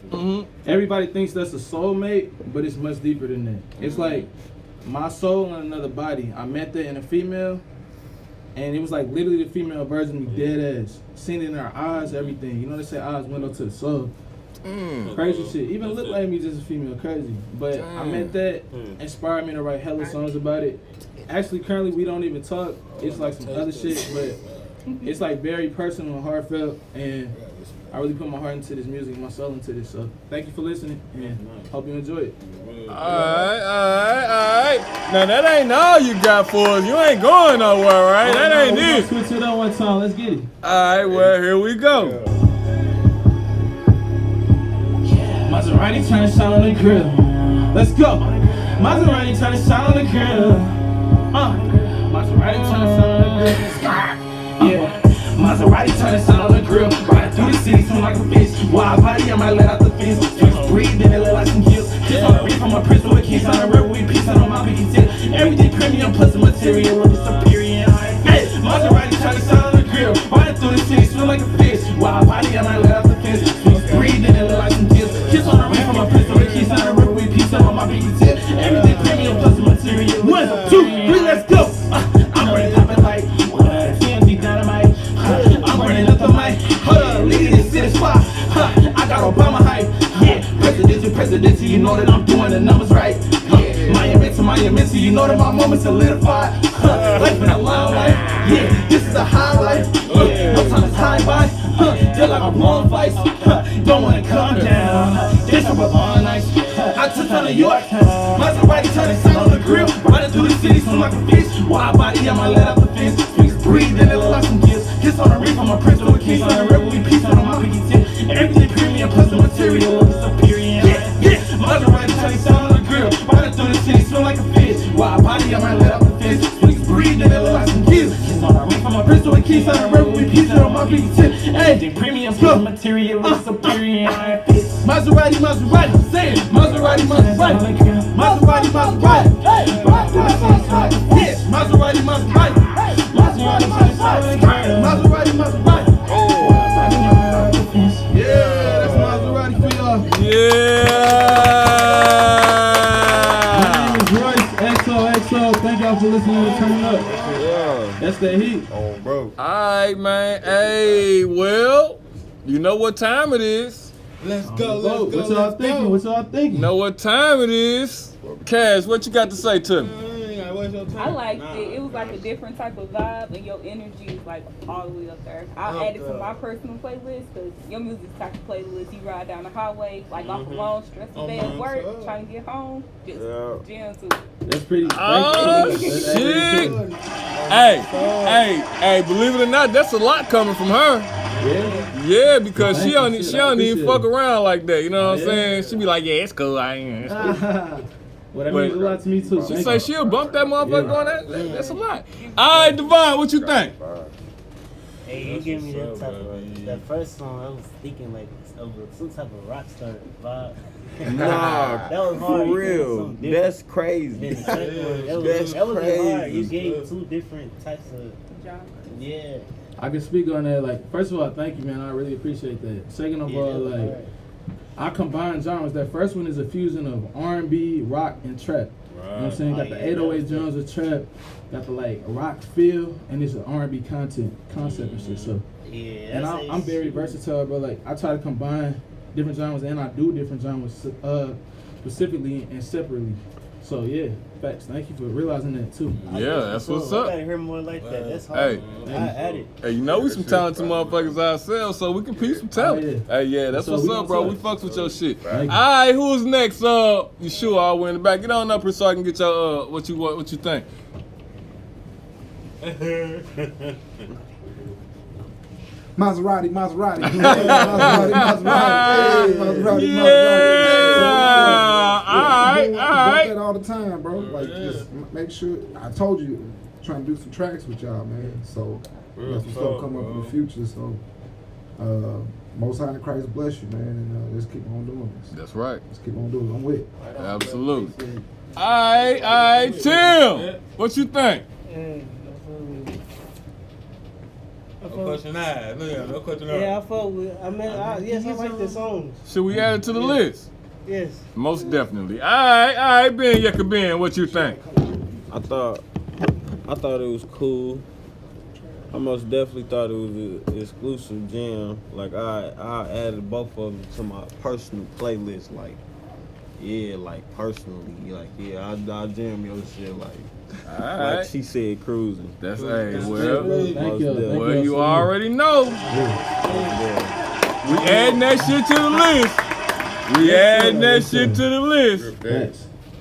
Everybody thinks that's a soulmate, but it's much deeper than that. It's like my soul in another body. I met that in a female, and it was like literally the female version of me, dead ass. Seen it in her eyes, everything. You know they say eyes window to the soul. Crazy shit. Even look like me just a female, crazy. But I met that, inspired me to write hella songs about it. Actually, currently we don't even talk. It's like some other shit, but it's like very personal and heartfelt, and I really put my heart into this music, my soul into this. So thank you for listening, and hope you enjoy it. Alright. Now that ain't all you got for us. You ain't going nowhere, right? That ain't it. Switch it up one time. Let's get it. Alright, well, here we go. Maserati trying to shine on the grill. Let's go. Maserati trying to shine on the grill. Maserati trying to shine on the grill. Yeah. Maserati trying to shine on the grill. Riding through the city, swim like a fish. Wild body, I might let out the fence. Just breathe, then it look like some gills. Just on the reef from my pistol with keys on the river. We peace on my pinky tip. Everything premium plus the material will be superior. Hey, Maserati trying to shine on the grill. Riding through the city, swim like a fish. Wild body, I might let out the fence. Just breathe, then it look like some gills. Kiss on the reef from my pistol with keys on the river. We peace on my pinky tip. Everything premium plus the material. 1, 2, 3, let's go. I'm running up like TNT dynamite. I'm running up the mic. Hold up, lead this to the spot. I got Obama hype. Yeah, presidential, you know that I'm doing the numbers right. Miami, you know that my moment solidified. Life in the limelight. Yeah, this is a highlight. No time to hide by. Feel like I'm blowing fights. Don't wanna come down. This was all nice. I took on New York. Maserati trying to sign on the grill. Riding through the city, swim like a fish. Wide body, I might let out the fence. Speaks breathe, and it look like some gifts. Kiss on the reef, I'm a prince of a king. On the rebel, we peace on my biggie tip. Everything premium, plus the material is superior. Yeah, Maserati trying to sign on the grill. Riding through the city, swim like a fish. Wide body, I might let out the fence. Speaks breathe, and it look like some gifts. Kiss on the reef, I'm a prince of a king. On the rebel, we peace on my biggie tip. Hey, premium, plus the material is superior. Maserati, say it. Maserati. Maserati. Hey, yeah, Maserati. Yeah, that's Maserati for y'all. Yeah. My name is Royce, XOXO. Thank y'all for listening to Turn Up. Yeah. That's the heat. Oh, bro. Alright, man. Hey, well, you know what time it is. Let's go. What y'all thinking? What y'all thinking? You know what time it is. Cash, what you got to say to me? I liked it. It was like a different type of vibe, and your energy is like all the way up there. I'll add it to my personal playlist because your music's the type of playlist you ride down the highway, like off a long, stressful day at work, trying to get home, just jam to it. That's pretty. Oh, shit. Hey, believe it or not, that's a lot coming from her. Yeah, because she don't even fuck around like that. You know what I'm saying? She be like, yeah, it's cool. It's cool. Well, that means a lot to me too. She say she'll bump that motherfucker on that. That's a lot. All right, Devon, what you think? Hey, you give me that type of that first song. I was thinking like some type of rock star vibe. Nah, that was hard. For real. That's crazy. That was really hard. You gave two different types of genres. Yeah. I can speak on that. Like, first of all, thank you, man. I really appreciate that. Second of all, like, I combine genres. That first one is a fusion of R&B, rock, and trap. You know what I'm saying? Got the 808 drums of trap, got the like rock feel, and it's an R&B concept and shit. So, and I'm very versatile, but like I try to combine different genres, and I do different genres specifically and separately. So yeah, facts. Thank you for realizing that too. Yeah, that's what's up. I gotta hear more like that. That's hard. Hey, I add it. Hey, you know we some talented motherfuckers ourselves, so we can piece some talent. Hey, yeah, that's what's up, bro. We fucks with your shit. All right, who's next? You sure I'll win the back. Get on up here so I can get your what you think. Maserati. Maserati. All right. That all the time, bro. Like, just make sure. I told you, trying to do some tracks with y'all, man. So, got some stuff coming up in the future. So, Most High in Christ bless you, man, and let's keep on doing this. That's right. Let's keep on doing it. I'm with it. Absolutely. All right, Tim. What you think? No question asked. No question asked. Yeah, I fuck with. Yes, I like the songs. Should we add it to the list? Yes. Most definitely. All right, Ben Yucca Ben, what you think? I thought it was cool. I most definitely thought it was an exclusive jam. Like I added both of them to my personal playlist. Like, yeah, like personally, like yeah, I jam your shit like. Like she said, cruising. That's well, you already know. We adding that shit to the list.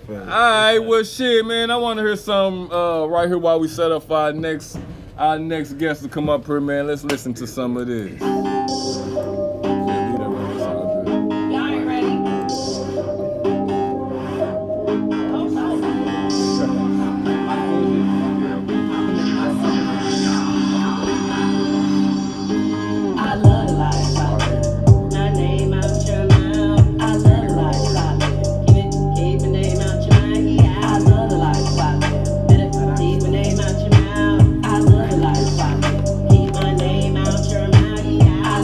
All right, well, shit, man. I want to hear some right here while we set up for our next guest to come up here, man. Let's listen to some of this. I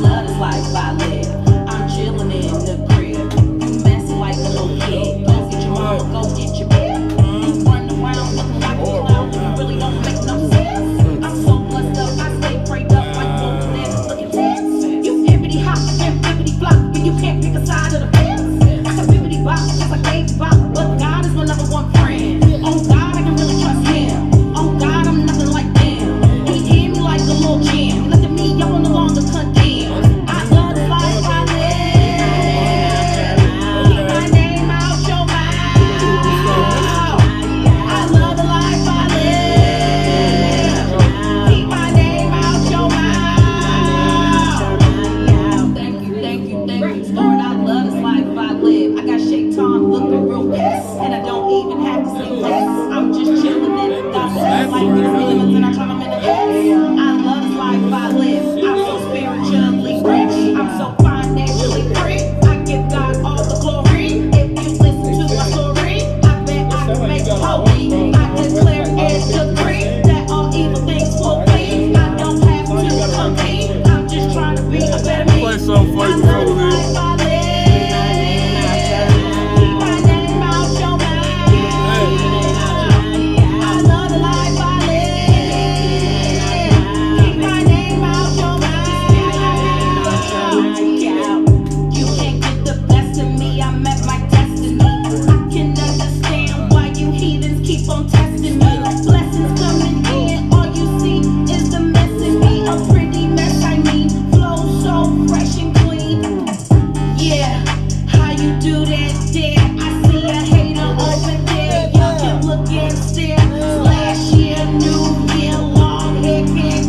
I'm just chilling in the dust. Like these demons and I turn them into eggs. I love this life I live. I'm so spiritually rich. I'm so financially free. I give God all the glory. If you listen to my story, I bet I can make you holy. I declare and decree that all evil things will flee. I don't have to compete. I'm just trying to be a better me. Play something for you, I love the life I live. Keep my name out your mouth. I love the life I live. Keep my name out your mouth. You can't get the best of me. I met my destiny. I can understand why you heathens keep on testing me. Blessings coming in. All you see is the mess in me. A pretty mess, I mean. Flow so fresh and clean. Yeah, how you do that there? I see a hater over there. Y'all can look and stare. Last year, new year, long hair,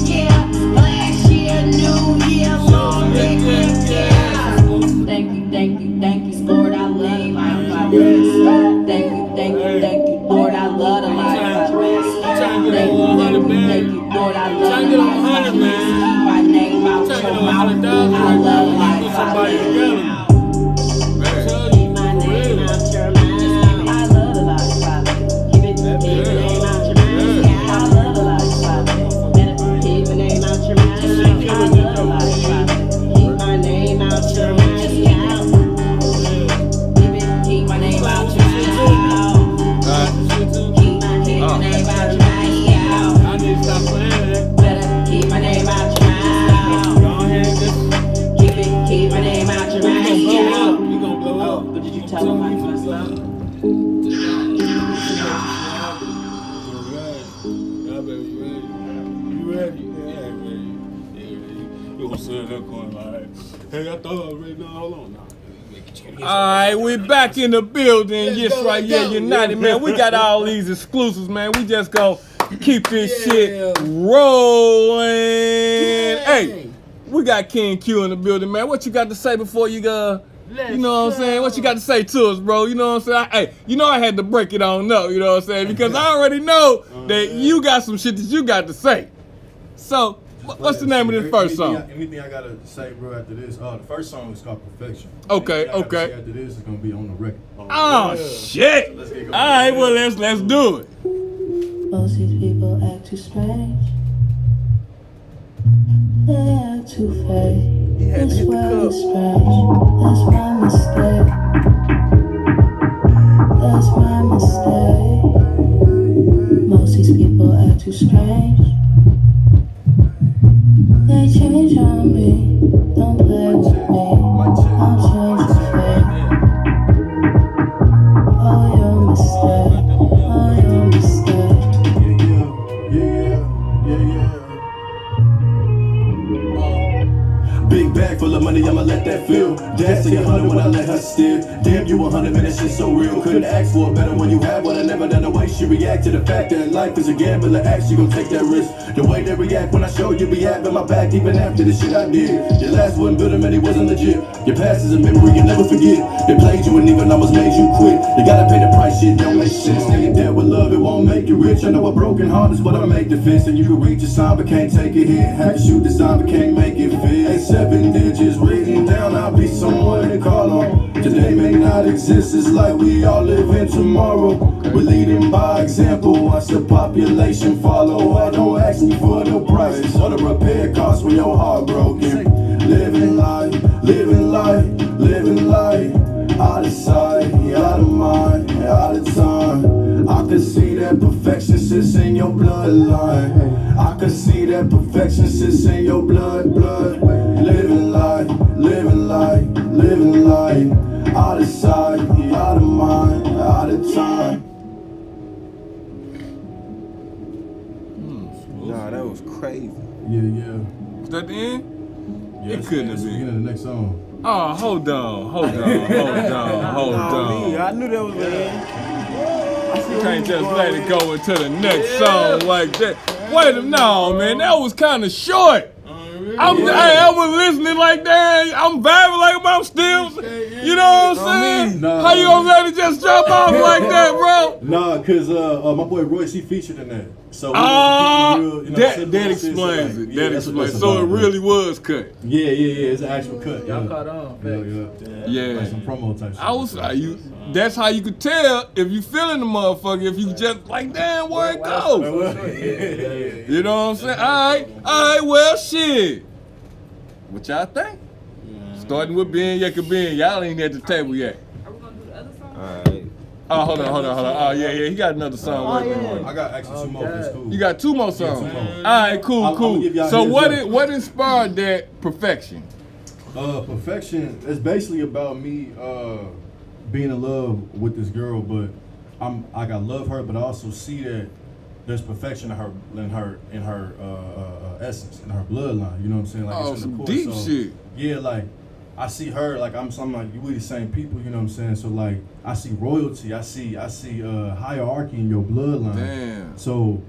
yeah. Last year, new year, long hair, yeah. Thank you, Lord, I love the life I live. Thank you, Lord, I love the life I live. Thank you, Lord, I love the life I live. Keep my name out your mouth. I love the life I live. Keep my name out your mouth. I love the life I live. Keep my name out your mouth. I love the life I live. Better keep my name out your mouth. I love the life I live. Keep my name out your mouth. Keep my name out your mouth. Keep my name out your mouth. I need to stop playing that. Better keep my name out your mouth. Go ahead, Keep my name out your mouth. you gonna blow up. But did you tell them I messed up? You ready? Yeah, ready. You gonna say that coin like, hey, I thought I was ready. No, hold on. Alright, we back in the building. Yisrael United, man. We got all these exclusives, man. We just gonna keep this shit rolling. Hey, we got King Q in the building, man. What you got to say before you go? You know what I'm saying? What you got to say to us, bro? You know what I'm saying? Hey, you know I had to break it on up, you know what I'm saying? Because I already know that you got some shit that you got to say. So, what's the name of this first song? Anything I gotta say, bro, after this? The first song is called Perfection. Okay, Anything I gotta okay. say after this is gonna be on the record. Oh, shit. Let's get going. All right, well, let's do it. Most these people act too strange. They act too fake. It's really strange. That's my mistake. That's my mistake. Most these people act too strange. They change on me. Don't play with me. I'll change your fate. Oh, your mistake. Oh, your mistake. Big bag full of money, I'ma let that feel. Dance to 100 when I let her steer. Damn, you 100, man, that shit so real. Couldn't ask for it better when you had one. I never done the way she react to the fact that life is a gamble. Act, she gon' take that risk. The way they react when I show you be having my back, even after the shit I did. Your last one built him and he wasn't legit. Your past is a memory you never forget. They played you and even almost made you quit. You gotta pay the price, shit don't make sense. Staying dead with love, it won't make you rich. I know a broken heart is what I make defense. And you can reach your sign but can't take a hit. Had to shoot the sign but can't make it fit. 7 digits written down, I'll be someone to call on. Today may not exist, it's like we all live in tomorrow. We're leading by example, watch the population follow. I don't ask you for no price or the repair costs when your heart broken. Living life, living life, living life. Out of sight, out of mind, out of time. I can see that perfection sits in your bloodline. I can see that perfection sits in your blood. Living life, living life, living life. Out of sight, out of mind, out of time. Nah, that was crazy. Yeah. Was that the end? Yeah, It couldn't have That's the been. beginning of the next song. Oh, hold on. I knew that was the end. You can't just let it go into the next song like that. Wait a minute, no, man, that was kind of short. I was listening like that. I'm vibing like I'm still. You know what I'm saying? Nah. How you gonna let it just jump off like that, bro? Nah, cause my boy Royce, he featured in that. So that explains it. That explains. So it really was cut. Yeah. It's an actual cut. Y'all caught on. Yeah. Like some promo type shit. That's how you could tell if you feeling the motherfucker. If you just like, damn, where it go? You know what I'm saying? All right. Well, shit. What y'all think? Starting with Ben Yeka Ben. Y'all ain't at the table yet. Are we gonna do the other song? Alright. Oh, hold on. Oh, yeah. He got another song. I got actually 2 more. That's cool. You got 2 more songs. Yeah, 2 more. All right, cool. I'ma give y'all So heads up. what inspired that Perfection? Perfection is basically about me being in love with this girl, but I love her, but I also see that there's perfection in her essence, in her bloodline. You know what I'm saying? Like Oh, it's some in the deep core. So, shit. Yeah, like I see her, like I'm like we the same people. You know what I'm saying? So like I see royalty, I see hierarchy in your bloodline. Damn. So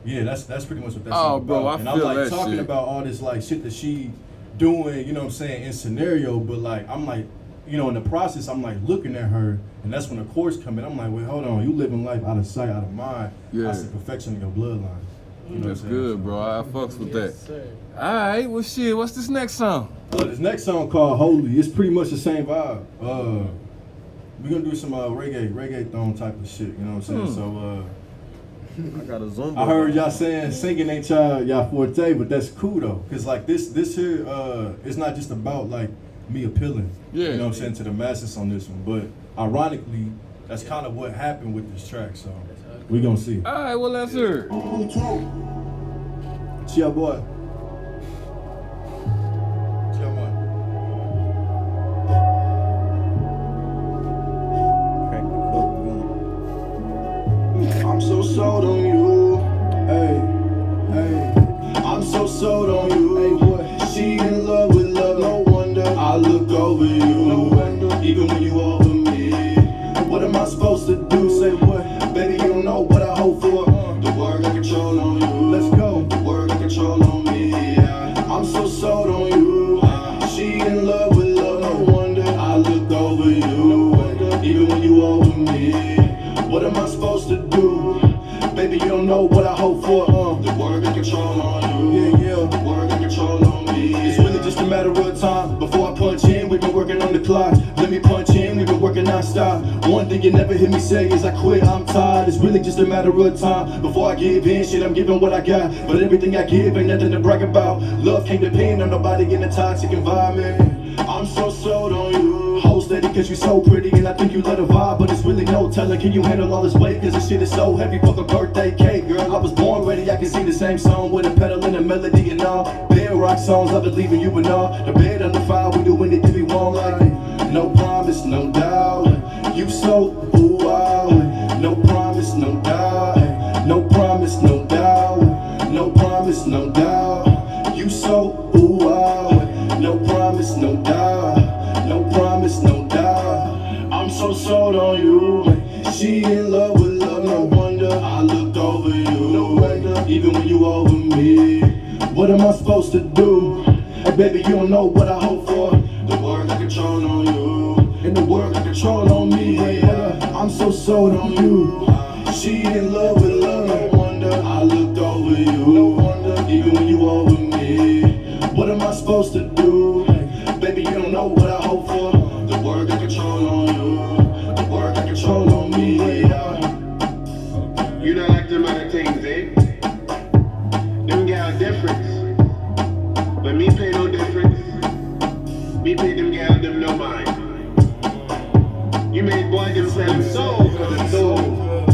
yeah, that's pretty much what that's Oh, about. bro, I and feel I'm like that talking shit. about all this like shit that she doing, you know what I'm saying, in scenario, but like I'm like, you know, in the process I'm like looking at her, and that's when the chorus come in. I'm like, wait, hold on, you living life out of sight, out of mind. Yeah. I see perfection in your bloodline. You know That's what I'm saying? good, bro. I fucks with that. All right, well, shit. What's this next song? This next song called Holy. It's pretty much the same vibe. We're gonna do some reggaeton type of shit. You know what I'm saying? So I got a Zumba. I heard y'all saying singing ain't y'all forte, but that's cool though, cause like this here, it's not just about like me appealing. Yeah. You know what I'm saying, to the masses on this one, but ironically, that's kind of what happened with this track. So we gonna see. All right, well, let's hear it. Chia boy. Chia boy. I'm so sold on you. Hey. I'm so sold on you. Hey, boy. She in love with love, no wonder. I look over you. No wonder. Even when you over me. What am I supposed to do? Say what? Baby, you don't know what I hope for. The word got control on you. Let's go. The word got control on me. I'm so sold on you. She in love with love, no wonder. I look over you. No wonder. Even when you over me. What am I supposed to do? Baby, you don't know what I hope for. The word got control on you. Yeah. The word got control on me. It's really just a matter of time. Before I punch in, we've been working on the clock. Let me punch in, we've been working non-stop. One thing you never hear me say is I quit, I'm tired. It's really just a matter of time. Before I give in, shit, I'm giving what I got. But everything I give ain't nothing to brag about. Love can't depend on nobody in a toxic environment. I'm so sold on you. Hold steady cause you so pretty and I think you let a vibe. But it's really no telling, can you handle all this weight? Cause this shit is so heavy, fuck a birthday cake. Girl, I was born ready, I can sing the same song with a pedal and a melody and all. Bed rock songs, I believe in you and all. The bed on the fire, we do anything we want. Like, no promise, no doubt. You so wow. No promise, no doubt. No promise, no doubt. No promise, no doubt. You so wow. No promise, no doubt. No promise, no doubt. I'm so sold on you. She in love with love, no wonder. I look over you. No wonder. Even when you over me. What am I supposed to do? Hey baby, you don't know what I hope for. The word got control on you. And the word got control on me. I'm so sold on you. She in love with love, no wonder. I look over you. No wonder. Even when you over me. What am I supposed to do? Baby, you don't know what I hope for. The word got control on you. The word got control on me. You not like them other things, eh? Them gal difference. But me pay no difference. Me pay them gal them no mind. You made boy them selling soul for the soul.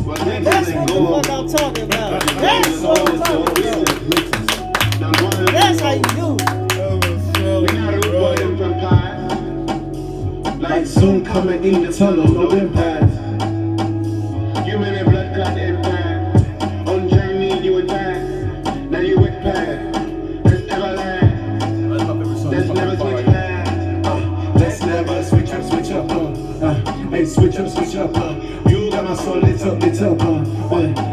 Well, That's what the fuck I'm talking about. That's what I'm talking about. That's how you do it. We not root boy them from past. Like soon coming in the tunnel, no impact. You made a blood clot impact. On journey you attack. Now you with path. Let's never last. Let's never switch paths. Let's never switch up, hey, switch up, You got my soul lit up,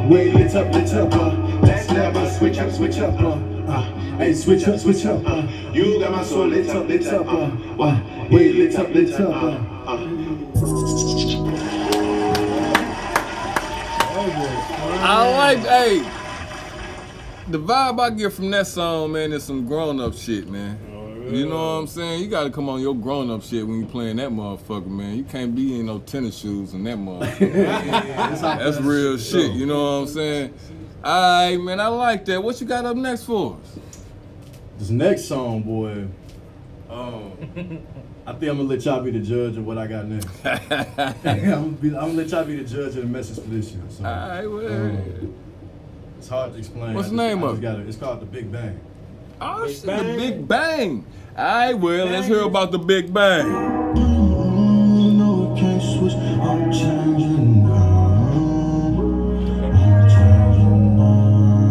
way lit up, Let's never switch up, Hey, switch up, switch up. You got my soul lit up, way lit up, I like, hey, the vibe I get from that song, man, is some grown-up shit, man. You know what I'm saying? You gotta come on your grown-up shit when you playing that motherfucker, man. You can't be in no tennis shoes and that motherfucker. That's real shit, you know what I'm saying? Alright, man, I like that. What you got up next for us? This next song, boy, I think I'm gonna let y'all be the judge of what I got next. I'm gonna let y'all be the judge of the message for this year. So, Alright, well. It's hard to explain. What's the name of it? It's called The Big Bang. Oh, shit, The Big Bang. Alright, well, let's hear about The Big Bang. No, can't switch. I'm changing now. I'm changing now.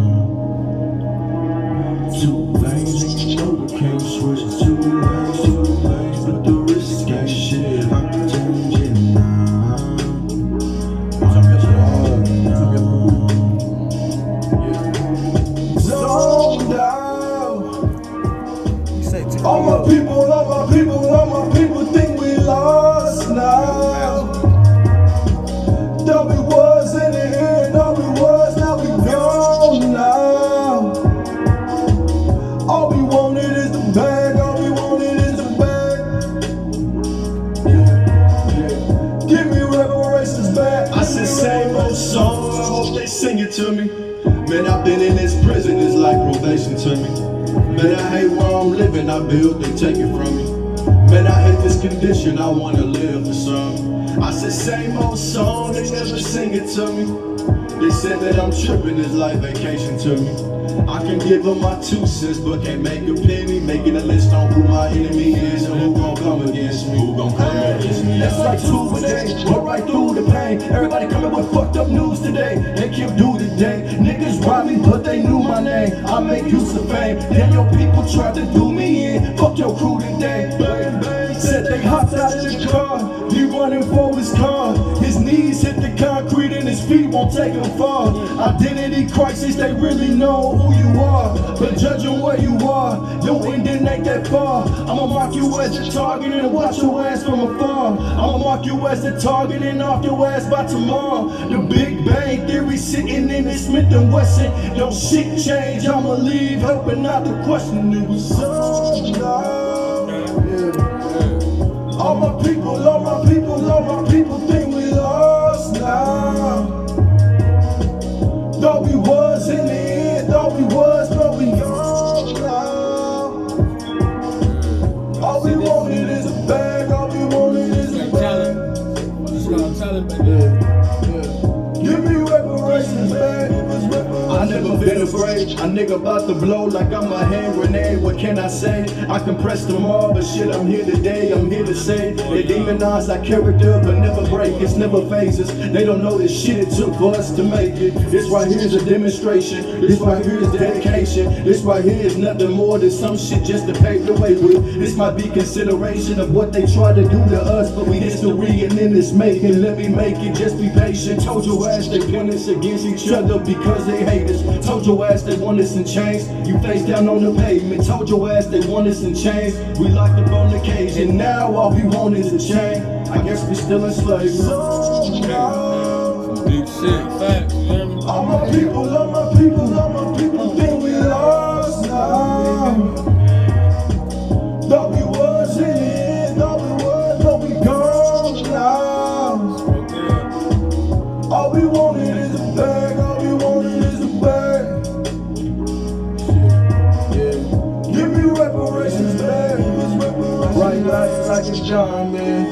Two lanes, no, can't switch. Two lanes, but the risk ain't shit. I'm changing now. Zoned out. All my people think we lost now. Thought we was in the end, thought we was, now we gone now. All we wanted is the bag, all we wanted is the bag. Yeah. Give me reparations back. I said same old song, I hope they sing it to me. Man, I've been in this prison, it's like probation to me. Man, I hate where I'm living, I build, they take it from me. Man, I hate this condition, I wanna live for some. I said same old song, they never sing it to me. They said that I'm tripping, it's like vacation to me. I can give them my 2 cents, but can't make a penny. Making a list on who my enemy is and who gon' come against me. Who gon' come against me? That's like 2 a day, go right through the pain. Everybody coming with fucked up news today. They can't do today. Niggas robbed me, but they knew my name. I make use of fame. Then your people tried to do me in. Fuck your crew today. Bang, bang. Said they hopped out of the car. He running for his car. His knees hit the concrete and his feet won't take him far. Identity crisis, they really know who you are. But judging where you are, your ending ain't that far. I'ma mark you as the target and watch your ass from afar. I'ma mark you as the target and off your ass by tomorrow. The Big Bang Theory sitting in this Smith & Wesson. Don't shit change, I'ma leave, helping out the question. It was so loud. All my people think we lost now. Thought we was in the end, thought we was, but we gone now. All we wanted is a bag, all we wanted is a bag. Give me reparations back. I never been afraid, a nigga about to blow like I'm a hand grenade. What can I say? I can press them all, but shit, I'm here today, I'm here to say. They demonize our character, but never break, it's never phases. They don't know this shit it took for us to make it. This right here is a demonstration, this right here is dedication. This right here is nothing more than some shit just to pave the way with. This might be consideration of what they try to do to us, but we history and in this making. Let me make it, just be patient. Told your ass they point us against each other because they hate us. Told your ass they want us in chains. You face down on the pavement. Told your ass they want us in chains. We locked up on the cage, and now all we want is a chain. I guess we still in slavery. Deep shit. Facts. All my people think we lost now. Thought we was in the end, thought we was, but we gone now. All we wanted is a bag, all we wanted is a bag. Give me reparations back. Bright lights like a diamond.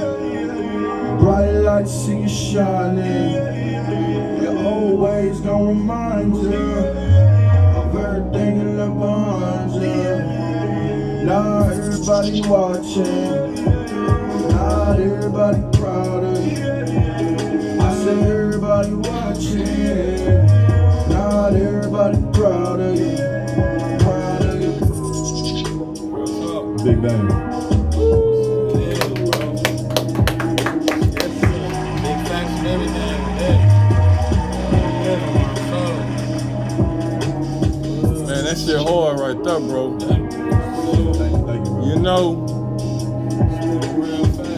Bright lights see you shining. Your old ways gon' remind you of everything you left behind you. Not everybody watching. Not everybody proud of you. I say everybody watching. Not everybody proud of you. Proud of you. Big Bang. that shit hard right there, bro. You know,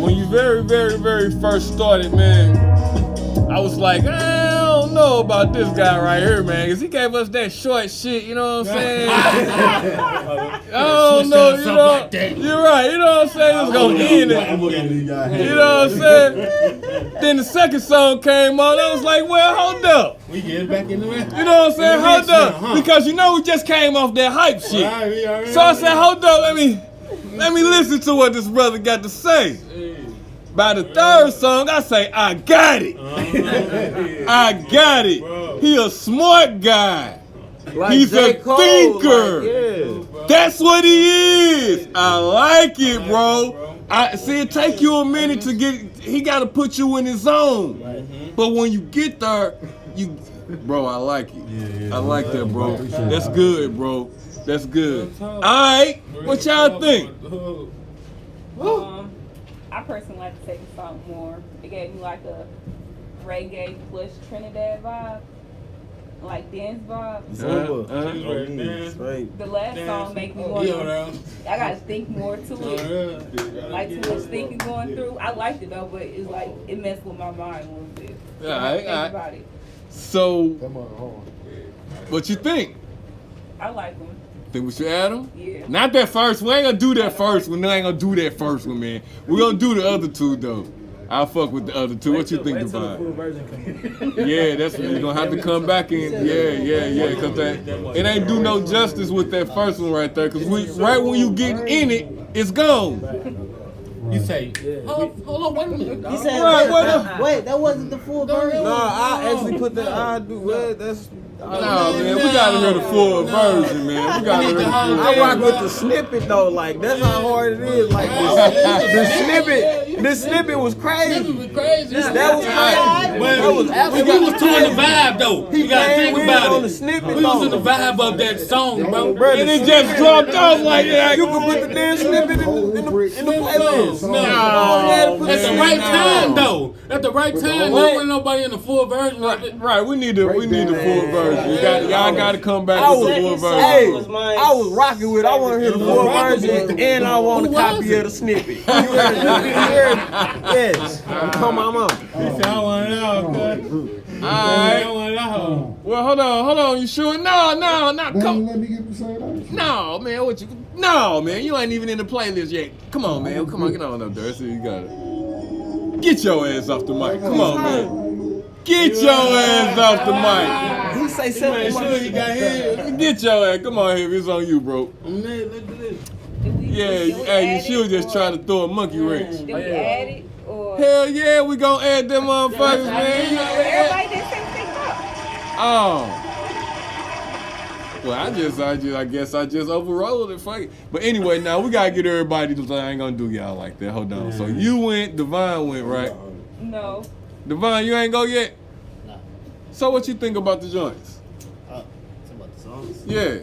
when you very, very, very first started, man, I was like, I don't know about this guy right here, man, because he gave us that short shit, you know what I'm saying? I don't know, you know, you're right, you know what I'm saying? It was going to end it. You know what I'm saying? Then the second song came on, I was like, well, hold up. We get back in the mix. You know what I'm saying? Hold up. Because you know we just came off that hype shit. So I said, hold up, let me listen to what this brother got to say. By the third song, I say, I got it. I got it. He a smart guy. Like He's J. a Cole, thinker. like, yeah. That's what he is. I like it, bro. I see it take you a minute to get, he got to put you in his zone. But when you get there, bro, I like it. I like that, bro. That's good, bro. That's good. All right, what y'all think? I personally like to take the song more. It gave me like a reggae plus Trinidad vibe, like dance vibe. The last song make me want to. I gotta think more to it. Like too much thinking going through. I liked it though, but it's like it messed with my mind a little bit. So I think about it. So, what you think? I like them. Think we should add them? Yeah. Not that first one. We ain't gonna do that first one. We ain't gonna do that first one, man. We're gonna do the other two though. I'll fuck with the other two. What you think about it? Yeah, that's what you're gonna have to come back in. Yeah. Cause it ain't do no justice with that first one right there. Cause right when you get in it, it's gone. You say, hold on, wait a minute. He said, wait, that wasn't the full version. No, I actually put that. I do. Well, that's. No, man, we gotta hear the full version, man. We gotta hear the full version. I rock with the snippet though, like that's how hard it is. Like the snippet was crazy. That was crazy. That was absolutely. We was doing the vibe though. You gotta think about it. We was in the vibe of that song, bro. And it just dropped off like that. You can put the damn snippet in the playlist. No, at the right time though. At the right time, there wasn't nobody in the full version. Right, we need the full version. Y'all gotta come back with the full version. Hey, I was rocking with it. I want to hear the full version, and I want a copy of the snippet. You heard it? Yes. Come on, mom. He said, I want it all, cuz. All right. Well, hold on. You sure? No. Come. No, man. No, man. You ain't even in the playlist yet. Come on, man. Come on, get on up there. See, you got it. Get your ass off the mic. Come on, man. Get your ass off the mic. He say something. Sure he got here. Get your ass. Come on here. It's on you, bro. Let's do this. Yeah, hey, you should just try to throw a monkey wrench. Did we add it or? Hell yeah, we gonna add them motherfuckers, man. Everybody did same thing up. Oh. Well, I guess I just overrode it. Fuck it. But anyway, now we gotta get everybody to. I ain't gonna do y'all like that. Hold on. So you went, Devon went, right? No. Devon, you ain't go yet? No. So what you think about the joints? It's about the songs? Yeah.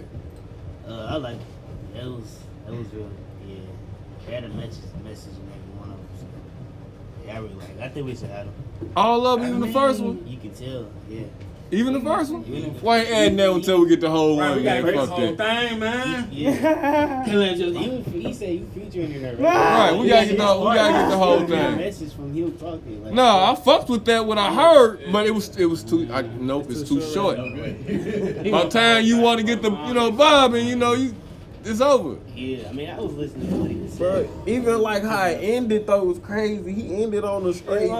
I like it. That was real. Yeah. They had a message in every one of them. So, yeah, I really like it. I think we should add them. All of them, even the first one? You can tell, yeah. Even the first one? Why ain't adding that until we get the whole one, man? Fuck Fuck that. that. Thing, man. Yeah. He said you featuring in there, right? Right, we gotta get the whole A thing. message from him talking. Like, No, I fucked with that when I heard, but it was too. Nope, it's too short. By the time you want to get the bobbing, it's over. Yeah, I mean, I was listening to what he was saying. Bro, even like how it ended though was crazy. He ended on the straight.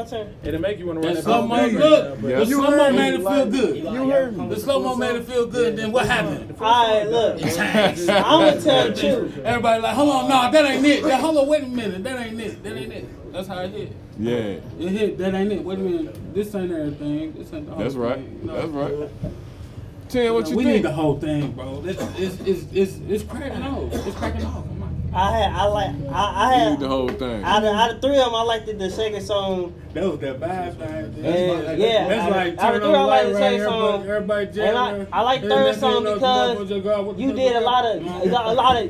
It'll make you want to run The that slow-mo, back. look, Yeah. the slow-mo made it feel good. You heard me. The slow-mo made it feel good, then what happened? Alright, look. I'm gonna tell the truth. Everybody like, hold on, no, that ain't it. Hold on, wait a minute, that ain't it. That's how it hit. Yeah, It hit, that ain't it. Wait a minute, this ain't everything. This ain't the whole that's right. thing. No. That's right. Tim, what you We think? need the whole thing, bro. It's cracking off. It's cracking off. I You had need the whole thing. out of three of them, I liked the second song. That was that vibe thing. Yeah, That's like out of turn three, I on the like light the right second here, song. everybody And jamming. I like third song because you did a lot of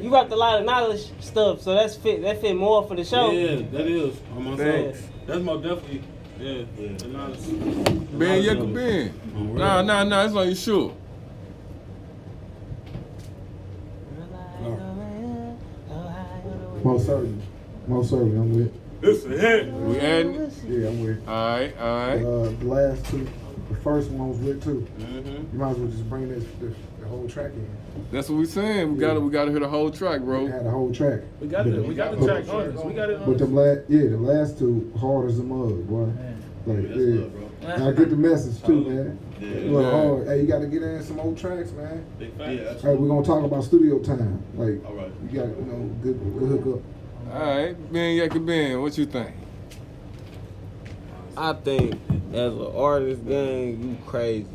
you rapped a lot of knowledge stuff, so that fit more for the show. Yeah, that is. On my soul. That's more definitely. Yeah. Ben, you could Ben. Nah, it's on you sure. Most certainly, I'm with. This a hit. We adding it? Yeah, I'm with. All right. The last two, the first one was with too. Mm-hmm. You might as well just bring the whole track in. That's what we saying. We gotta hear the whole track, bro. Had the whole track. We got the track on us. We got it on But us. the last two hard as a mug, boy. Like, I get the message too, man. Look hard. Hey, you got to get in some old tracks, man. Hey, we're gonna talk about studio time. Like, you got good hookup. All right, Ben Yakka Ben, what you think? I think as an artist, gang, you crazy.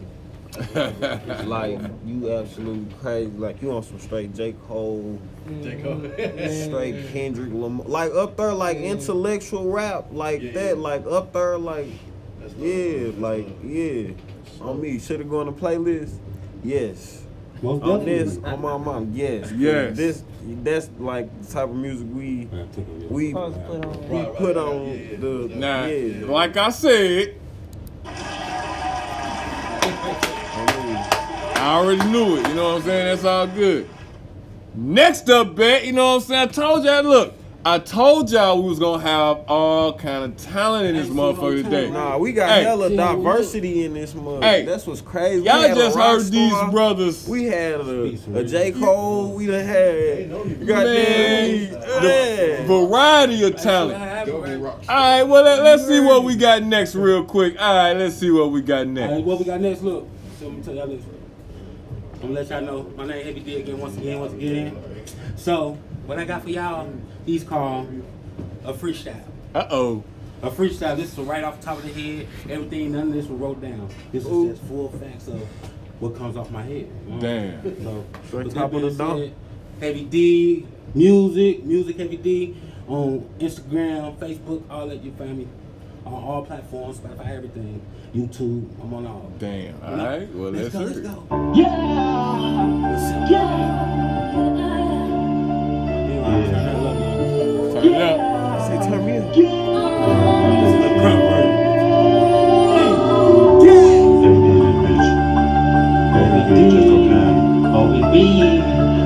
Like, you absolutely crazy. Like, you on some straight J. Cole, straight Kendrick Lamar. Like, up there, like, intellectual rap, like that. Like, up there, like, on me, should have gone to playlist? Yes. On this, on my mom, yes. That's like the type of music we put on the. Now, like I said, I already knew it. You know what I'm saying? That's all good. Next up, bet. You know what I'm saying? I told y'all we was gonna have all kind of talent in this motherfucker today. Nah, we got hella diversity in this mother. Hey, that's what's crazy. Y'all just heard these brothers. We had a J. Cole. We done had the variety of talent. All right, well let's see what we got next real quick. All right, let's see what we got next. All right, what we got next? Look, so I'm gonna tell y'all this. I'm gonna let y'all know my name Heavy D again, once again. So what I got for y'all, he's called a freestyle. Uh-oh. A freestyle. This is right off the top of the head. Everything, none of this was wrote down. This is just full facts of what comes off my head. Damn. So, straight top of the dome. Heavy D, music Heavy D on Instagram, Facebook, all that. You find me on all platforms, Spotify, everything. YouTube, I'm on all. Damn. All right. Well, let's go. hear it. Turn it up. Say turn me up. This is the crunk version.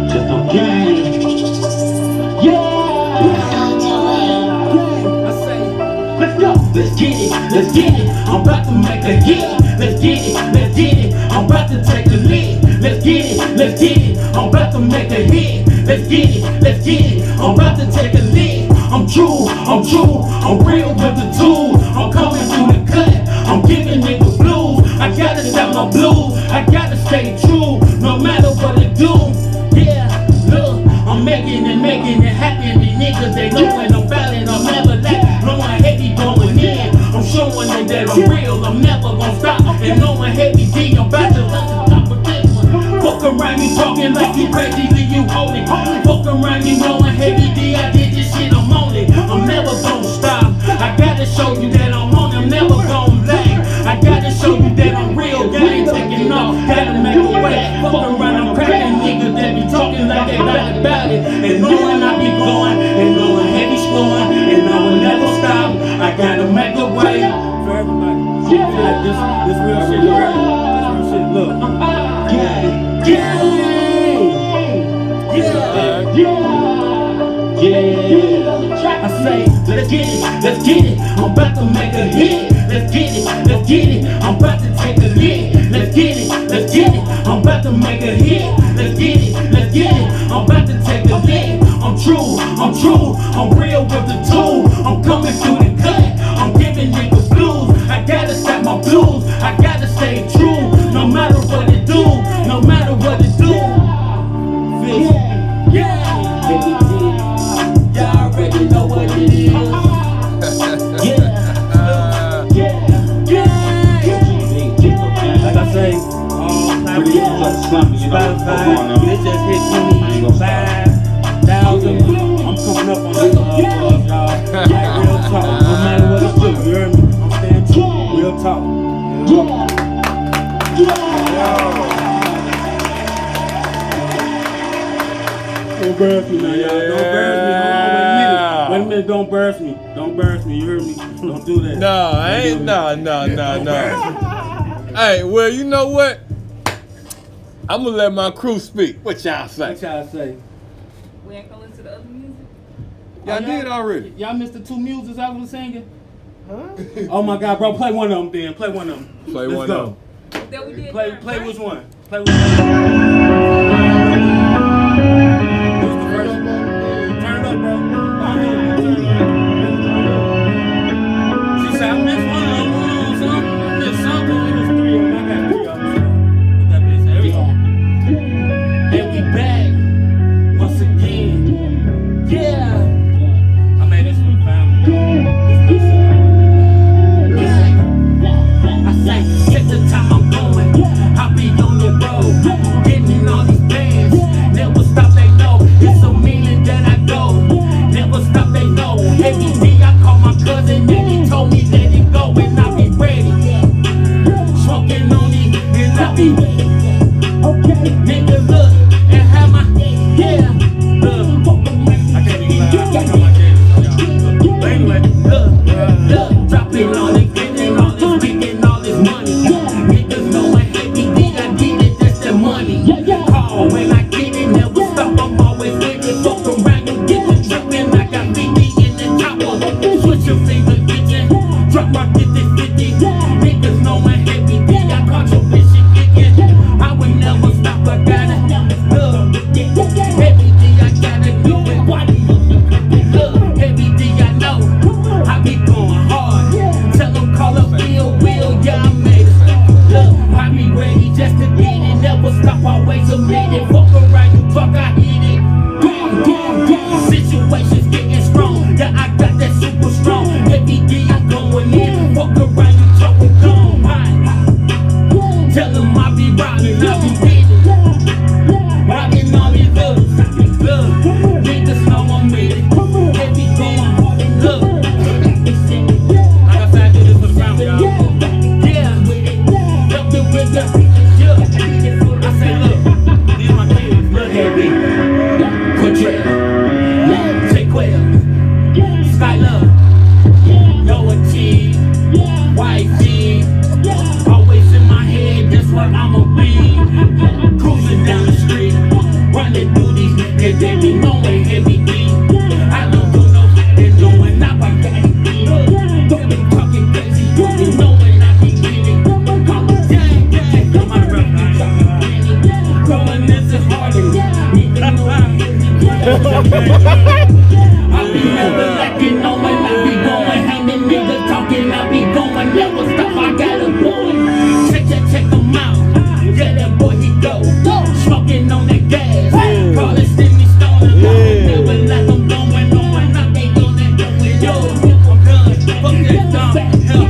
Just okay. Let's go. Let's get it. I'm about to make a hit. Let's get it. I'm about to take the lead. Let's get it. I'm about to make a hit. Let's get it. I'm about to take a lead. I'm true. I'm real with the tool. I'm coming through the cut. I'm giving niggas blues. I gotta set my blues. I gotta stay true, no matter what it do. Yeah, look, I'm making it happen. These niggas, they know when I'm fouling. I'm never late. Blowing heavy going in. I'm showing them that I'm real. I'm never gonna stop. And knowing Heavy D, I'm about to let the top of this one. Fuck around me talking like you crazy, leave you holding. Fuck around me knowing Heavy D, I did this shit, I'm on it. I'm never gonna stop. I gotta show you that I'm on it. I'm never gonna lag. I gotta show you that I'm real. Gang taking off, gotta make a way. Fuck around, I'm cracking niggas that be talking like they about it. And knowing I be going, and knowing Heavy's flowing, and I will never stop. I gotta make a way for everybody. Yeah, this real shit, right? This real shit, look. I say, let's get it. I'm about to make a hit. Let's get it. I'm about to take a lead. Let's get it. I'm about to make a hit. Let's get it. I'm about to take a lead. I'm true. I'm real with the tool. I'm coming through the cut. I'm giving niggas blues. I gotta set my blues. I gotta stay true, no matter what it do. Y'all already know what it is. Like I say, Spotify, this just hit 25,000. I'm coming up on this y'all. Like real talk, no matter what I do, you heard me? I'm staying true, real talk. Don't burst me now, y'all. Don't burst me. Hold on, wait a minute. Don't burst me. You heard me? Don't do that. No. Hey, well, you know what? I'm gonna let my crew speak. What y'all say? We ain't gonna listen to the other music? Y'all did already. Y'all missed the two muses I was singing? Huh? Oh my God, bro, play one of them then. Play one of them. Play Let's one go. of them. That we did Play during which break. one? Play which one? What's the first one? Turn it up, bro. She said, I missed one of them. I missed something. It was three of them. I got three of them. With that bitch, here we go. And we back once again. Yeah. I made this for the family. This yeah. I say, check the time I'm going. I'll be on the road, getting all these bands. Never stop, they know. It's a meaning that I go. Never stop, they know. Every day I call my cousin and he told me let it go and I'll be ready. Smoking on it and I'll be ready. Okay, nigga, look and have my yeah. Look, I can't even lie. I got my kids. But anyway, look, dropping all it, getting all this, making all this money. Niggas know I hate me, I get it, that's the money. Call when I get it, never stop, I'm always with it. Fuck around and get the trippin', I got 50 in the chopper. Switch your finger, kitchen, drop my 50. Niggas know I hate me, I caught your bitch and kickin'. I would never stop, I gotta look. Every day I gotta do it. Look, every day I know I be going hard. Tell them call up Will, yeah, I made it. Look, I be ready just to get it. Never stop, always admitted. Fuck around, you talk, I hit it. Boom, boom, boom. Situations getting strong. Yeah, I got that super strong. Every day I'm going in. Fuck around, you talk, we gone. Tell them I be robbing, I be getting. Robbing all these look. Niggas know I'm with it. Every day, look. Like I said, I do this for the family, y'all. Yeah, help the with us. Yeah, I say, look, these my kids. Look, heavy. Quadrille. Take well. Skylar. Noah T. YG. Always in my head, that's what I'ma be. Cruising down the street, running through these niggas, they be knowing everything. I don't do no fucking doing, I be don't be talking crazy, you be knowing I be getting. Gang, I'm my brother. Growing this is harder, niggas know I be never lacking on when I be going, hanging niggas talking, I be going, never stop, I gotta go. Check them out. Yeah, that boy he go. Smoking on that gas. Call it Stimmy Stone. Never let them going on when I ain't on that going. Yo, I'm done. Fuck that dumb. Hell,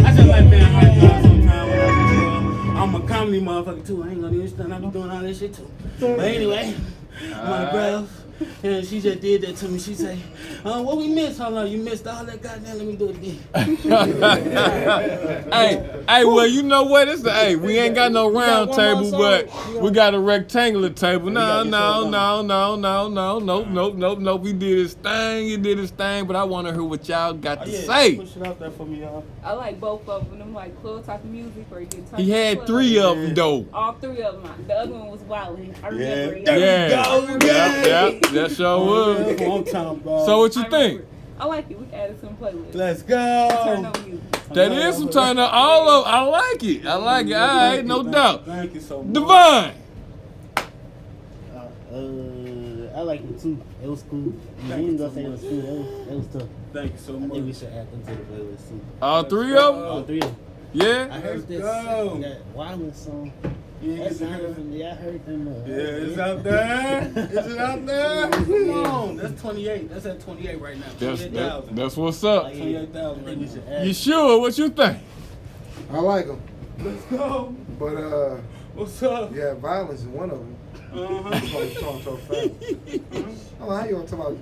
I just like being hyped out sometimes. I'm a comedy motherfucker too. I ain't gonna even stand. I be doing all that shit too. But anyway, my bro, and she just did that to me. She say, what we missed? Hold on, you missed all that goddamn. Let me do it again. Hey, well, you know what? We ain't got no round table, but we got a rectangular table. No. We did his thing. He did his thing, but I want to hear what y'all got to say. Push it out there for me, y'all. I like both of them. Like club type of music or you get type He had of 3 of them, though. All 3 of them. The other one was Wildin'. I remember it. Yeah, that sure was. So what you think? I like it. We added some playlists. Let's go. Turn up music. That is some turn up. All of. I like it. All right, no doubt. Thank you so much. Divine. I like it too. It was cool. You ain't gonna say it was cool. It was tough. Thank you so much. I think we should add them to the playlist too. All 3 of them? All 3 of them. Yeah? I heard that Wildin' song. That's from, I heard them. It's out there. Is it out there? Come on. That's 28. That's at 28 right now. 28,000. That's what's up. 28,000 right now. You sure? What you think? I like them. Let's go. But what's up? Yeah, violence is one of them. That's why you're talking so fast. Oh, how you gonna talk about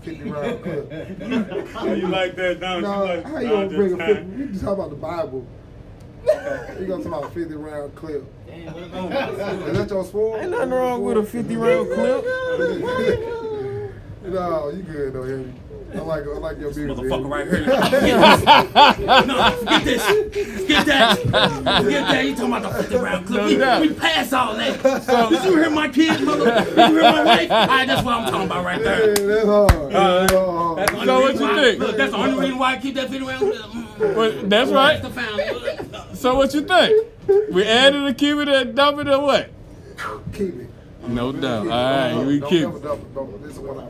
50 round clip? You like that, don't you? No, how you gonna bring a 50? You just talk about the Bible. You gonna talk about a 50 round clip? Is that your sport? Ain't nothing wrong with a 50 round clip. No, you good though, Henry. I like your music. Motherfucker right here. No, forget this. Forget that. Forget that. You talking about the 50 round clip. We passed all that. Did you hear my kids, mother? Did you hear my wife? All right, that's what I'm talking about right there. Yeah, that's hard. That's hard. So what you think? Look, that's the only reason why I keep that 50 round. That's right. So what you think? We add it or keep it or dump it or what? Keep it. No doubt. All right, we keep it. This is what I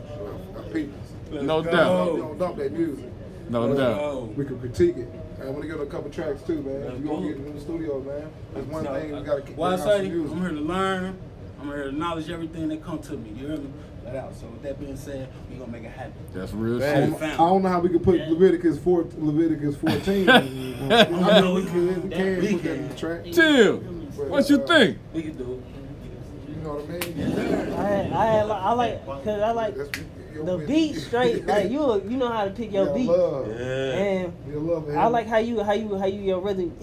people. No doubt. Don't dump that music. No doubt. We can critique it. I want to give it a couple tracks too, man. We gonna get in the studio, man. There's one thing we gotta keep. Why I say I'm here to learn. I'm here to acknowledge everything that come to me. You hear me? Let out. So with that being said, we gonna make it happen. That's real shit. I don't know how we could put Leviticus 14. I know we can put that in the track. Chill. What you think? We can do it. You know what I mean? I like the beat straight. Like you know how to pick your beat. And I like how you your rhythm.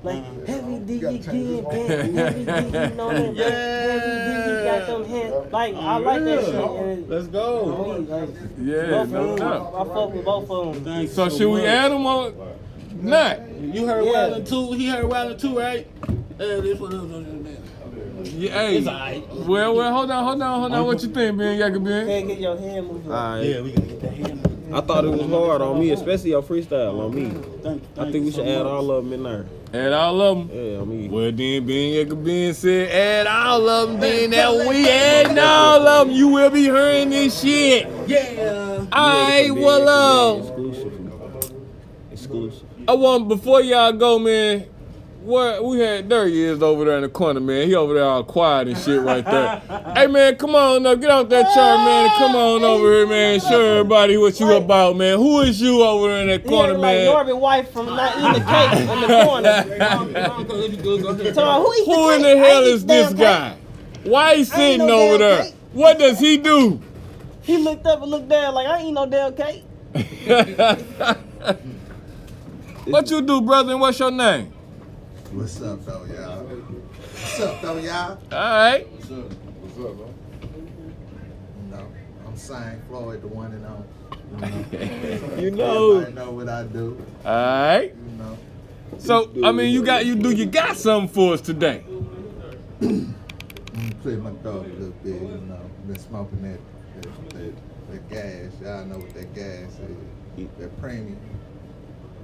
Like heavy D again, heavy D, you know that. Heavy D, you got them hands. Like I like that shit. Let's go. Yeah, no doubt. I fuck with both of them. So should we add them or not? You heard Wildin' 2. He heard Wildin' 2, right? This one else on there. Yeah, hey. It's all right. Well, hold on. What you think, Ben Yakabin? Can't get your hand moving. Yeah, we gotta get that hand moving. I thought it was hard on me, especially your freestyle on me. I think we should add all of them in there. Add all of them? Yeah, on me. Well, then Ben Yakabin said, add all of them. Then that we adding all of them. You will be hearing this shit. Yeah. All right, well, Exclusive. I want, before y'all go, man, there he is over there in the corner, man. He over there all quiet and shit right there. Hey, man, come on up. Get off that chair, man, and come on over here, man. Show everybody what you about, man. Who is you over there in that corner, man? Like Norbit wife from not eating the cake in the corner. Who in the hell is this guy? Why he sitting over there? What does he do? He looked up and looked down like, I ain't no damn cake. What you do, brother, and what's your name? What's up, though, y'all? What's up, though, y'all? All right. What's up, man? You know, I'm Sign Floyd, the one and only. You know. Everybody know what I do. All right. You know. So, I mean, you got something for us today. Play my dog a little bit, you know. Been smoking that gas. Y'all know what that gas is. That premium.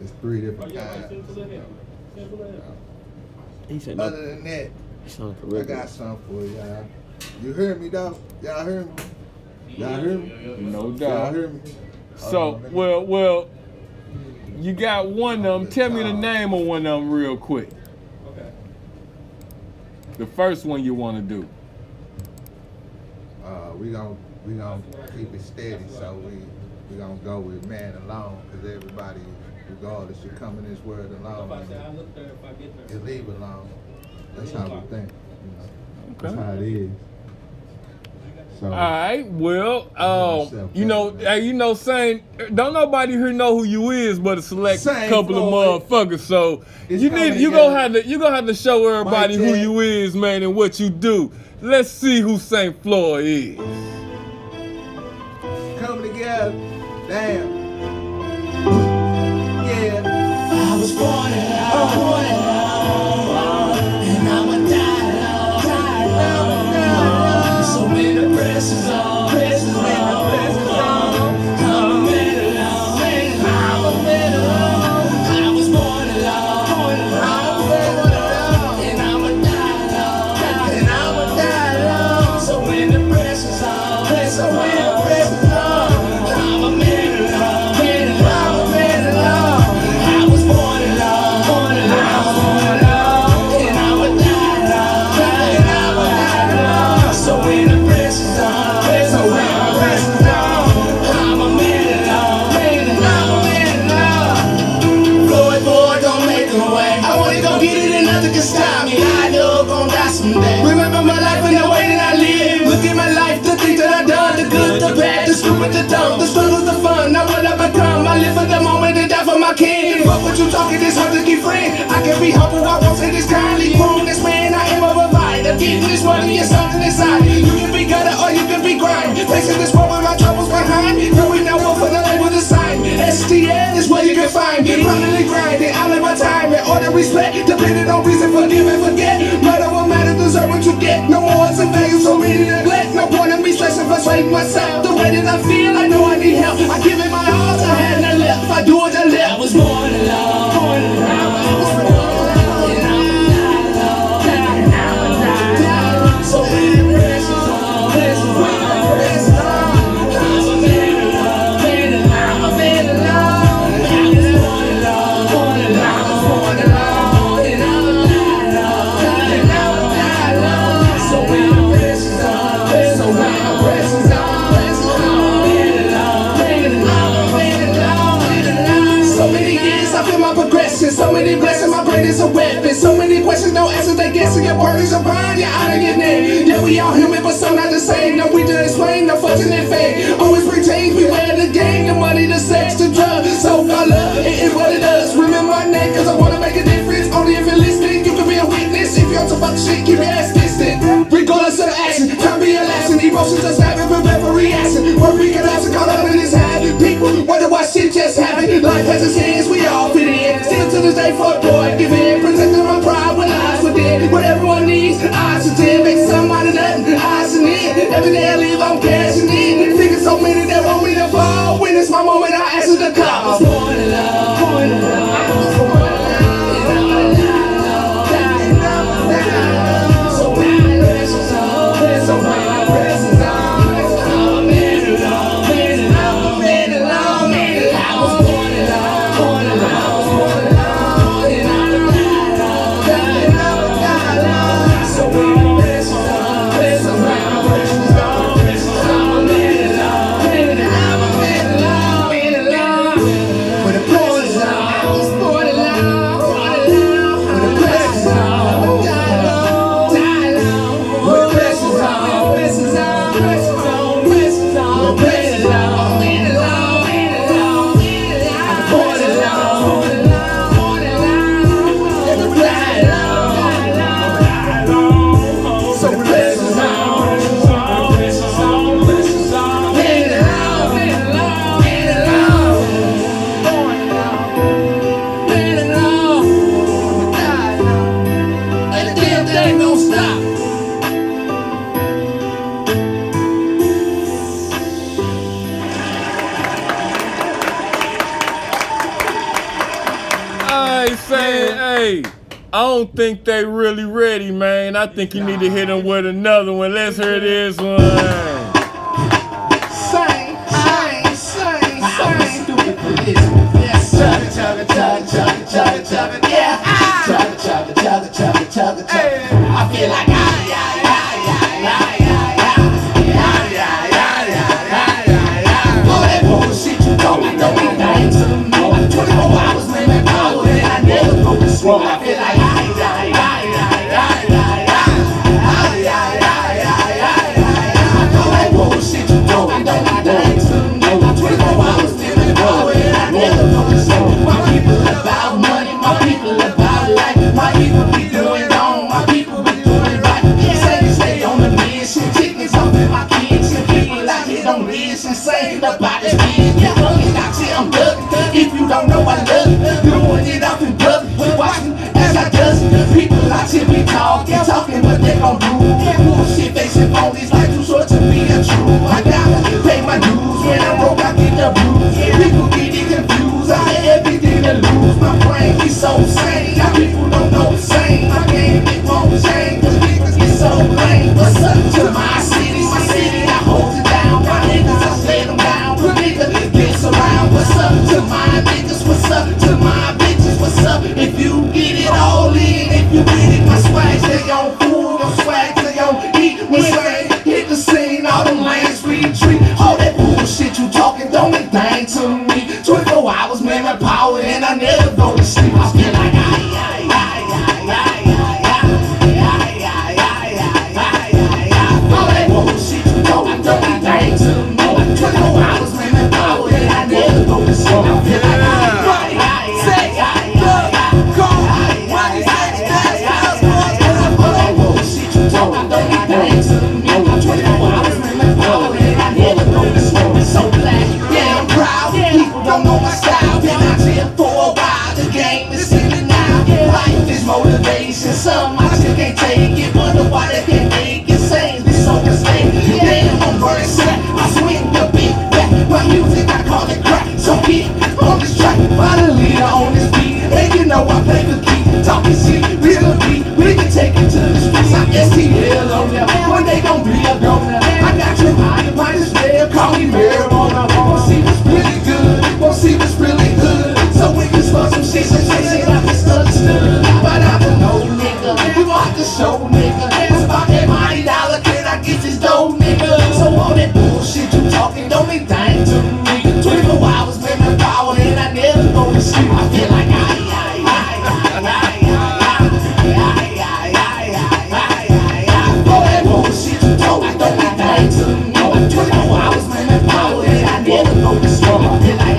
It's 3 different kinds. Other than that, I got something for y'all. You hear me, though? Y'all hear me? Y'all hear me? No doubt. Y'all hear me? So, well, you got one of them. Tell me the name of one of them real quick. Okay. The first one you want to do. We gonna keep it steady, so we gonna go with man alone, because everybody, regardless, you come in this world alone, you leave alone. That's how we think, you know. That's how it is. So, all right, well, saying don't nobody here know who you is but a select couple of motherfuckers. So you gonna have to show everybody who you is, man, and what you do. Let's see who St. Floyd is. Come together, damn. Yeah. I was born alone, and I'ma die alone. So when the pressure's on, I'm a man alone. I was born alone, and I'ma die alone. So when the pressure's on, I'm a man alone. I was born alone, and I'ma die alone. So when the pressure's on, I'm a man alone. Floyd boy, don't make a way. I wanna go get it and nothing can stop me. I know I'm gon' die someday. Remember my life and the way that I live. Look at my life, the things that I done, the good, the bad, the stupid, the dumb, the struggles, the fun. Now what I become, I live for the moment and die for my kin. Fuck what you talking, it's hard to keep friend. I can be humble, I won't say this kindly. Wrong this man, I am a provider. Getting this money is something inside. You can be gutter or you can be grind. Facing this world with my troubles behind. No, we know what order, respect, depending on reason, forgive and forget. Murder or matter, deserve what you get. No more in value, so many neglect. No point in me stressing, frustrating myself. The way that I feel, I know I need help. I give it my all, I had nothing left. I do what I left. I was born in love. Born in love. I was born in love. So many blessings on, blessings on, blessings on. I'm a man in love, man in love, I'm a man in love. I was born in love, born in love, I was born in love, and I'm a love, and I'm a love. So many blessings on, so many blessings on, blessings on. Man in love, man in love, man in love, man in love. So many years I feel my progression, so many blessings, my brain is a weapon. So many questions, no answers, they guessing your burdens are burned, you're out of your name. Yeah, we all human, but some not the same. No, we just explain, no fortunate fate. Always bring change, beware the game, the money, the sex, the drugs. So call love, it is what it does. Remember my name, cause I wanna make a difference. Only if you're listening, you can be a witness. If you're on some fuck shit, keep your ass distant. Regardless of the action, time be a lesson. Emotions are snapping, prepare for reaction. Where we can have caught up in this habit. People wonder why shit just happened. Life has its hands, we all fit in. Still to this day, fuck boy, give in. Protecting my pride when lies within. What everyone needs, oxygen. Make somebody nothing, oxygen. Every day I live, I'm cashing in. Thinking so many that want me to fall. When it's my moment, I answer the call. I was born in love, born in love. I was born in love. So many blessings on, so many blessings on. I'm a man in love, man in love, man in love, man in love. I was born in love, born in love, I was born in love, and I'm a love. So many blessings on, blessings on, blessings on, blessings on. I'm a man in love, man in love, I'm a man in love, man in love. With the blessings on, I was born in love, born in love. With the blessings on, die low, die low. With blessings on, blessings on, blessings on, blessings on. Man in love, man in love, man in love, man in love. I'm born in love, born in love, born in love. And the die low, die low, die low. So blessings on, blessings on, blessings on, blessings on. Man in love, man in love, man in love. Born in love, man in love, die low. And the damn thing don't stop. I ain't saying, hey, I don't think they really ready, man. I think you need to hit them with another one. Let's hear this one. Sing, sing, sing, sing. Stupid for this. Yes, chugga, chugga, chugga, chugga, chugga, chugga. Yeah, chugga, chugga, chugga, chugga, chugga, chugga. I feel like all that bullshit you don't mean nothing to me. 24 hours, man, that power, and I never go to sleep. I feel like all that bullshit you don't mean nothing to me. 24 hours, man, that power, and I never go to sleep. My people about money, my people about life. My people be doing wrong, my people be doing right. Stay on the mission, chickens off in my kitchen. People out here don't listen, say about this bitch. Yeah, I'm ducking. If you don't know I love you, doing it off in public. Watch me as I does it. People out here be talking, but they gon' do. Bullshit facing phonies like too short to be untrue. I gotta pay my dues when I'm broke, I get the blues. People get it confused, I had everything to lose. My brain be so sane, now people don't know the same. My game it won't change, cause niggas get so lame. What's up to my city, I hold it down. My niggas, I lay them down. Put niggas gets around. What's up to my niggas? What's up to my bitches? What's up if you get it all in? If you get it, my swag, they on food, your swag, they on eat. When swag hit the scene, all them lanes read don't mean nothing to me. 24 hours, man, that power, and I never go to sleep. I feel like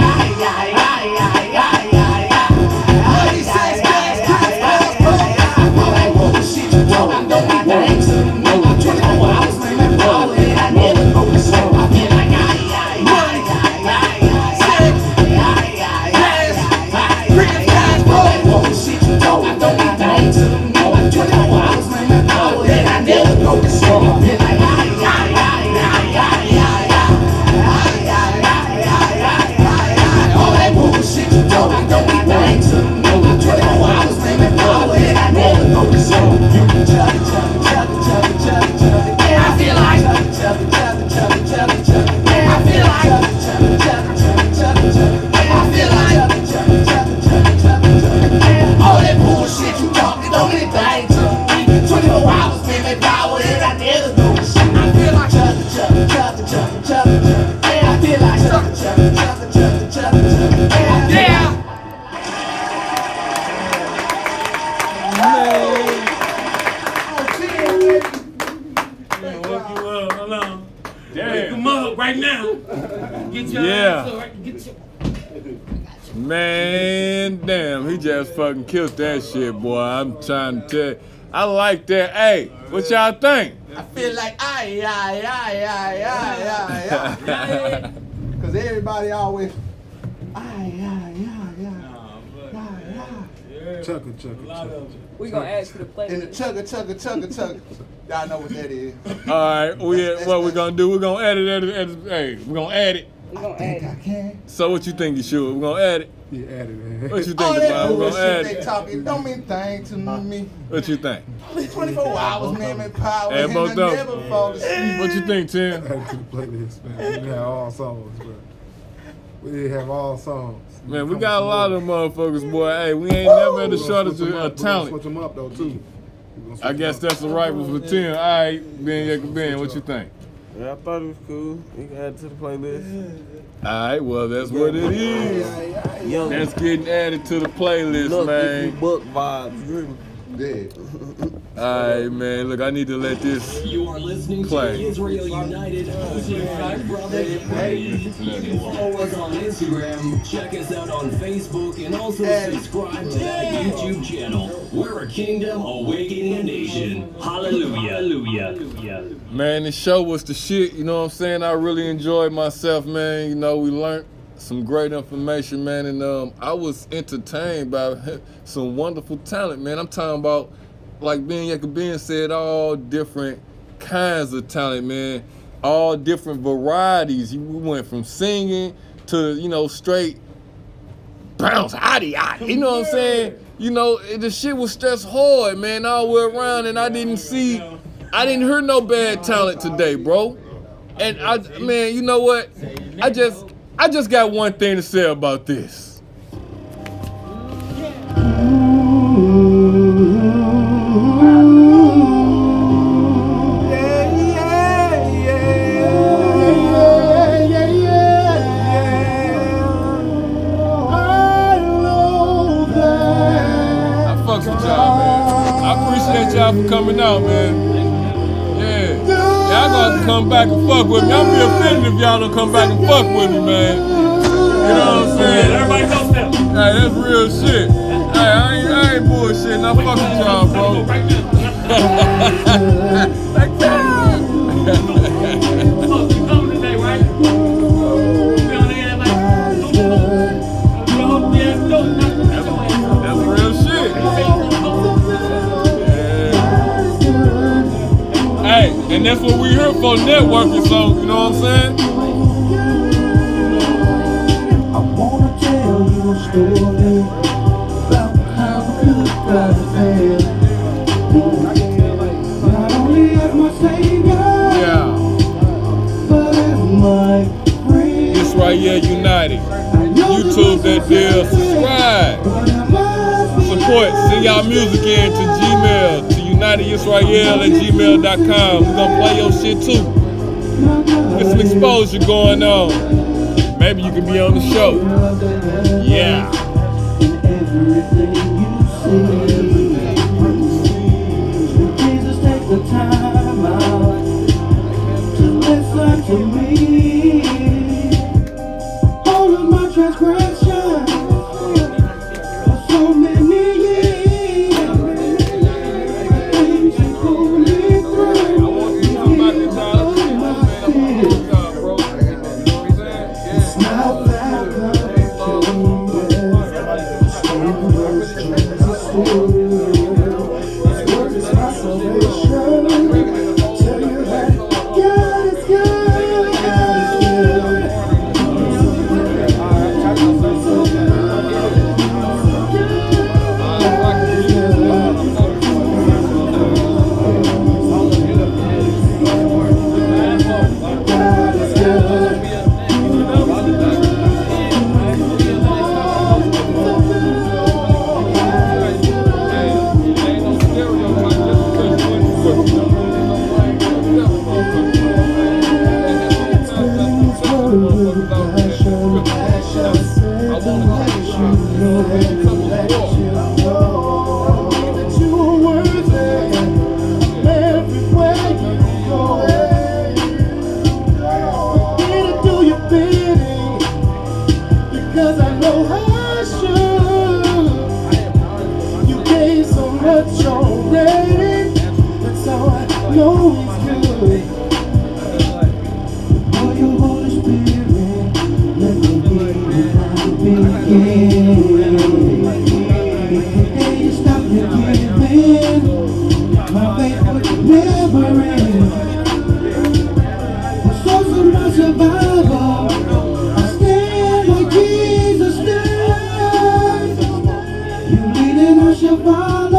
Man, damn, he just fucking killed that shit, boy. I'm trying to tell you. I like that. Hey, what y'all think? I feel like because everybody always chugga. We gonna add to the playlist. And the chugga. Y'all know what that is. All right, what we gonna do? We're gonna add it. Hey, we're gonna add it. We gonna add it. So what you think, Yeshua? We're gonna add it. Yeah, add it, man. What you think, All that Devon? We're gonna bullshit add they it. talking don't mean thing to me. What you think? 24 hours, man, man, power, Hey, and both I of them. never fall asleep. What you think, Tim? Add it to the playlist, man. We didn't have all songs, but we didn't have all songs. Man, we got a lot of motherfuckers, boy. Hey, we ain't never had a shortage of talent. Switch them up, though, too. I guess that's the right one for 10. All right, Ben, what you think? Yeah, I thought it was cool. You can add it to the playlist. All right, well, that's what it is. That's getting added to the playlist, Look, man. book vibes. Yeah. All right, man. Look, I need to let this You are listening play. to Israel United hosted Brother Dave. You can follow us on Instagram, check us out on Facebook, and also subscribe to that YouTube channel. We're a kingdom awakening a nation. Hallelujah. Hallelujah. Man, the show was the shit, you know what I'm saying? I really enjoyed myself, man. You know, we learned some great information, man, and I was entertained by some wonderful talent, man. I'm talking about, like Ben said, all different kinds of talent, man. All different varieties. We went from singing to, you know, straight bounce, you know what I'm saying? You know, the shit was just hard, man, all the way around, and I didn't hear no bad talent today, bro. And man, you know what? I just got one thing to say about this. I fucks with y'all, man. I appreciate y'all for coming out, man. Y'all gonna come back and fuck with me. I'll be offended if y'all don't come back and fuck with me, man. You know what I'm saying? Everybody knows that. Hey, that's real shit. Hey, I ain't bullshitting. I fuck with y'all, bro. That's real shit. Hey, and that's what we here for, networking, so, you know what I'm saying? I wanna tell you a story about how the good guys feel. Not only as my savior, but as my friend. Yisrael United. YouTube that deal. Subscribe. Support. Send y'all music in to Gmail, to UnitedYisrael@gmail.com. We're gonna play your shit too. There's some exposure going on. Maybe you can be on the show. Yeah. Everything you see, Jesus, take the time out. done to me. All of my transgressions for so many years. Things you pulled me through. It's not that because I know I should. You gave so much already. That's how I know He's good. Oh, your Holy Spirit, let me begin. Hey, you stop your giving. My faith would never end. The source of my survival. I shall follow.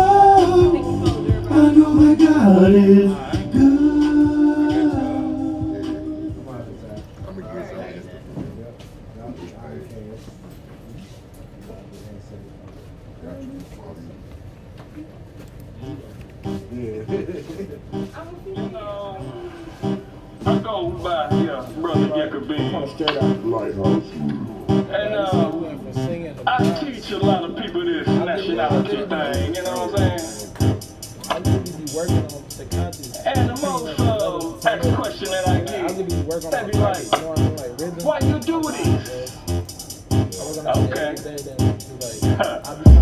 I know my God is good. I go by here, Brother Jacoby. And I teach a lot of people this nationality thing, you know what I'm saying? And the most asked question that I get, they be like, why you do this? Okay.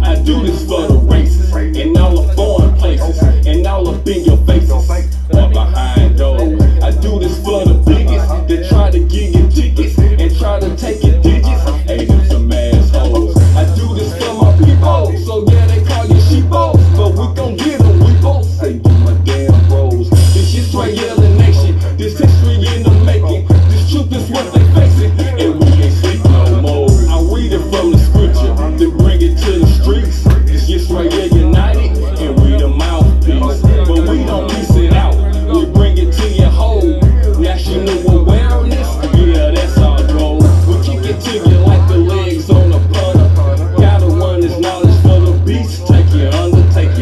I do this for the races, and all the foreign places, and all up in your faces, or behind doors. I do this for the biggest, that try to give you tickets, and try to take your digits. Hey, them some assholes. I do this for my people, so yeah, they call you sheepo, but we gon' get them, we both say, do my damn bros. This Yisrael nation, this history in the making, this truth is what they facing, and we ain't sleep no more. I read it from the scripture, to bring it to the streets. This Yisrael united, and we the mouthpiece, but we don't piece it out, we bring it to your whole. National awareness, yeah, that's our goal. We kick it to you like the legs on a punter. Gotta run this knowledge for the beast. Take you under, take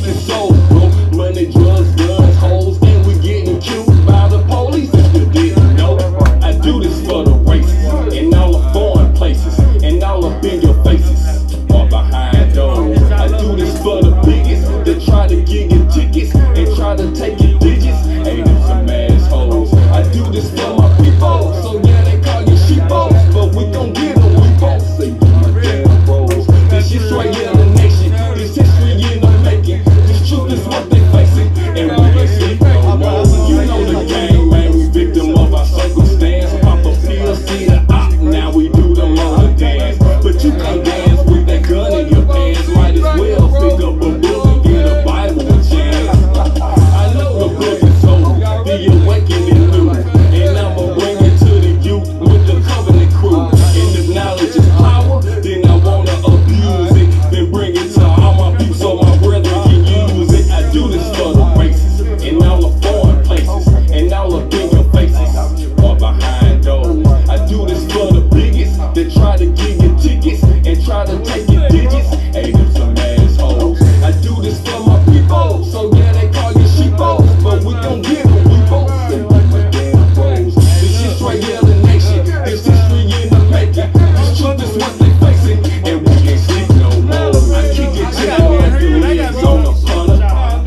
your soul, bro. Money, drugs, guns, hoes, and we getting killed by the police if you didn't know. I do this for the races, and all the foreign places, and all up in your faces, or behind doors. I do this for the biggest, that try to give you tickets, and try to take your digits. Hey, them some assholes. I do this for my people, so yeah, they call you sheepo, but we gon' get them, we both say, do my damn bros. This Yisrael nation, this history in the making, this truth is what they facing, and we ain't sleep no more. You know the game, man, we victim of our circumstance. Pop a pill, see the op, now we do the motor dance. But you can't dance with that gun in your pants, might as well pick up a book and get a Bible a chance. I know the book is old, the awakening new, and I'ma bring it to the youth with the covenant crew. And if knowledge is power, then I wanna abuse it, then bring it to all my people so my brethren can use it. I do this for the races, and all the foreign places, and all up in your faces, or behind doors. I do this for the biggest, that try to give you tickets, and try to take your digits. Hey, them some assholes. I do this for my people, so yeah, they call you sheepo, but we gon' get them, we both say, do my damn bros. This Yisrael nation, this history in the making, this truth is what they facing, and we ain't sleep no more. I kick it to you like the legs on a punter.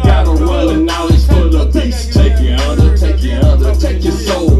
Gotta run the knowledge for the beast. Take your under, take your soul.